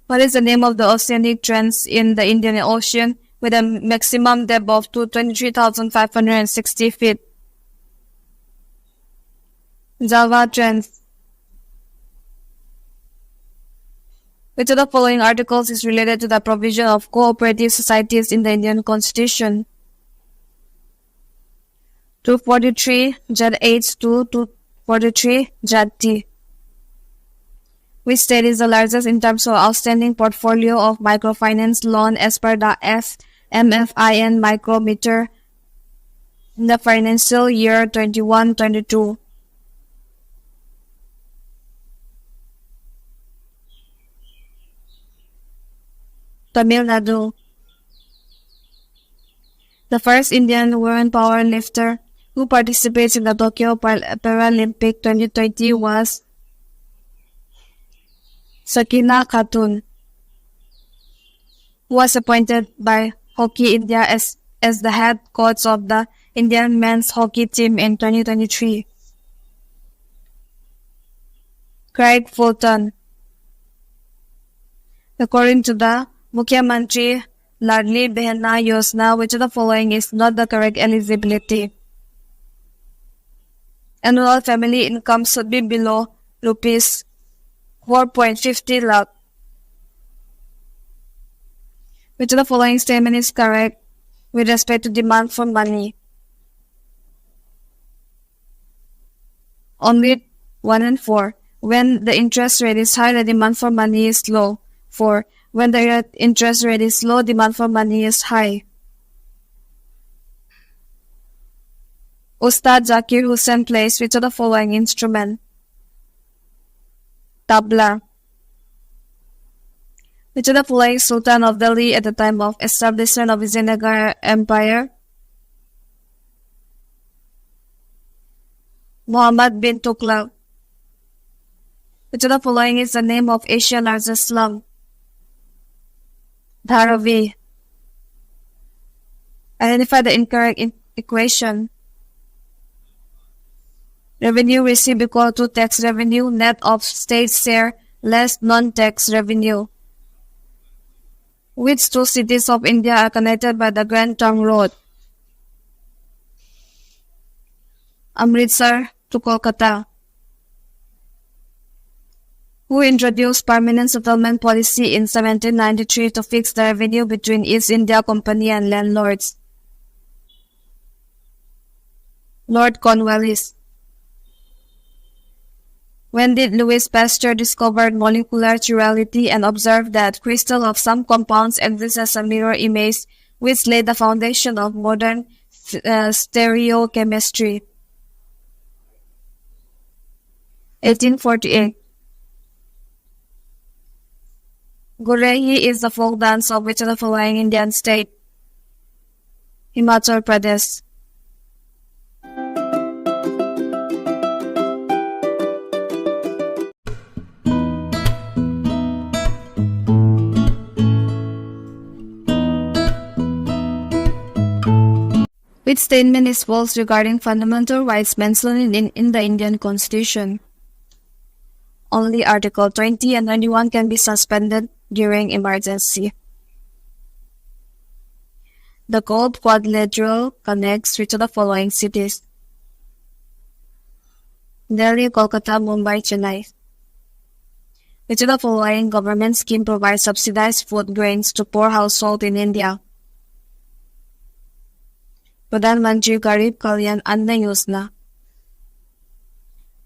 What is the name of the oceanic trends in the Indian Ocean with a maximum depth of 23,560 feet? Java Trends. Which of the following articles is related to the provision of cooperative societies in the Indian Constitution? 243 H to 243 T. Which state is the largest in terms of outstanding portfolio of microfinance loan as per the MFIN micrometer in the financial year 21-22? Tamil Nadu. The first Indian woman powerlifter who participates in the Tokyo Paralympic 2020 was Sakina Khatun, who was appointed by Hockey India as the head coach of the Indian men's hockey team in 2023. Craig Fulton. According to the Mukhyamantri Ladli Behna Yojana, which of the following is not the correct eligibility? Annual family income should be below rupees 4.50 lakh. Which of the following statement is correct with respect to demand for money? Only 1 and 4. When the interest rate is high, the demand for money is low. 4. When the interest rate is low, demand for money is high. Ustad Zakir Hussain plays which of the following instrument? Tabla. Which of the following Sultan of Delhi at the time of establishment of Vijayanagara Empire? Muhammad bin Tughlaq. Which of the following is the name of Asia's largest slum? Dharavi. Identify the incorrect equation. Revenue received equal to tax revenue net of state share less non-tax revenue. Which two cities of India are connected by the Grand Trunk Road? Amritsar to Kolkata. Who introduced permanent settlement policy in 1793 to fix the revenue between East India Company and landlords? Lord Cornwallis. When did Louis Pasteur discover molecular chirality and observe that crystal of some compounds exist as a mirror image, which laid the foundation of modern stereochemistry? 1848. Gurehi is the folk dance of which of the following Indian state? Himachal Pradesh. Which statement is false regarding fundamental rights mentioned in the Indian Constitution? Only Article 20 and 21 can be suspended during emergency. The Gold Quadrilateral connects which of the following cities? Delhi, Kolkata, Mumbai, Chennai. Which of the following government scheme provides subsidized food grains to poor households in India? Pradhan Mantri Garib Kalyan Anna Yojana.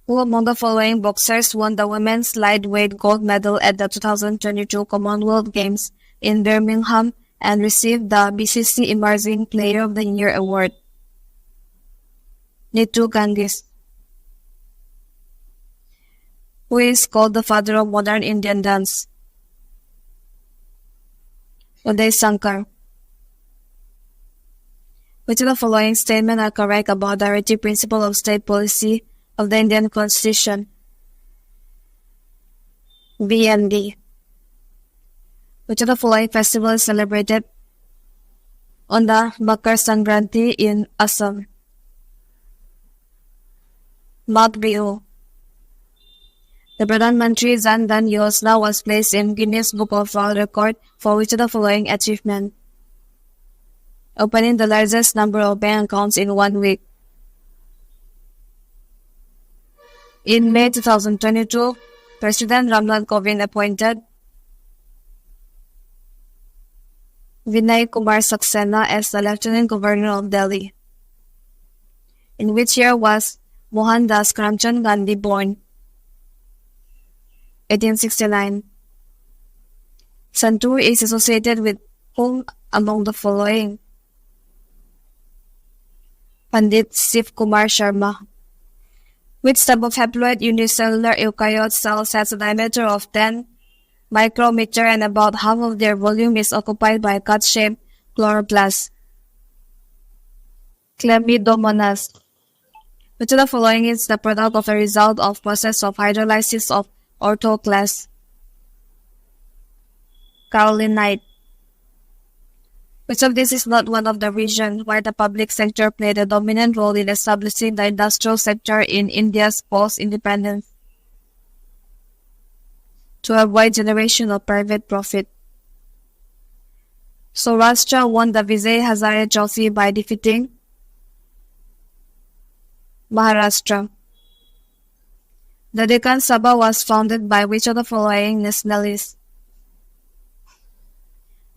Who among the following boxers won the women's lightweight gold medal at the 2022 Commonwealth Games in Birmingham and received the BCC Emerging Player of the Year award? Neetu Ganges. Who is called the father of modern Indian dance? Uday Shankar. Which of the following statements are correct about the directive principle of state policy of the Indian Constitution? B and D. Which of the following festival is celebrated on the Makar Sankranti in Assam? Magh Bihu. The Pradhan Mantri Jan Dhan Yojana was placed in Guinness Book of World Record for which of the following achievement? Opening the largest number of bank accounts in 1 week. In May 2022, President Ramnath Kovind appointed Vinay Kumar Saxena as the Lieutenant Governor of Delhi? In which year was Mohandas Karamchand Gandhi born? 1869. Santur is associated with whom among the following? Pandit Shiv Kumar Sharma. Which type of haploid unicellular eukaryote cells has a diameter of 10 micrometer and about half of their volume is occupied by cut-shaped chloroplasts? Chlamydomonas. Which of the following is the product of a result of process of hydrolysis of orthoclast? Kaolinite. Which of these is not one of the regions where the public sector played a dominant role in establishing the industrial sector in India's post-independence to avoid generation of private profit? Saurashtra won the Vijay Hazare Trophy by defeating Maharashtra. The Deccan Sabha was founded by which of the following nationalists?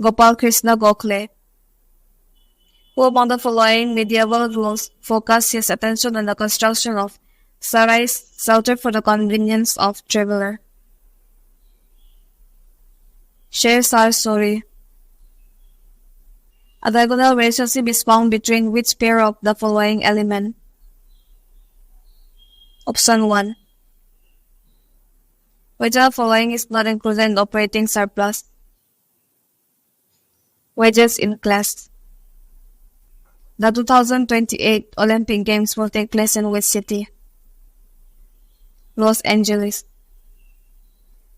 Gopal Krishna Gokhale. Who among the following medieval rulers focused his attention on the construction of sarais, shelter for the convenience of traveler? Sher Shah Suri. A diagonal relationship is found between which pair of the following element? Option 1. Which of the following is not included in operating surplus? Wages in class. The 2028 Olympic Games will take place in which city? Los Angeles.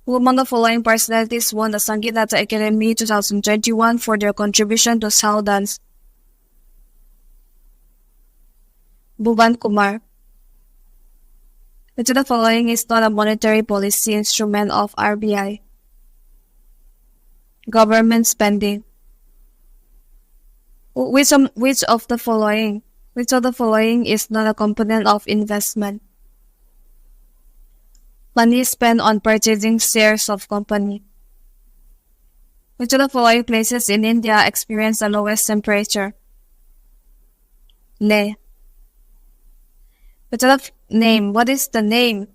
Who among the following personalities won the Sangeet Nata Academy 2021 for their contribution to Sao dance? Bhuvan Kumar. Which of the following is not a monetary policy instrument of RBI? Government spending. Which of the following is not a component of investment? Money spent on purchasing shares of company. Which of the following places in India experience the lowest temperature? Leh. What is the name?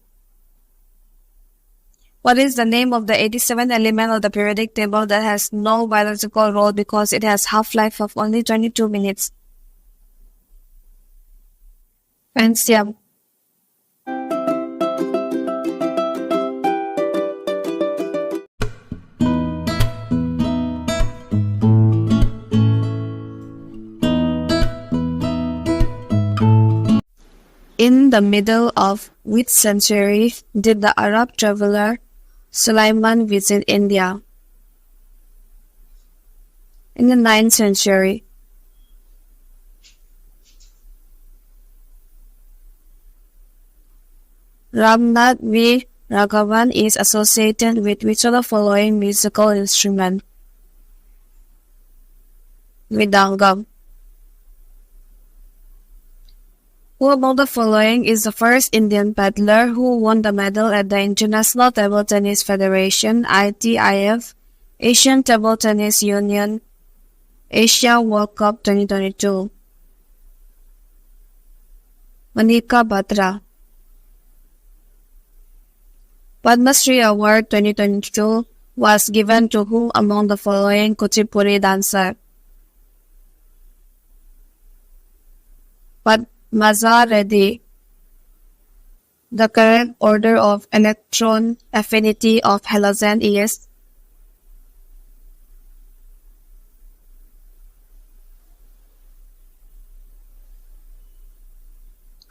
What is the name of the 87th element of the periodic table that has no biological role because it has half-life of only 22 minutes? Francium. In the middle of which century did the Arab traveler Sulaiman visit India? In the 9th century. Ramnath V. Raghavan is associated with which of the following musical instrument? Mridangam. Who among the following is the first Indian paddler who won the medal at the International Table Tennis Federation (ITIF), Asian Table Tennis Union, Asia World Cup 2022? Manika Batra. Padma Shri Award 2022 was given to whom among the following Kuchipudi dancer? Padmaja Reddy. The correct order of electron affinity of halogen is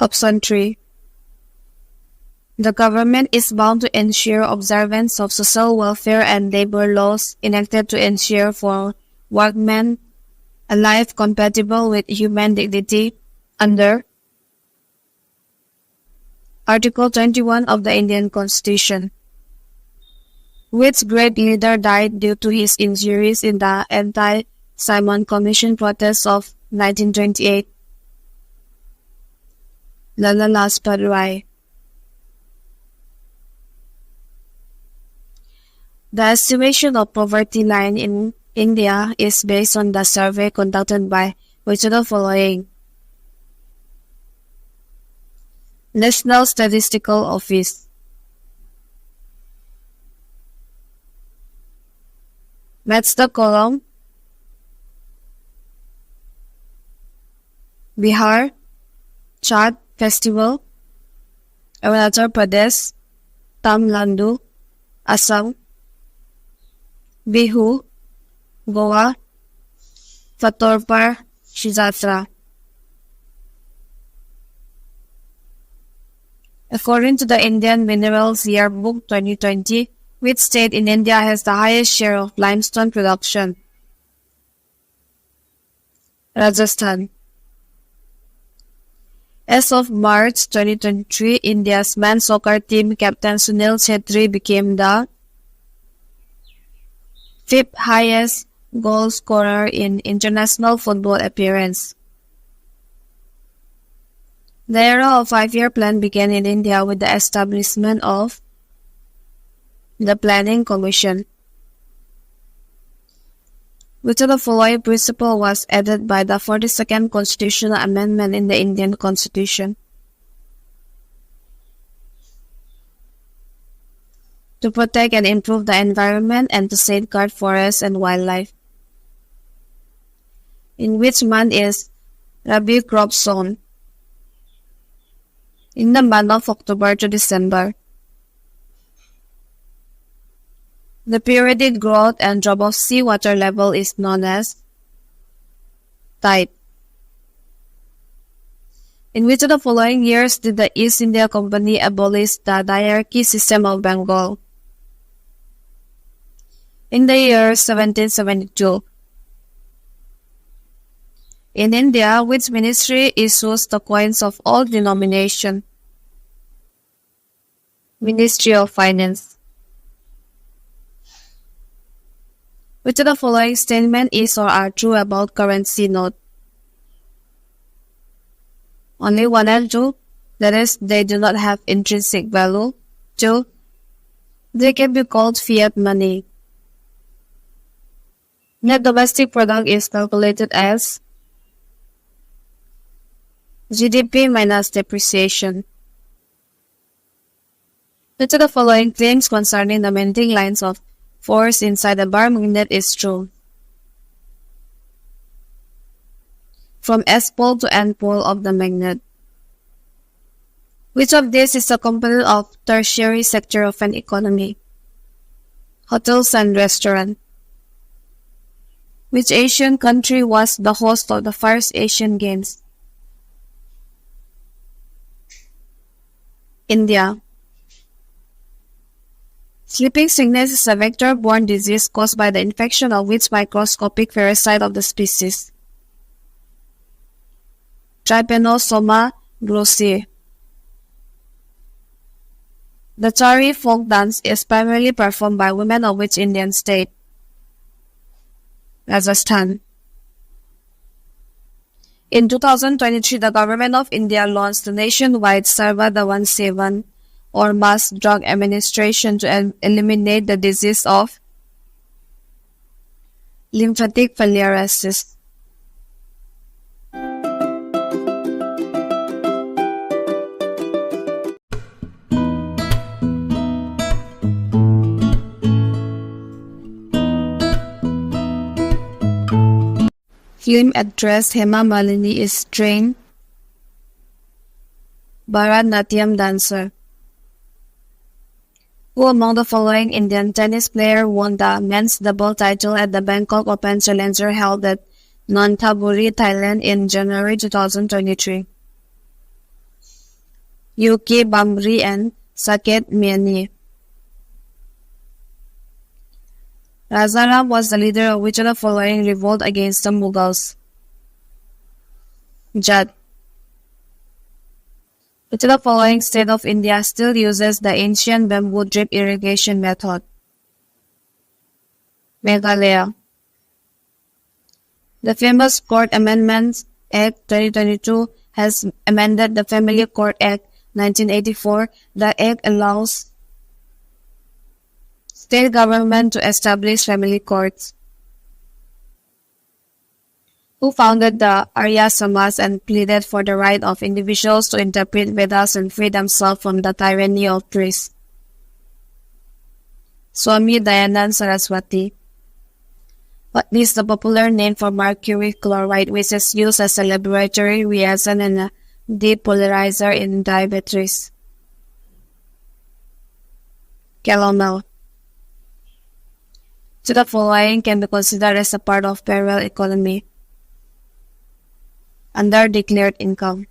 option 3. The government is bound to ensure observance of social welfare and labor laws enacted to ensure for workmen a life compatible with human dignity under Article 21 of the Indian Constitution. Which great leader died due to his injuries in the anti-Simon Commission protests of 1928? Lala Lajpat Rai. The estimation of poverty line in India is based on the survey conducted by which of the following? National Statistical Office. Match the column. Bihar, Chhat Festival, Arunachal Pradesh, Tamil Nadu, Assam, Bihu, Goa, Fatorpar, Shijatra. According to the Indian Minerals Yearbook 2020, which state in India has the highest share of limestone production? Rajasthan. As of March 2023, India's men's soccer team captain Sunil Chhetri became the fifth highest goal scorer in international football appearance. The era of 5-year plan began in India with the establishment of the Planning Commission. Which of the following principle was added by the 42nd Constitutional Amendment in the Indian Constitution? To protect and improve the environment and to safeguard forests and wildlife. In which month is Rabi crop sown? In the month of October to December. The periodic growth and drop of seawater level is known as tide. In which of the following years did the East India Company abolish the diarchy system of Bengal? In the year 1772. In India, which ministry issues the coins of all denomination? Ministry of Finance. Which of the following statement is or are true about currency note? Only 1 and 2, that is, they do not have intrinsic value. 2, they can be called fiat money. Net domestic product is calculated as GDP minus depreciation. Which of the following claims concerning the melting lines of force inside the bar magnet is true? From S pole to N pole of the magnet. Which of these is a component of tertiary sector of an economy? Hotels and restaurants. Which Asian country was the host of the first Asian Games? India. Sleeping sickness is a vector-borne disease caused by the infection of which microscopic parasite of the species? Trypanosoma brucei. The Chari folk dance is primarily performed by women of which Indian state? Rajasthan. In 2023, the Government of India launched the nationwide Sarva Dawan Sevan or mass drug administration to eliminate the disease of lymphatic filariasis. Film actress Hema Malini is trained Bharatanatyam dancer. Who among the following Indian tennis player won the men's double title at the Bangkok Open Challenger held at Nonthaburi, Thailand in January 2023? Yuki Bamri and Saket Miani. Rajaram was the leader of which of the following revolt against the Mughals? Jat. Which of the following state of India still uses the ancient bamboo drip irrigation method? Meghalaya. The famous Court Amendments Act 2022 has amended the Family Court Act 1984. The Act allows state government to establish family courts. who founded the Arya Samaj and pleaded for the right of individuals to interpret Vedas and free themselves from the tyranny of priests. Swami Dayanand Saraswati. What is the popular name for mercury chloride, which is used as a laboratory reagent and a depolarizer in diabetes? Calomel. So the following can be considered as a part of parallel economy under declared income.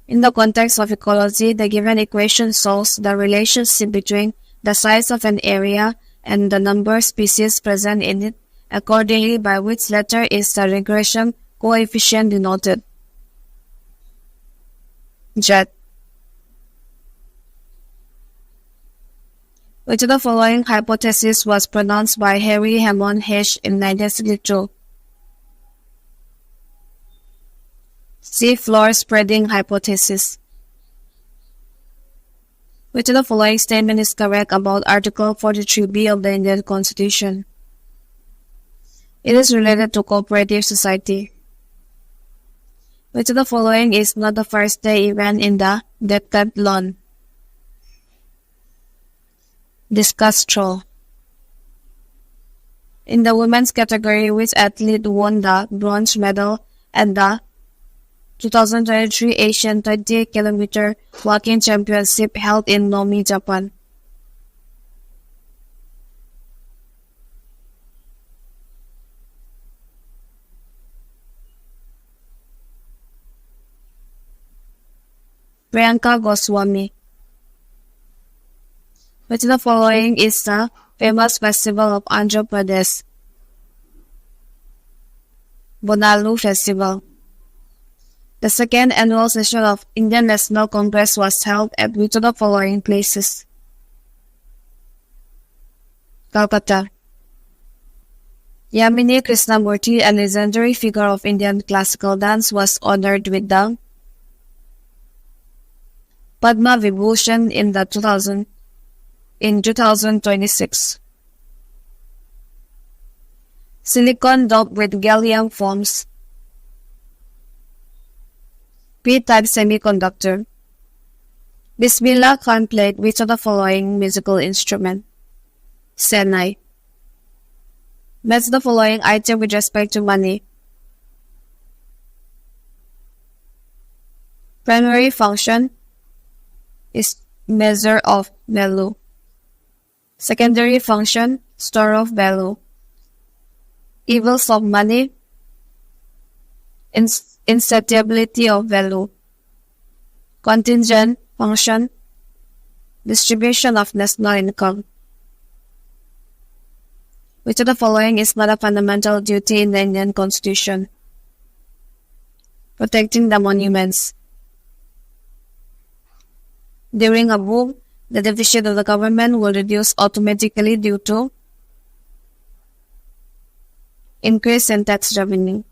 In the context of ecology, the given equation solves the relationship between the size of an area and the number of species present in it, accordingly by which letter is the regression coefficient denoted. Jet. Which of the following hypothesis was pronounced by Harry Hammond H. in 1962? C. Floor spreading hypothesis. Which of the following statement is correct about Article 43B of the Indian Constitution? It is related to cooperative society. Which of the following is not the first day event in the decathlon? Discus throw. In the women's category, which athlete won the bronze medal at the 2023 Asian 20 km walking championship held in Nomi, Japan? Priyanka Goswami. Which of the following is the famous festival of Andhra Pradesh? Bonalu Festival. The second annual session of Indian National Congress was held at which of the following places? Calcutta. Yamini Krishnamurti, a legendary figure of Indian classical dance, was honored with the Padma Vibhushan in 2026. Silicon doped with gallium forms P-type semiconductor. Bismillah Khan played which of the following musical instrument? Senai. Match the following item with respect to money. Primary function is measure of value. Secondary function, store of value. Evils of money, insatiability of value. Contingent function, distribution of national income. Which of the following is not a fundamental duty in the Indian Constitution? Protecting the monuments. During a boom, the deficit of the government will reduce automatically due to increase in tax revenue.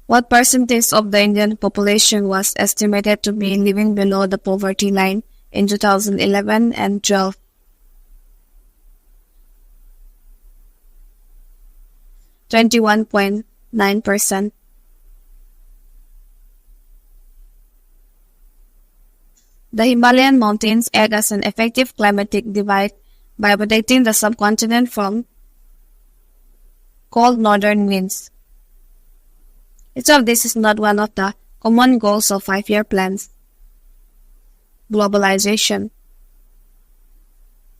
What percentage of the Indian population was estimated to be living below the poverty line in 2011 and 12? 21.9%. The Himalayan mountains act as an effective climatic divide by protecting the subcontinent from cold northern winds. Each of these is not one of the common goals of 5-year plans. Globalization.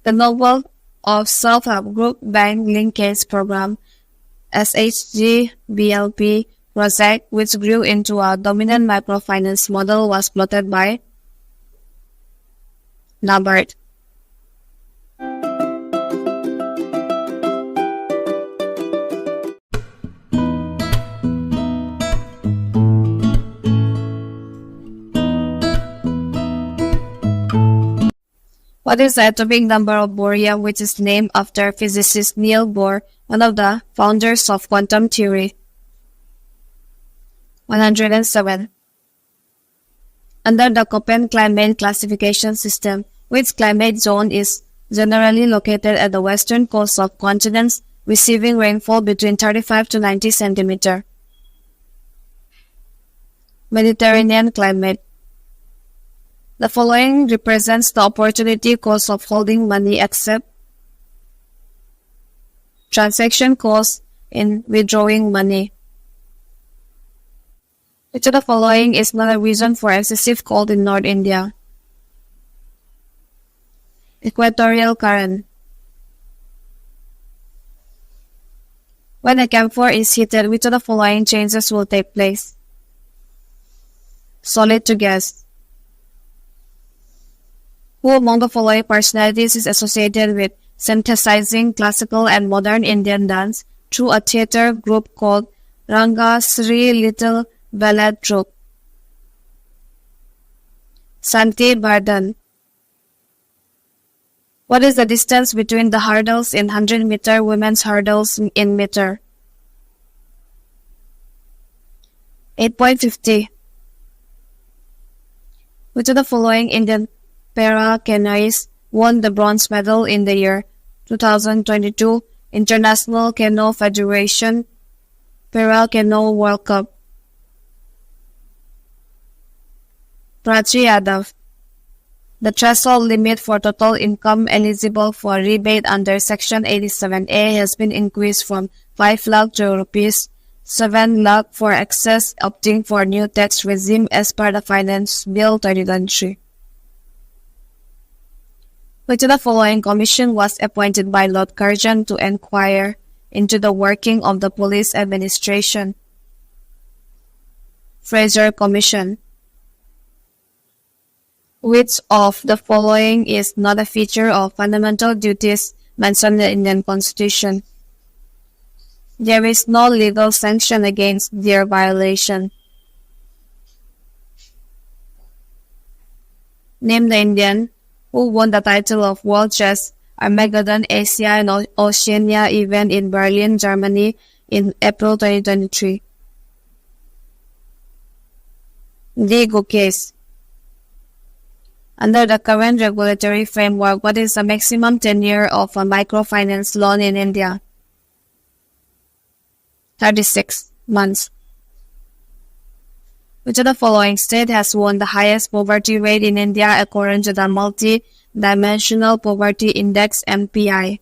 The Novel of Self-Help Group Bank Linkage Program SHGBLP project, which grew into a dominant microfinance model, was plotted by NABARD. What is the atomic number of bohrium, which is named after physicist Niels Bohr, one of the founders of quantum theory? 107. Under the Köppen climate classification system, which climate zone is generally located at the western coast of continents receiving rainfall between 35 to 90 centimeter. Mediterranean climate. The following represents the opportunity cost of holding money except transaction costs in withdrawing money. Which of the following is not a reason for excessive cold in North India? Equatorial current. When a camphor is heated, which of the following changes will take place? Solid to gas. Who among the following personalities is associated with synthesizing classical and modern Indian dance through a theatre group called Ranga Sri Little Ballet Troupe? Santi Bardhan. What is the distance between the hurdles in 100-meter women's hurdles in meter? 8.50. Which of the following Indian para-canoeists won the bronze medal in the year 2022 International Canoe Federation Para-Canoe World Cup? Prachi Yadav. The threshold limit for total income eligible for rebate under Section 87A has been increased from 5 lakh to Rs 7 lakh for excess opting for new tax regime as per the Finance Bill 2023. Which of the following commission was appointed by Lord Curzon to inquire into the working of the police administration? Fraser Commission. Which of the following is not a feature of fundamental duties mentioned in the Indian Constitution? There is no legal sanction against their violation. Name the Indian who won the title of World Chess Armageddon Asia and Oceania event in Berlin, Germany in April 2023. D. Gukes. Under the current regulatory framework, what is the maximum tenure of a microfinance loan in India? 36 months. Which of the following state has won the highest poverty rate in India according to the Multi-Dimensional Poverty Index MPI?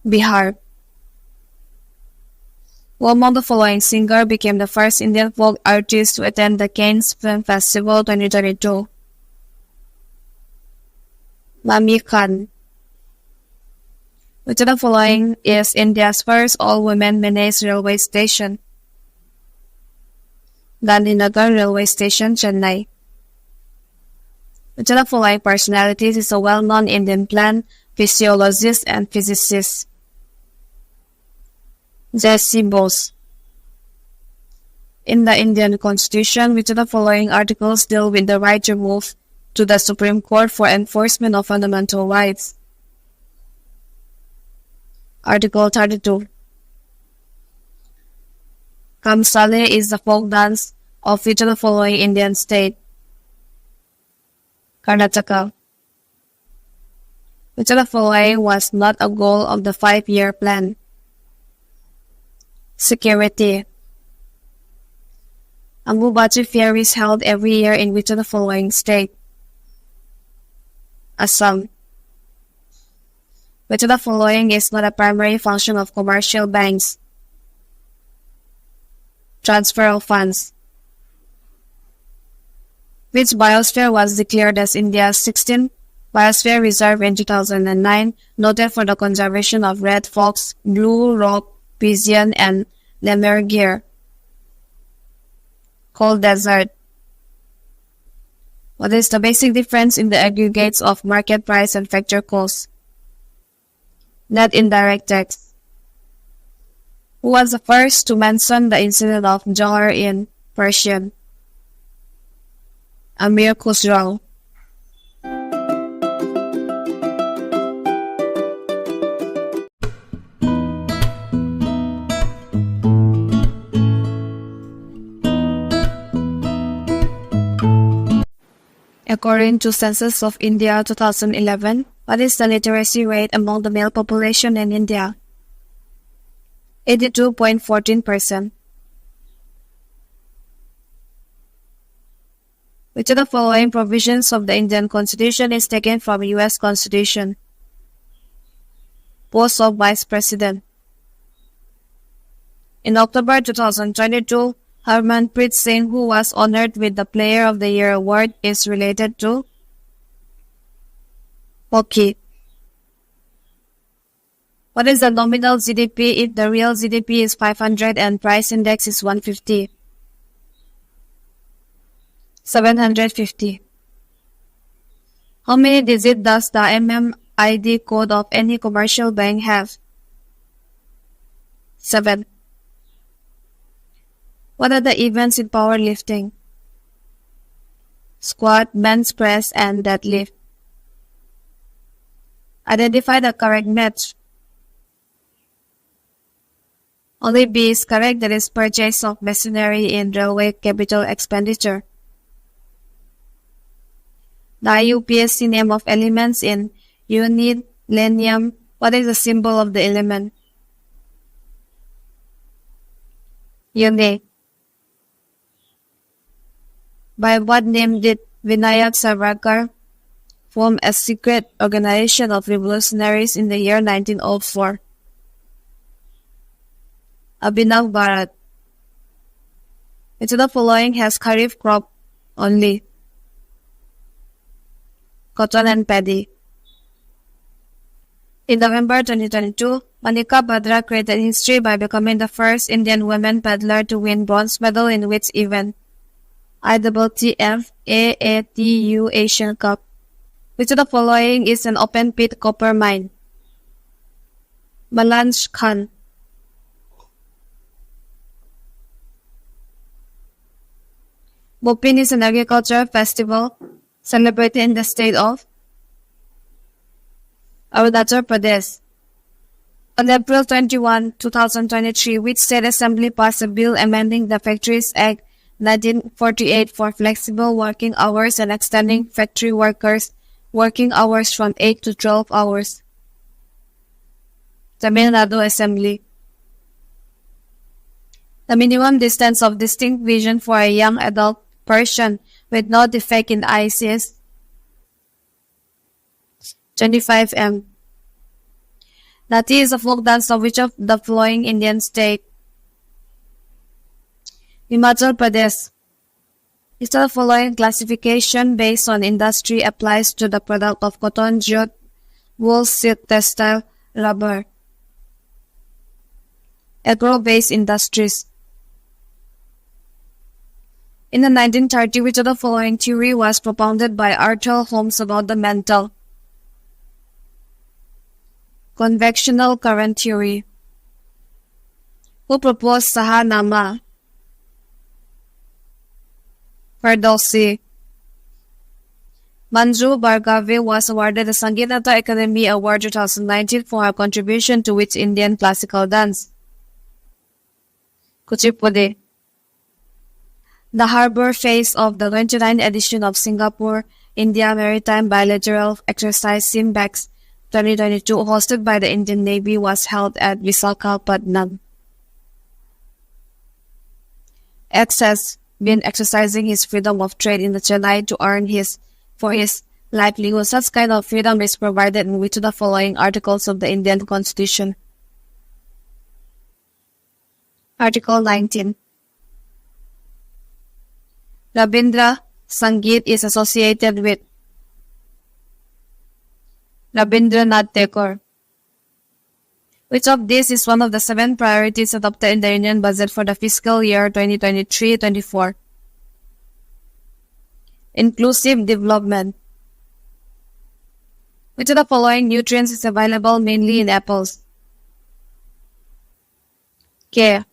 Bihar. Who among the following singer became the first Indian folk artist to attend the Cannes Film Festival 2022? Mami Khan. Which of the following is India's first all-women managed railway station? Gandhinagar Railway Station, Chennai. Which of the following personalities is a well-known Indian plant physiologist and physicist? J.C. Bose. In the Indian Constitution, which of the following articles deal with the right to move to the Supreme Court for enforcement of fundamental rights? Article 32. Kamsale is the folk dance of which of the following Indian state? Karnataka. Which of the following was not a goal of the 5-year plan? Security. Ambubati Fair is held every year in which of the following state? Assam. Which of the following is not a primary function of commercial banks? Transfer of funds. Which biosphere was declared as India's 16th Biosphere Reserve in 2009, noted for the conservation of red fox, blue rock, pigeon, and lemurgeon? Cold desert. What is the basic difference in the aggregates of market price and factor cost? Net indirect tax. Who was the first to mention the incident of Johar in Persian? Amir Khusrau. According to Census of India 2011, What is the literacy rate among the male population in India? 82.14%. Which of the following provisions of the Indian Constitution is taken from US Constitution? Post of Vice President. In October 2022, Harmanpreet Singh, who was honored with the Player of the Year award, is related to hockey. What is the nominal GDP if the real GDP is 500 and price index is 150? 750. How many digits does the MMID code of any commercial bank have? 7. What are the events in powerlifting? Squat, bench press, and deadlift. Identify the correct match. Only B is correct, that is purchase of machinery in railway capital expenditure. The IUPAC name of elements in unit selenium. What is the symbol of the element? Unit. By what name did Vinayak Savarkar form a secret organization of revolutionaries in the year 1904? Abhinav Bharat. Which of the following has kharif crop only? Cotton and paddy. In November 2022, Manika Badra created history by becoming the first Indian women paddler to win bronze medal in which event? IWTF AATU Asian Cup. Which of the following is an open pit copper mine? Malanj Khan. Bopin is an agricultural festival celebrated in the state of Arunachal Pradesh. On April 21, 2023, which state assembly passed a bill amending the Factories Act 1948 for flexible working hours and extending factory workers' working hours from 8 to 12 hours? Tamil Nadu Assembly. The minimum distance of distinct vision for a young adult person with no defect in eyes is 25 m. Nati is a folk dance of which of the following Indian state? Himachal Pradesh. Which of the following classification based on industry applies to the product of cotton, jute, wool, silk, textile, rubber? Agro-based industries. In the 1930s, which of the following theory was propounded by Arthur Holmes about the mantle? Convectional current theory. Who proposed Sahanama? Ferdowsi. Manju Bhargave was awarded the Sangeeta Academy Award 2019 for her contribution to which Indian classical dance? Kuchipudi. The harbour phase of the 29th edition of Singapore India Maritime Bilateral Exercise SIMBEX 2022 hosted by the Indian Navy was held at Visakhapatnam. X has been exercising his freedom of trade in the Chennai to earn for his livelihood. Such kind of freedom is provided in which of the following articles of the Indian Constitution? Article 19. Rabindra Sangeet is associated with Rabindranath Tagore. Which of these is one of the 7 priorities adopted in the Union Budget for the fiscal year 2023-24? Inclusive development. Which of the following nutrients is available mainly in apples? K.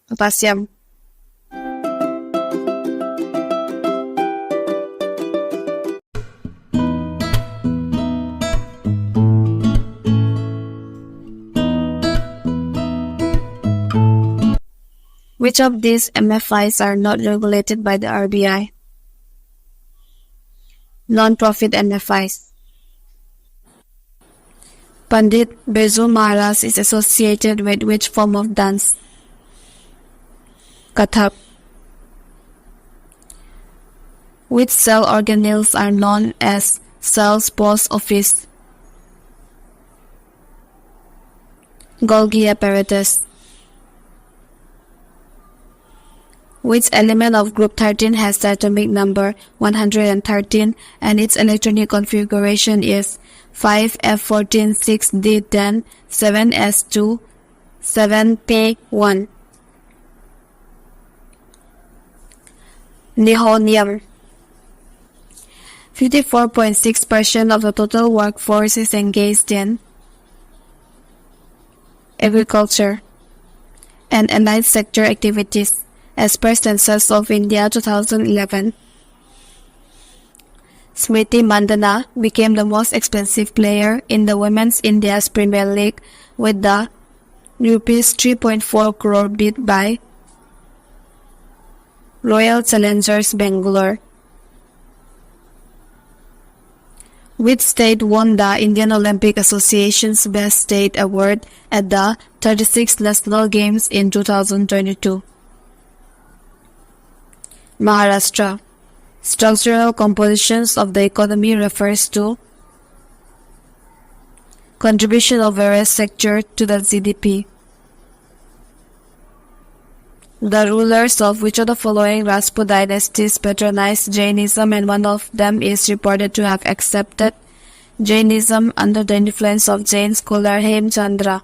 Potassium. Which of these MFIs are not regulated by the RBI? Non-profit MFIs. Pandit Birju Maharaj is associated with which form of dance? Kathak. Which cell organelles are known as cell's post office? Golgi apparatus. Which element of group 13 has the atomic number 113 and its electronic configuration is 5F14 6D10 7S2 7P1? Nihonium. 54.6% of the total workforce is engaged in agriculture and allied sector activities as per Census of India 2011. Smriti Mandana became the most expensive player in the Women's India's Premier League with the Rs 3.4 crore bid by Royal Challengers Bangalore. Which state won the Indian Olympic Association's Best State Award at the 36th National Games in 2022? Maharashtra. Structural compositions of the economy refers to contribution of various sectors to the GDP. The rulers of which of the following Rajput dynasties patronized Jainism, and one of them is reported to have accepted Jainism under the influence of Jain scholar Hemchandra?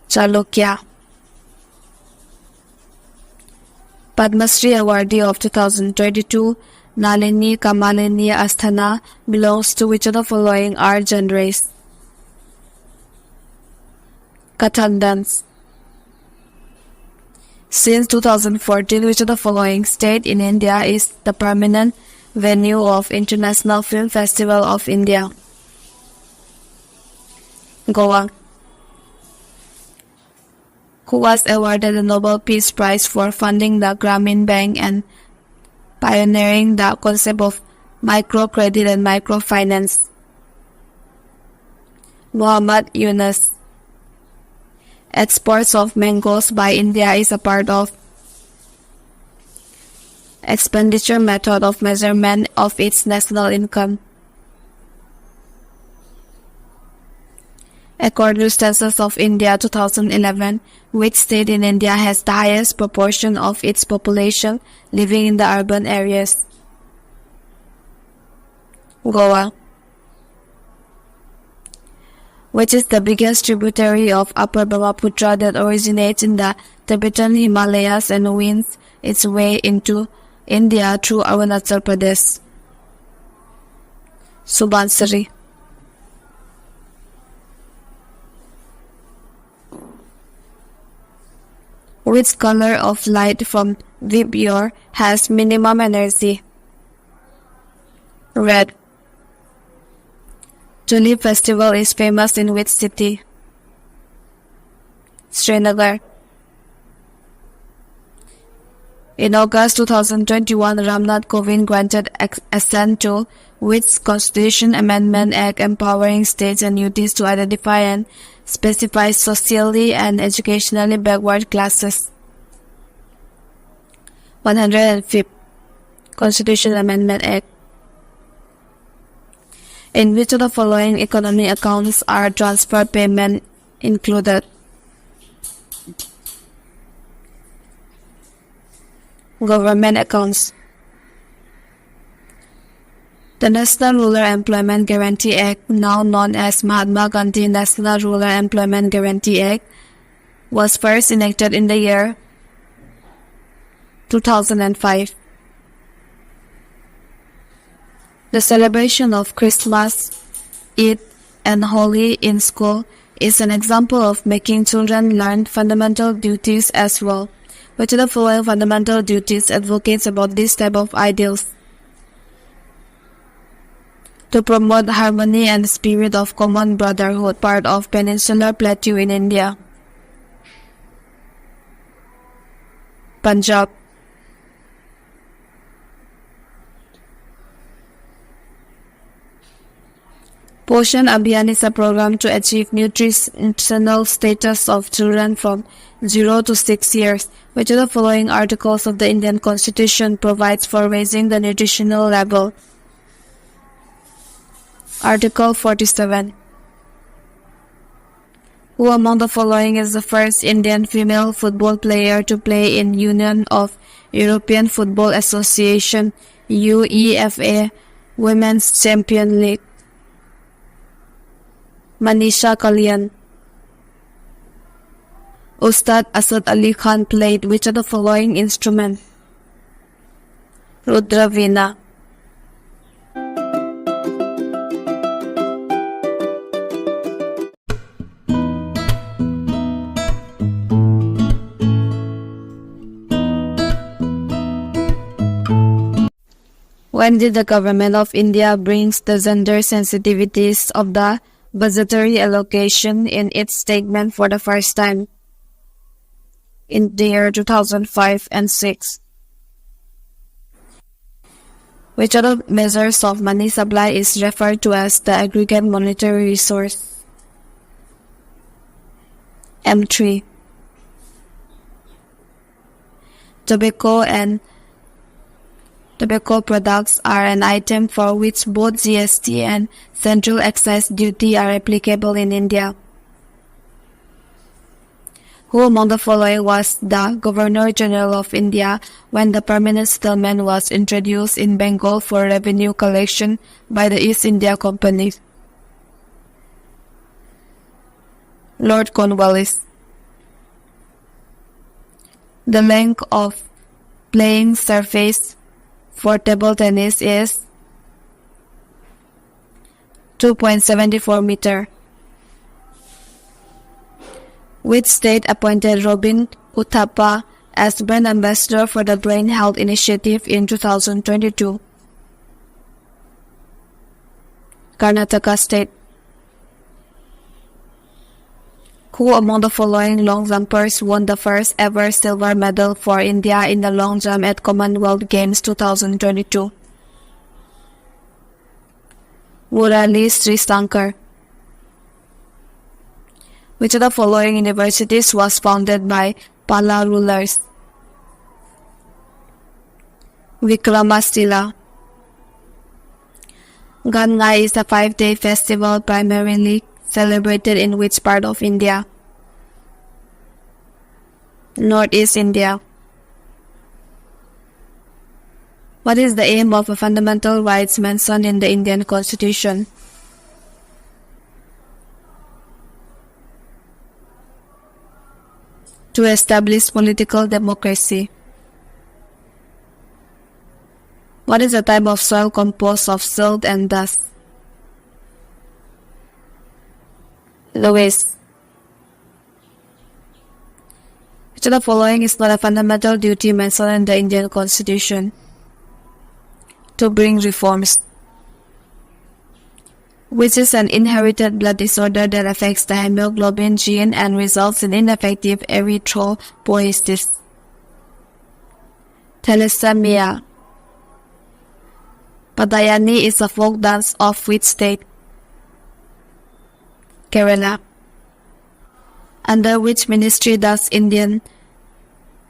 Chalukya. Padma Shri awardee of 2022 Nalini Kamalini Asthana belongs to which of the following Aryan race? Kathak dance. Since 2014, which of the following state in India is the permanent venue of International Film Festival of India? Goa. Who was awarded the Nobel Peace Prize for funding the Grameen Bank and pioneering the concept of microcredit and microfinance? Muhammad Yunus. Exports of mangoes by India is a part of expenditure method of measurement of its national income. According to Census of India 2011, which state in India has the highest proportion of its population living in the urban areas? Goa. Which is the biggest tributary of Upper Brahmaputra that originates in the Tibetan Himalayas and winds its way into India through Arunachal Pradesh? Subansiri. Which color of light from Vibgyor has minimum energy? Red. Tulip Festival is famous in which city? Srinagar. In August 2021, Ramnath Kovind granted assent to which Constitution Amendment Act empowering states and UTs to identify and specify socially and educationally backward classes? 105th Constitution Amendment Act. In which of the following economy accounts are transfer payment included? Government accounts. The National Rural Employment Guarantee Act, now known as Mahatma Gandhi National Rural Employment Guarantee Act, was first enacted in the year 2005. The celebration of Christmas, Eid, and Holi in school is an example of making children learn fundamental duties as well. Which of the following fundamental duties advocates about this type of ideals? To promote harmony and spirit of common brotherhood, part of Peninsular Plateau in India. Punjab. Poshan Abhiyan is a program to achieve nutritional status of children from 0 to 6 years, which of the following articles of the Indian Constitution provides for raising the nutritional level. Article 47. Who among the following is the first Indian female football player to play in Union of European Football Association UEFA Women's Champion League? Manisha Kalyan. Ustad Asad Ali Khan played which of the following instrument? Rudra Veena. When did the Government of India bring the gender sensitivities of the budgetary allocation in its statement for the first time? In the year 2005 and 6. Which of the measures of money supply is referred to as the aggregate monetary resource? M3. Tobacco and tobacco products are an item for which both GST and Central Excise Duty are applicable in India. Who among the following was the Governor-General of India when the permanent settlement was introduced in Bengal for revenue collection by the East India Company? Lord Cornwallis. The length of playing surface for table tennis is 2.74 meter. Which state appointed Robin Uthappa as brand ambassador for the Brain Health Initiative in 2022? Karnataka State. Who among the following long jumpers won the first ever silver medal for India in the long jump at Commonwealth Games 2022? Murali Srisankar. Which of the following universities was founded by Pala rulers? Vikramasila. Gangai is a 5-day festival primarily celebrated in which part of India? Northeast India. What is the aim of a fundamental rights mentioned in the Indian Constitution? To establish political democracy. What is the type of soil composed of silt and dust? Lewis. Which of the following is not a fundamental duty mentioned in the Indian Constitution? To bring reforms. Which is an inherited blood disorder that affects the hemoglobin gene and results in ineffective erythropoiesis? Thalassemia. Padayani is a folk dance of which state? Kerala. Under which ministry does Indian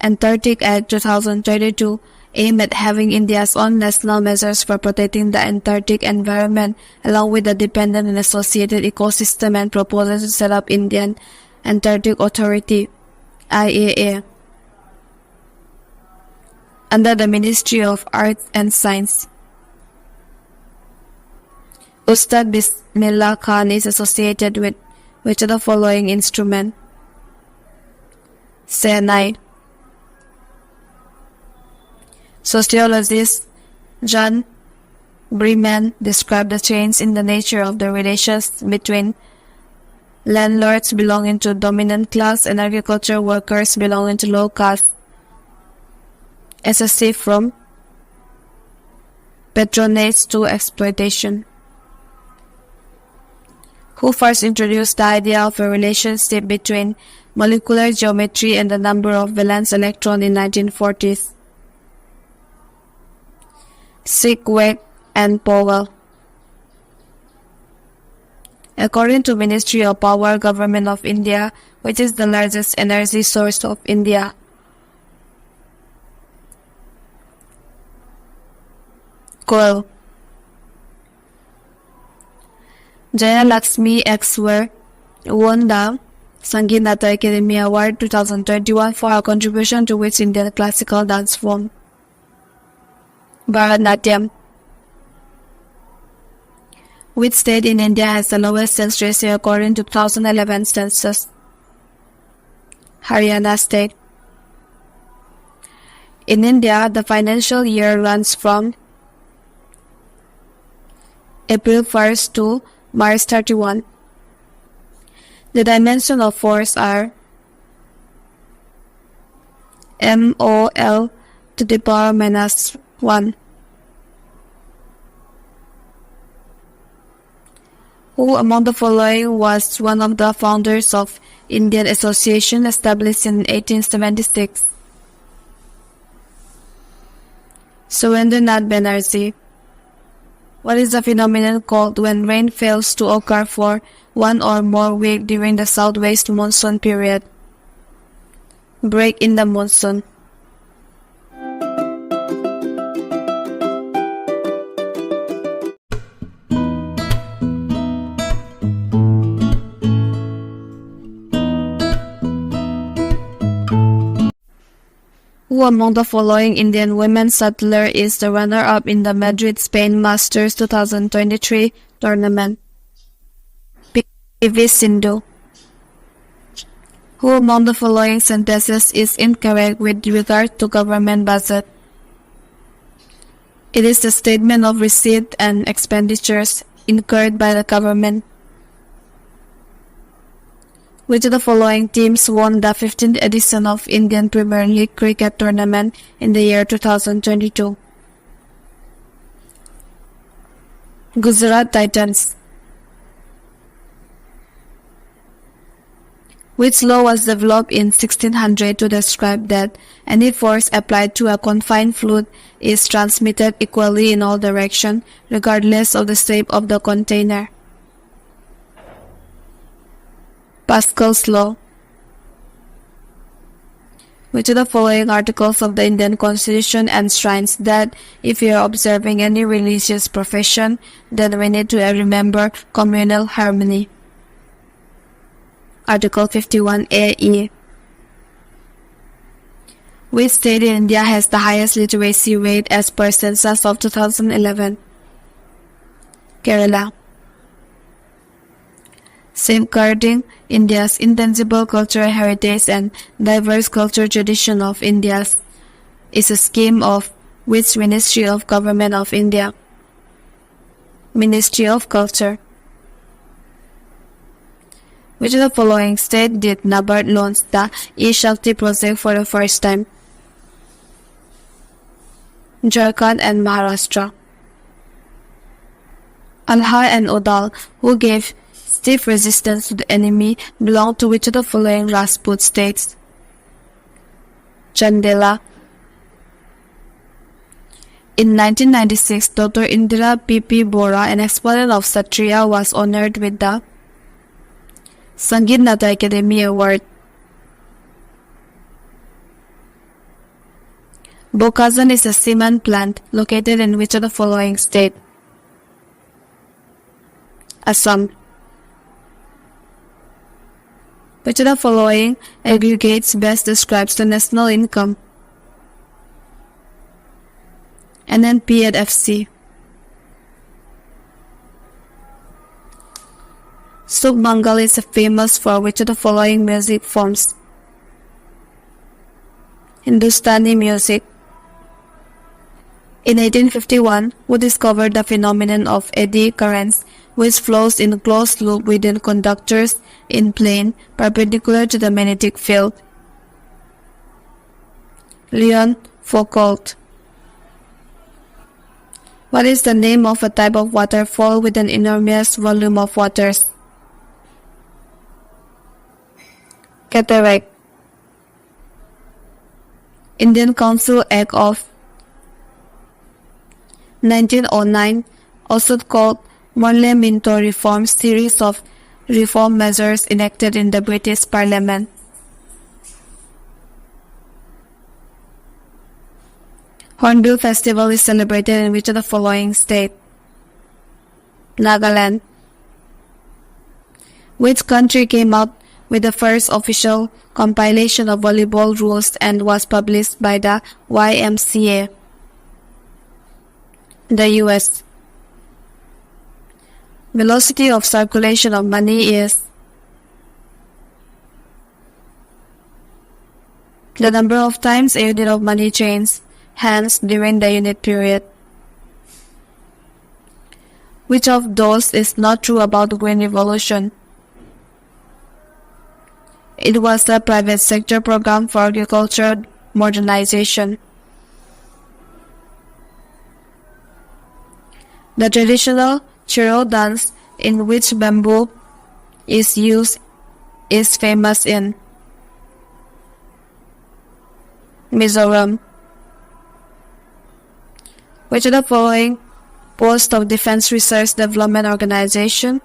Antarctic Act 2022 aim at having India's own national measures for protecting the Antarctic environment along with the dependent and associated ecosystem and proposes to set up Indian Antarctic Authority IAA under the Ministry of Arts and Science? Ustad Bismillah Khan is associated with which of the following instrument? Cyanide. Sociologist John Breman described the change in the nature of the relations between landlords belonging to dominant class and agriculture workers belonging to low caste. SSC from patronage to exploitation. Who first introduced the idea of a relationship between molecular geometry and the number of valence electrons in 1940s? Sigweg and Powell. according to Ministry of Power, Government of India, which is the largest energy source of India. Coal. Jaya Lakshmi Exwer won the Sangeet Nata Academy Award 2021 for her contribution to which Indian classical dance form? Bharatanatyam. Which state in India has the lowest census ratio according to 2011 census? Haryana state. In India, the financial year runs from April 1st to March 31. The dimension of force are MOL to the power minus 1. Who among the following was one of the founders of Indian Association established in 1876? Surendranath Banerjee. What is the phenomenon called when rain fails to occur for one or more weeks during the southwest monsoon period? Break in the monsoon. Who among the following Indian women shuttlers is the runner-up in the Madrid, Spain Masters 2023 tournament? PV Sindhu. Who among the following sentences is incorrect with regard to government budget? It is the statement of receipt and expenditures incurred by the government. Which of the following teams won the 15th edition of Indian Premier League cricket tournament in the year 2022? Gujarat Titans. Which law was developed in 1600 to describe that any force applied to a confined fluid is transmitted equally in all directions, regardless of the shape of the container? Pascal's law. Which of the following articles of the Indian Constitution enshrines that if you are observing any religious profession, then we need to remember communal harmony? Article 51A(e). Which state in India has the highest literacy rate as per census of 2011? Kerala. Safeguarding India's intangible cultural heritage and diverse cultural tradition of India is a scheme of which Ministry of Government of India? Ministry of Culture. Which of the following state did NABARD launch the E-Shakti project for the first time? Jharkhand and Maharashtra. Alhar and Odal, who gave stiff resistance to the enemy, belong to which of the following Rajput states? Chandela. In 1996, Dr. Indira P.P. Bora, an exponent of Kshatriya, was honored with the Sangeet Nata Academy Award. Bokazan is a cement plant located in which of the following state? Assam. Which of the following aggregates best describes the national income? NNP at FC. Submangal is famous for which of the following music forms? Hindustani music. In 1851, who discovered the phenomenon of eddy currents, which flows in closed loop within conductors in plane perpendicular to the magnetic field? Leon Foucault. What is the name of a type of waterfall with an enormous volume of waters? Cataract. Indian Council Act of 1909, also called Monle Minto reform series of reform measures enacted in the British Parliament. Hornbill Festival is celebrated in which of the following state? Nagaland. Which country came out with the first official compilation of volleyball rules and was published by the YMCA? The US. Velocity of circulation of money is the number of times a unit of money changes hands during the unit period. Which of those is not true about the Green Revolution? It was a private sector program for agriculture modernization. The traditional chiro dance in which bamboo is used is famous in Mizoram. Which of the following post of Defense Research Development Organization?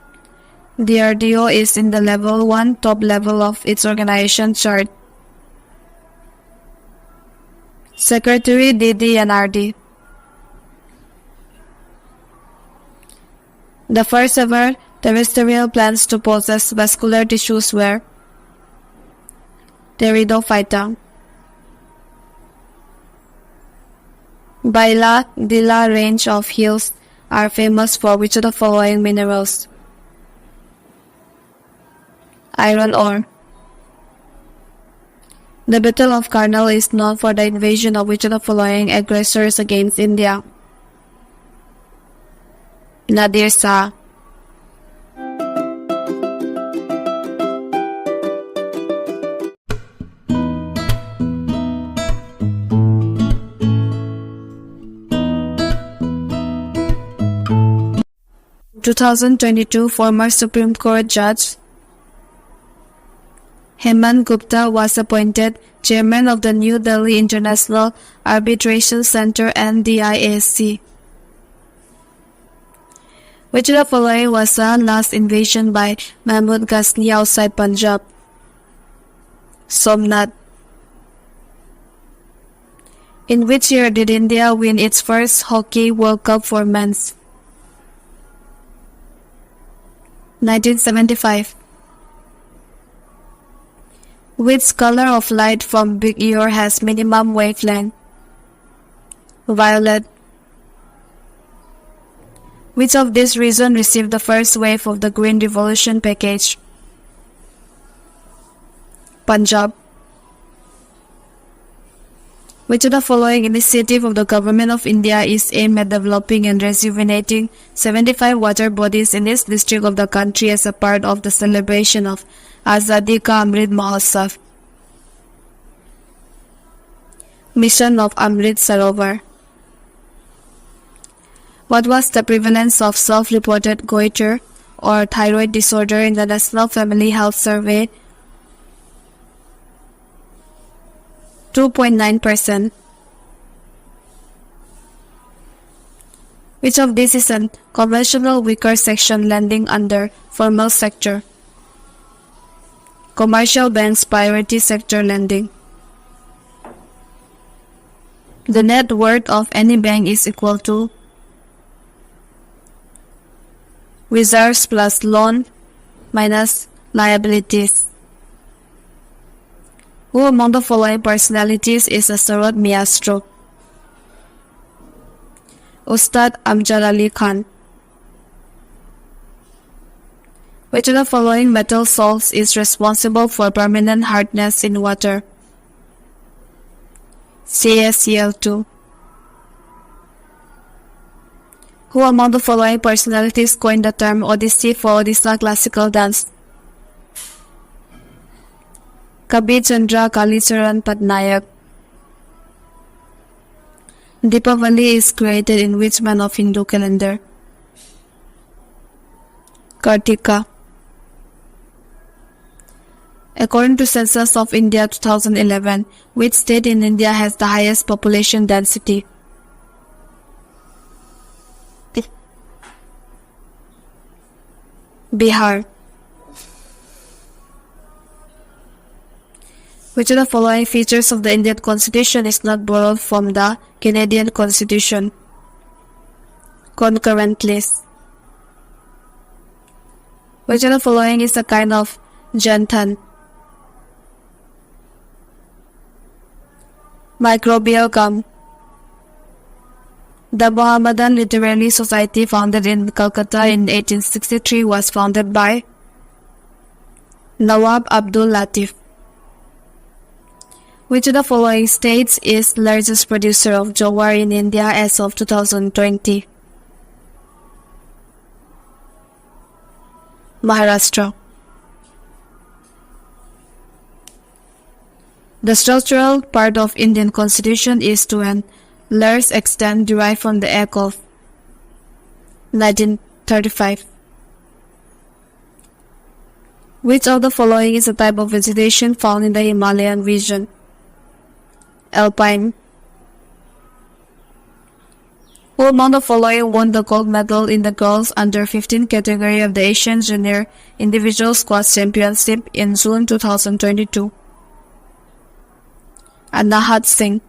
DRDO is in the level 1 top level of its organization chart. Secretary DDNRD. The first ever terrestrial plants to possess vascular tissues were Pteridophyta. Baila Dila range of hills are famous for which of the following minerals? Iron ore. The Battle of Karnal is known for the invasion of which of the following aggressors against India? Nadir Shah. In 2022, former Supreme Court Judge Hemant Gupta was appointed chairman of the New Delhi International Arbitration Center NDIAC. Which of the following was the last invasion by Mahmud Ghazni outside Punjab? Somnath. In which year did India win its first Hockey World Cup for men's? 1975. Which color of light from Big Ear has minimum wavelength? Violet. Which of these regions received the first wave of the Green Revolution package? Punjab. Which of the following initiative of the Government of India is aimed at developing and rejuvenating 75 water bodies in each district of the country as a part of the celebration of Azadi Ka Amrit Mahotsav? Mission of Amrit Sarovar. What was the prevalence of self-reported goiter or thyroid disorder in the National Family Health Survey? 2.9%. Which of these is a conventional weaker section lending under formal sector? Commercial banks priority sector lending. The net worth of any bank is equal to reserves plus loan minus liabilities. Who among the following personalities is a Sarod Maestro? Ustad Amjad Ali Khan. Which of the following metal salts is responsible for permanent hardness in water? CaCl2. Who among the following personalities coined the term Odyssey for Odisha classical dance? Kabir Chandra Kalicharan Patnaik. Deepavali is created in which month of Hindu calendar? Kartika. According to Census of India 2011, which state in India has the highest population density? Bihar. Which of the following features of the Indian Constitution is not borrowed from the Canadian Constitution? Concurrent list. Which of the following is a kind of jantan? Microbial gum. The Mohammedan Literary Society, founded in Calcutta in 1863, was founded by Nawab Abdul Latif. Which of the following states is largest producer of jowar in India as of 2020? Maharashtra. The structural part of Indian Constitution is to an large extent derived from the Act of 1935. Which of the following is a type of vegetation found in the Himalayan region? Alpine. Who among the following won the gold medal in the girls under 15 category of the Asian Junior Individual Squash Championship in June 2022? Anahat Singh.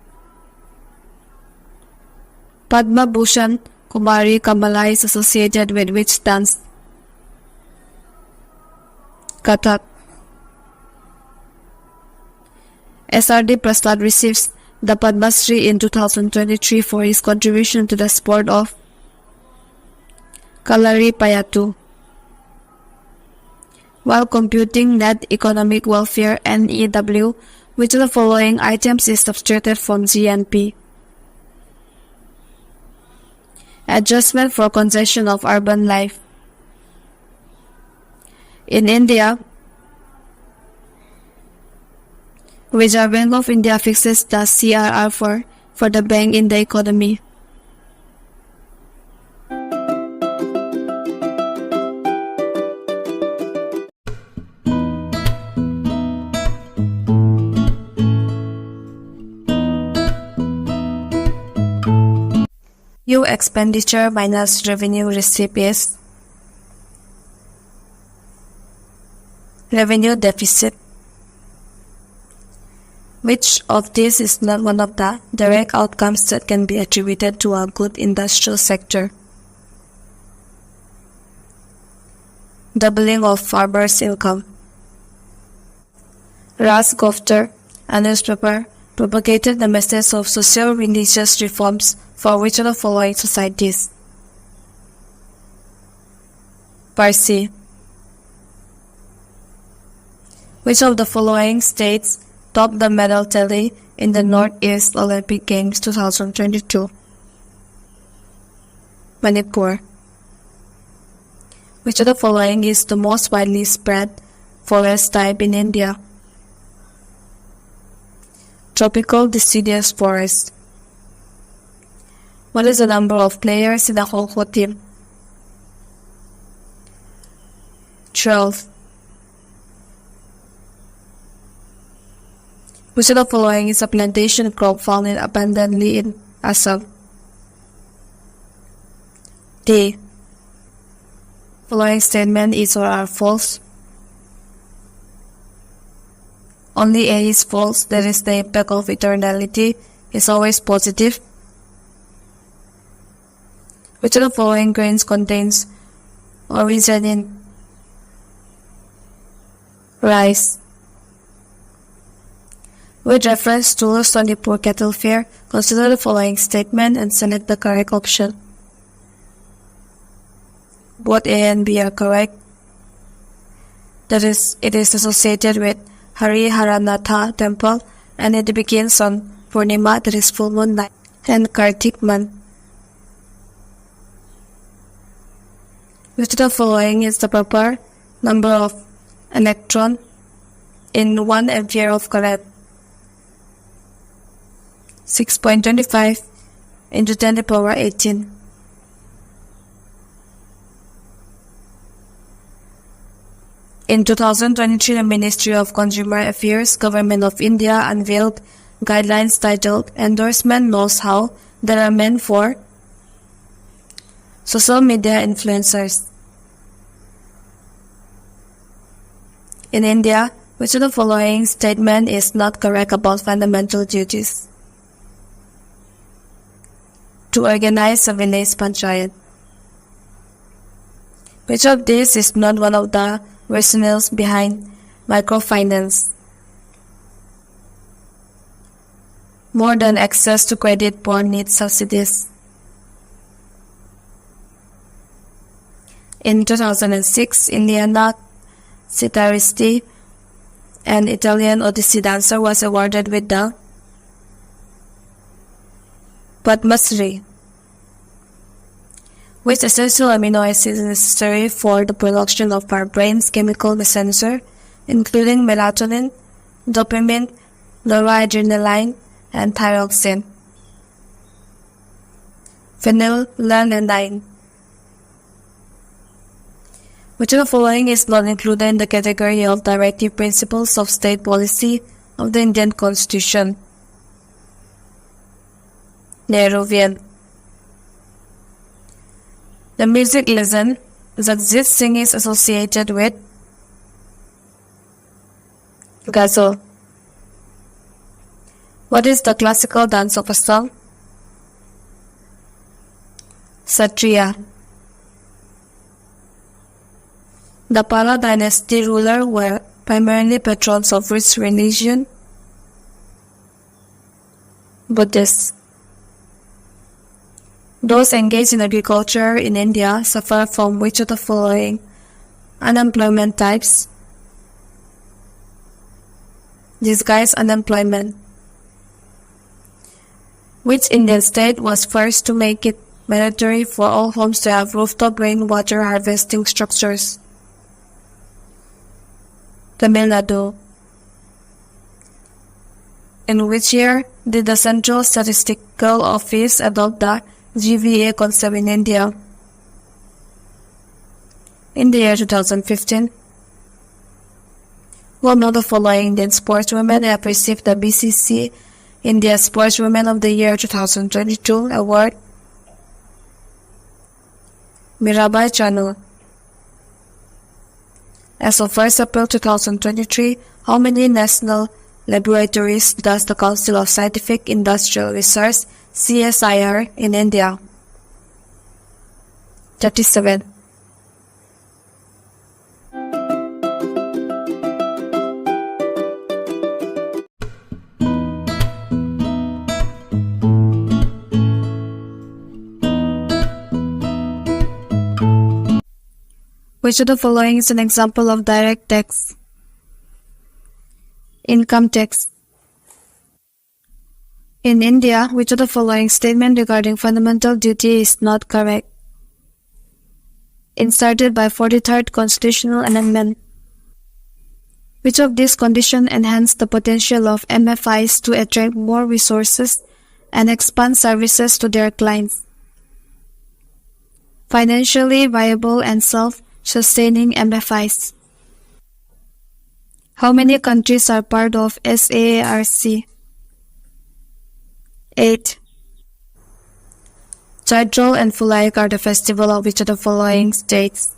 Padma Bhushan Kumari Kamala is associated with which dance? Kathak. SRD Prasad receives the Padma Shri in 2023 for his contribution to the sport of Kalari Payattu. While computing net economic welfare (NEW), which of the following items is subtracted from GNP? Adjustment for congestion of urban life. In India, Reserve Bank of India fixes the CRR for the bank in the economy. U expenditure minus revenue received is revenue deficit. Which of these is not one of the direct outcomes that can be attributed to a good industrial sector? Doubling of farmers' income. Ras Gofter, a newspaper, propagated the message of social religious reforms for which of the following societies? Parsi. Which of the following states topped the medal tally in the Northeast Olympic Games 2022? Manipur. Which of the following is the most widely spread forest type in India? Tropical deciduous forest. What is the number of players in the Kho team? 12. Which of the following is a plantation crop found abundantly in Assam? D. Following statement is or are false. Only A is false, that is the impact of eternality is always positive. Which of the following grains contains origin in rice? With reference to Sonipur Cattle Fair, consider the following statement and select the correct option. Both A and B are correct. That is, it is associated with Hari Haranatha temple and it begins on Purnima, that is full moon night, and Kartik month. Which of the following is the proper number of electron in 1 ampere of current? 6.25 into 10 to the power 18. In 2023, the Ministry of Consumer Affairs, Government of India unveiled guidelines titled Endorsement Knows How that are meant for social media influencers. In India, which of the following statement is not correct about fundamental duties? To organize a village panchayat. Which of these is not one of the rationales behind microfinance? More than access to credit, poor need subsidies. In 2006, Indiana Citaristi, an Italian Odyssey dancer, was awarded with the Padma Shri. Which essential amino acid is necessary for the production of our brain's chemical messenger, including melatonin, dopamine, noradrenaline, and thyroxine? Phenylalanine. Which of the following is not included in the category of directive principles of state policy of the Indian Constitution? Nehruvian. The music legend Jagjit Singh is associated with Ghazal. What is the classical dance of Assam? Satriya. The Pala dynasty rulers were primarily patrons of which religion? Buddhist. Those engaged in agriculture in India suffer from which of the following unemployment types? Disguised unemployment. Which Indian state was first to make it mandatory for all homes to have rooftop rainwater harvesting structures? Tamil Nadu. In which year did the Central Statistical Office adopt the GVA concept in India? In the year 2015. Who among the following Indian sportswomen have received the BCC India Sportswomen of the Year 2022 award? Mirabai Chanu. As of 1st April 2023, how many national laboratories does the Council of Scientific Industrial Research CSIR in India? 37. Which of the following is an example of direct tax? Income tax. In India, which of the following statement regarding fundamental duty is not correct? Inserted by 43rd Constitutional Amendment. Which of these conditions enhance the potential of MFIs to attract more resources and expand services to their clients? Financially viable and self-sustaining MFIs. How many countries are part of SAARC? 8. Chaitra and Phulaik are the festival of which of the following states?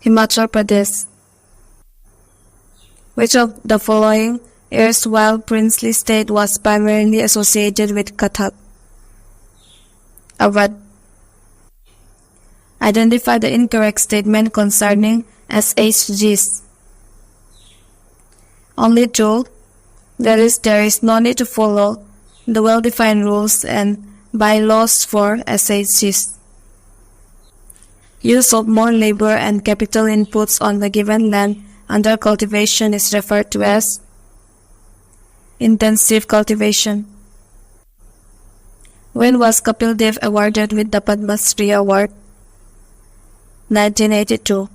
Himachal Pradesh. Which of the following erstwhile princely state was primarily associated with Kathak? Awadh. Identify the incorrect statement concerning SHGs. Only 2. There is no need to follow the well-defined rules and bylaws for SHGs. Use of more labor and capital inputs on the given land under cultivation is referred to as intensive cultivation. When was Kapil Dev awarded with the Padma Shri Award? 1982.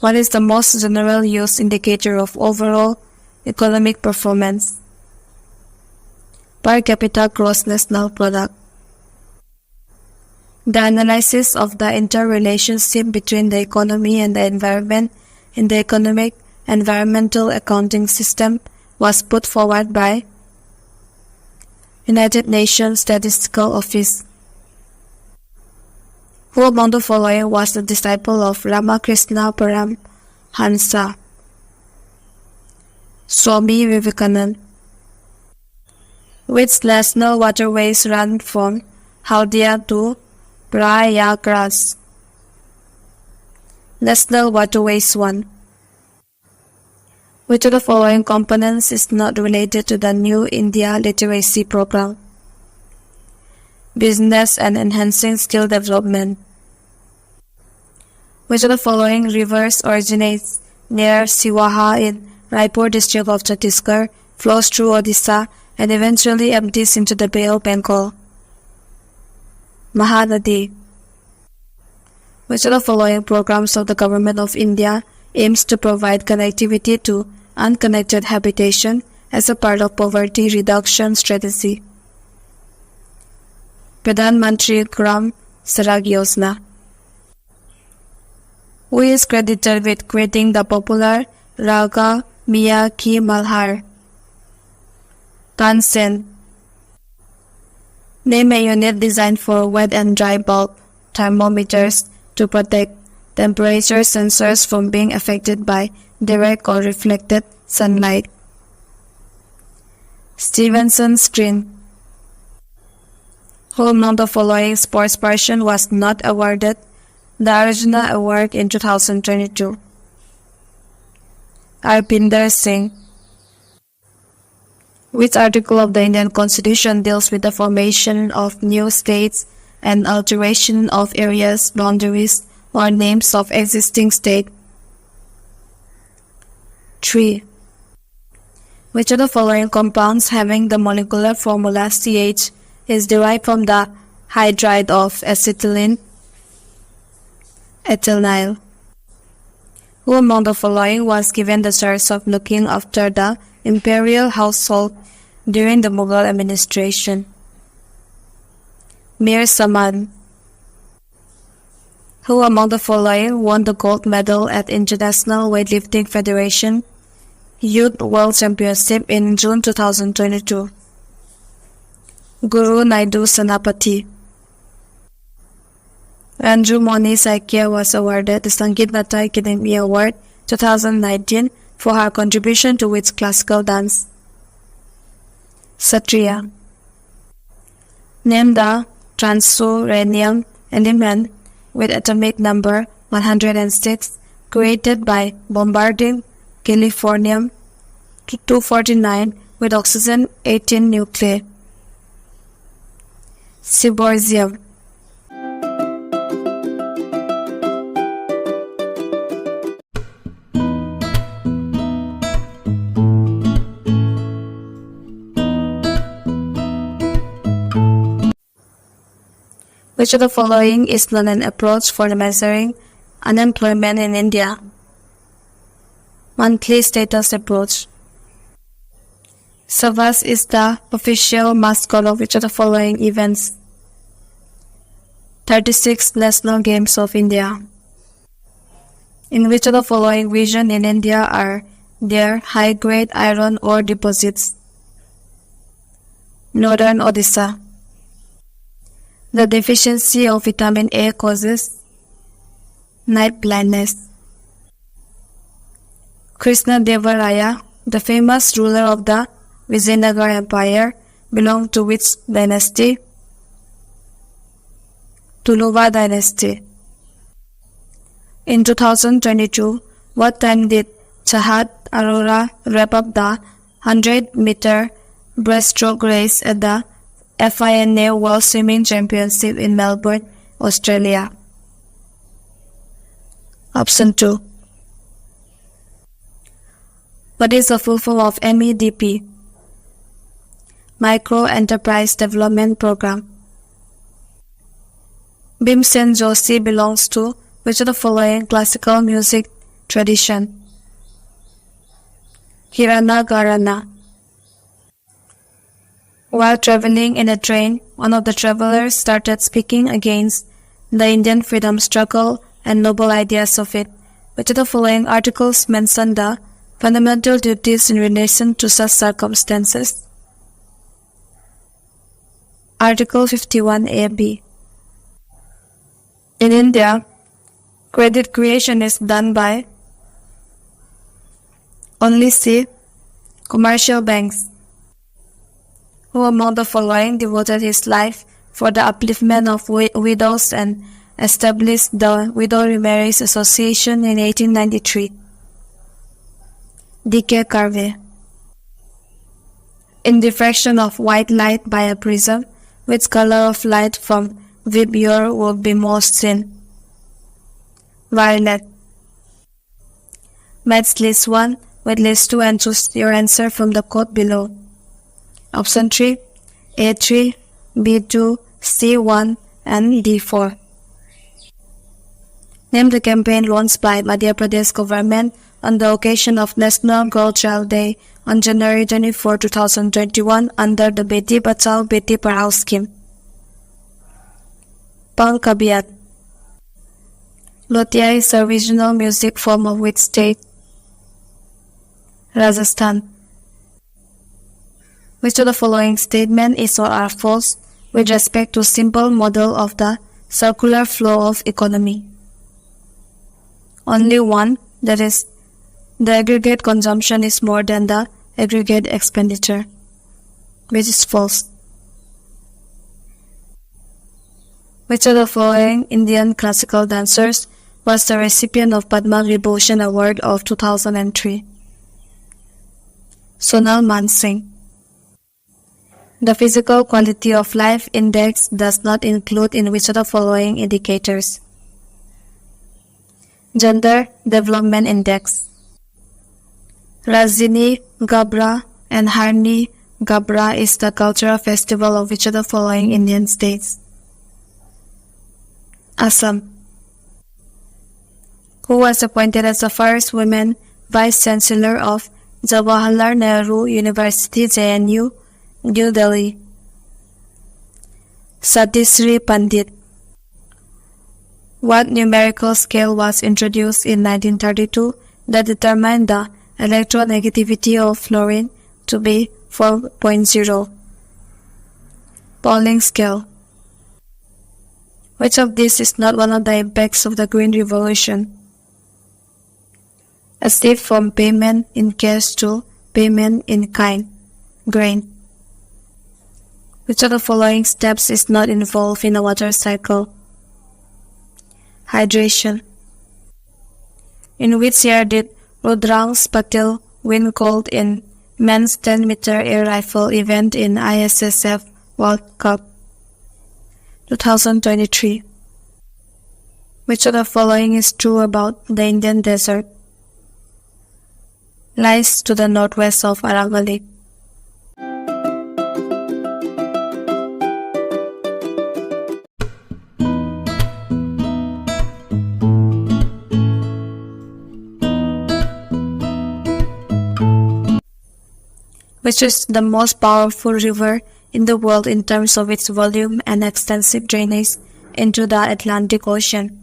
What is the most general use indicator of overall economic performance? Per capita gross national product. The analysis of the interrelationship between the economy and the environment in the economic environmental accounting system was put forward by United Nations Statistical Office. Who among the following was the disciple of Ramakrishna Hansa. Swami Vivekanand. Which national waterways run from Haldia to Prayagraj? National Waterways 1. Which of the following components is not related to the New India Literacy Program? Business and enhancing skill development. Which of the following rivers originates near Siwaha in Raipur district of Chhattisgarh, flows through Odisha, and eventually empties into the Bay of Bengal? Mahanadi. Which of the following programs of the Government of India aims to provide connectivity to unconnected habitation as a part of poverty reduction strategy? Pradhan Mantri Gram Sadag Yojana. Who is credited with creating the popular Raga Miya Ki Malhar? Tansen. Name a unit designed for wet and dry bulb thermometers to protect temperature sensors from being affected by direct or reflected sunlight. Stevenson screen. Who among the following sports person was not awarded the Arjuna Award in 2022? Arpinder Singh. Which article of the Indian Constitution deals with the formation of new states and alteration of areas, boundaries, or names of existing states? 3. Which of the following compounds having the molecular formula CH is derived from the hydride of acetylene? Ethyl. Who among the following was given the charge of looking after the imperial household during the Mughal administration? Mir Samad. Who among the following won the gold medal at International Weightlifting Federation Youth World Championship in June 2022? Guru Naidu Senapati. Ranju Moni Saikia was awarded the Sangeet Nata Academy Award 2019 for her contribution to its classical dance. Satriya. Name the transuranium element with atomic number 106 created by bombarding Californium-249 with oxygen 18 nuclei. Seborzium. Which of the following is not an approach for measuring unemployment in India? Monthly status approach. Savas is the official mascot of which of the following events? 36 National Games of India. In which of the following regions in India are there high-grade iron ore deposits? Northern Odisha. The deficiency of vitamin A causes night blindness. Krishna Deva Raya, the famous ruler of the Vijayanagar Empire, belonged to which dynasty? Tuluva dynasty. In 2022, what time did Chahat Arora wrap up the 100-meter breaststroke race at the FINA World Swimming Championship in Melbourne, Australia? Option 2. What is the full form of MEDP? Micro Enterprise Development Program. Bhimsen Joshi belongs to which of the following classical music tradition? Kirana Garana. While traveling in a train, one of the travelers started speaking against the Indian freedom struggle and noble ideas of it. Which of the following articles mention the fundamental duties in relation to such circumstances? Article 51A(b). In India, credit creation is done by Only C. Commercial banks. Who among the following devoted his life for the upliftment of widows and established the Widow Remarriage Association in 1893? D.K. Carvey. In diffraction of white light by a prism, which color of light from vibure would be most seen? Violet. Match list 1 with list 2 and choose your answer from the code below. Option 3, A3, B2, C1, and D4. Name the campaign launched by Madhya Pradesh government on the occasion of National Girl Child Day on January 24, 2021 under the Beti Bachao Beti Padhao scheme. Pankabiyat. Lotia is a regional music form of which state? Rajasthan. Which of the following statement is or are false with respect to simple model of the circular flow of economy? Only one, that is, the aggregate consumption is more than the aggregate expenditure, which is false. Which of the following Indian classical dancers was the recipient of Padma Vibhushan Award of 2003? Sonal Mansingh. The physical quality of life index does not include in which of the following indicators? Gender Development Index. Rajini Gabra and Harni Gabra is the cultural festival of which of the following Indian states? Assam. Who was appointed as the first woman Vice-Chancellor of Jawaharlal Nehru University, JNU, New Delhi? Satisri Pandit. What numerical scale was introduced in 1932 that determined the electronegativity of fluorine to be 4.0? Pauling scale. Which of these is not one of the impacts of the Green Revolution? A shift from payment in cash to payment in kind, grain. Which of the following steps is not involved in a water cycle? Hydration. In which year did Rudrangsh Patil win gold in men's 10-meter air rifle event in ISSF World Cup? 2023. Which of the following is true about the Indian desert? Lies to the northwest of Aravalli. Which is the most powerful river in the world in terms of its volume and extensive drainage into the Atlantic Ocean?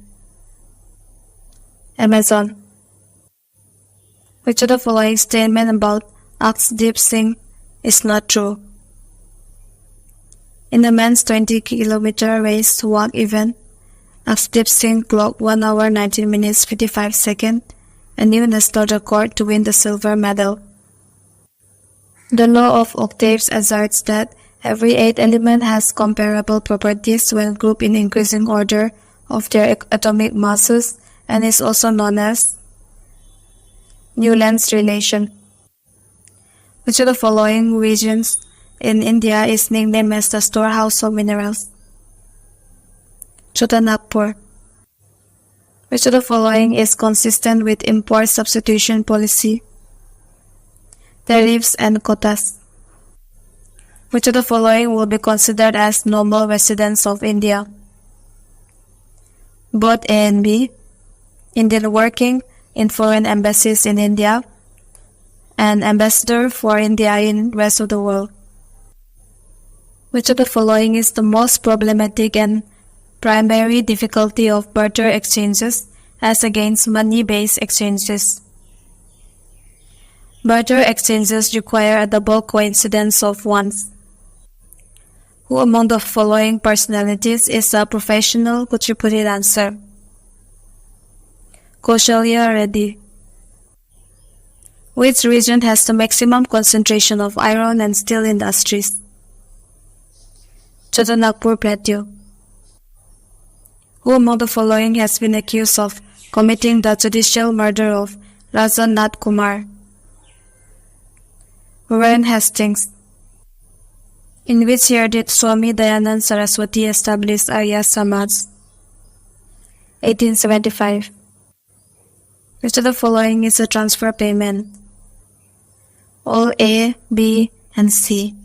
Amazon. Which of the following statement about Akshdeep Singh is not true? In the men's 20-kilometer race walk event, Akshdeep Singh clocked 1 hour 19 minutes 55 seconds, a new national record to win the silver medal. The law of octaves asserts that every 8 element has comparable properties when grouped in increasing order of their atomic masses and is also known as Newland's relation. Which of the following regions in India is nicknamed as the storehouse of minerals? Chotanagpur. Which of the following is consistent with import substitution policy? Tariffs and quotas. Which of the following will be considered as normal residents of India? Both A and B. Indian working in foreign embassies in India and ambassador for India in rest of the world. Which of the following is the most problematic and primary difficulty of barter exchanges as against money-based exchanges? Barter exchanges require a double coincidence of ones. Who among the following personalities is a professional Kuchipudi dancer? Kaushalya Reddy. Which region has the maximum concentration of iron and steel industries? Choto Nagpur Plateau. Who among the following has been accused of committing the judicial murder of Raja Nath Kumar? Warren Hastings. In which year did Swami Dayanand Saraswati establish Arya Samaj? 1875. Which of the following is a transfer payment? All A, B, and C.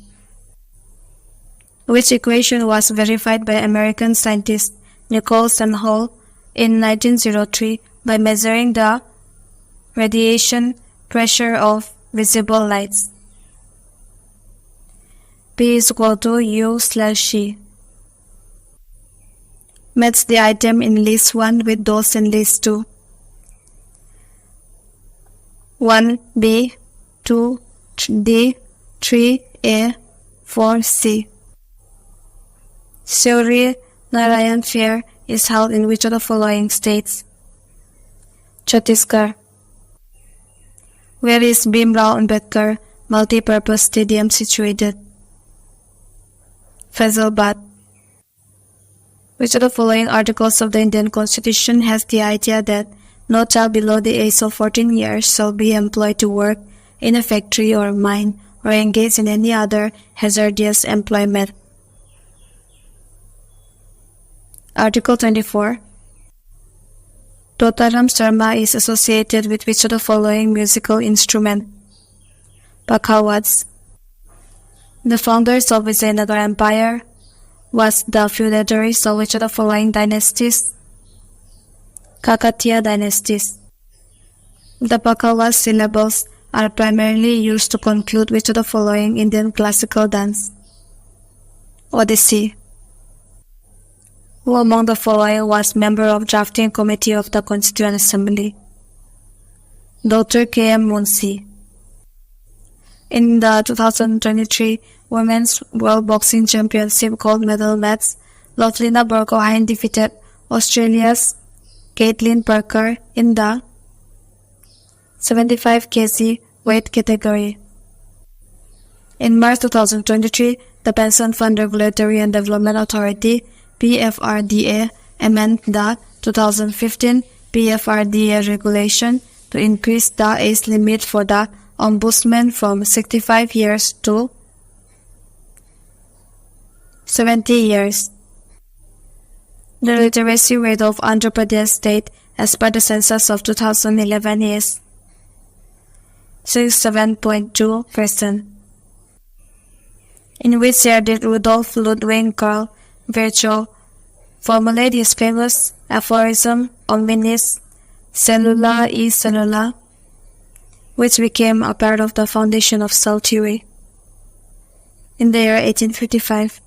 Which equation was verified by American scientist Nichols and Hall in 1903 by measuring the radiation pressure of visible lights? P is equal to U/C. Match the item in list 1 with those in list 2. 1B, 2D, 3A, 4C. Surya Narayan Fair is held in which of the following states? Chhattisgarh. Where is Bhimrao Ambedkar Multi-Purpose Stadium situated? Faisalabad. Which of the following articles of the Indian Constitution has the idea that no child below the age of 14 years shall be employed to work in a factory or mine or engage in any other hazardous employment? Article 24. Totaram Sharma is associated with which of the following musical instrument? Pakhawats. The founders of Vijayanagara Empire was the feudatories of which of the following dynasties? Kakatiya dynasties. The Pakhawat syllables are primarily used to conclude which of the following Indian classical dance? Odissi. Who among the following was member of drafting committee of the Constituent Assembly? Dr. K.M. Munshi. In the 2023 Women's World Boxing Championship gold medal match, Lovelina Borgohain defeated Australia's Caitlin Parker in the 75 kg weight category. In March 2023, the Pension Fund Regulatory and Development Authority (PFRDA) amended the 2015 PFRDA regulation to increase the age limit for the Ombudsman from 65 years to 70 years. The literacy rate of Andhra Pradesh state as per the census of 2011 is 67.2%. In which year did Rudolf Ludwig Karl Virchow formulate his famous aphorism Omnis Cellula e Cellula, which became a part of the foundation of cell theory? In the year 1855.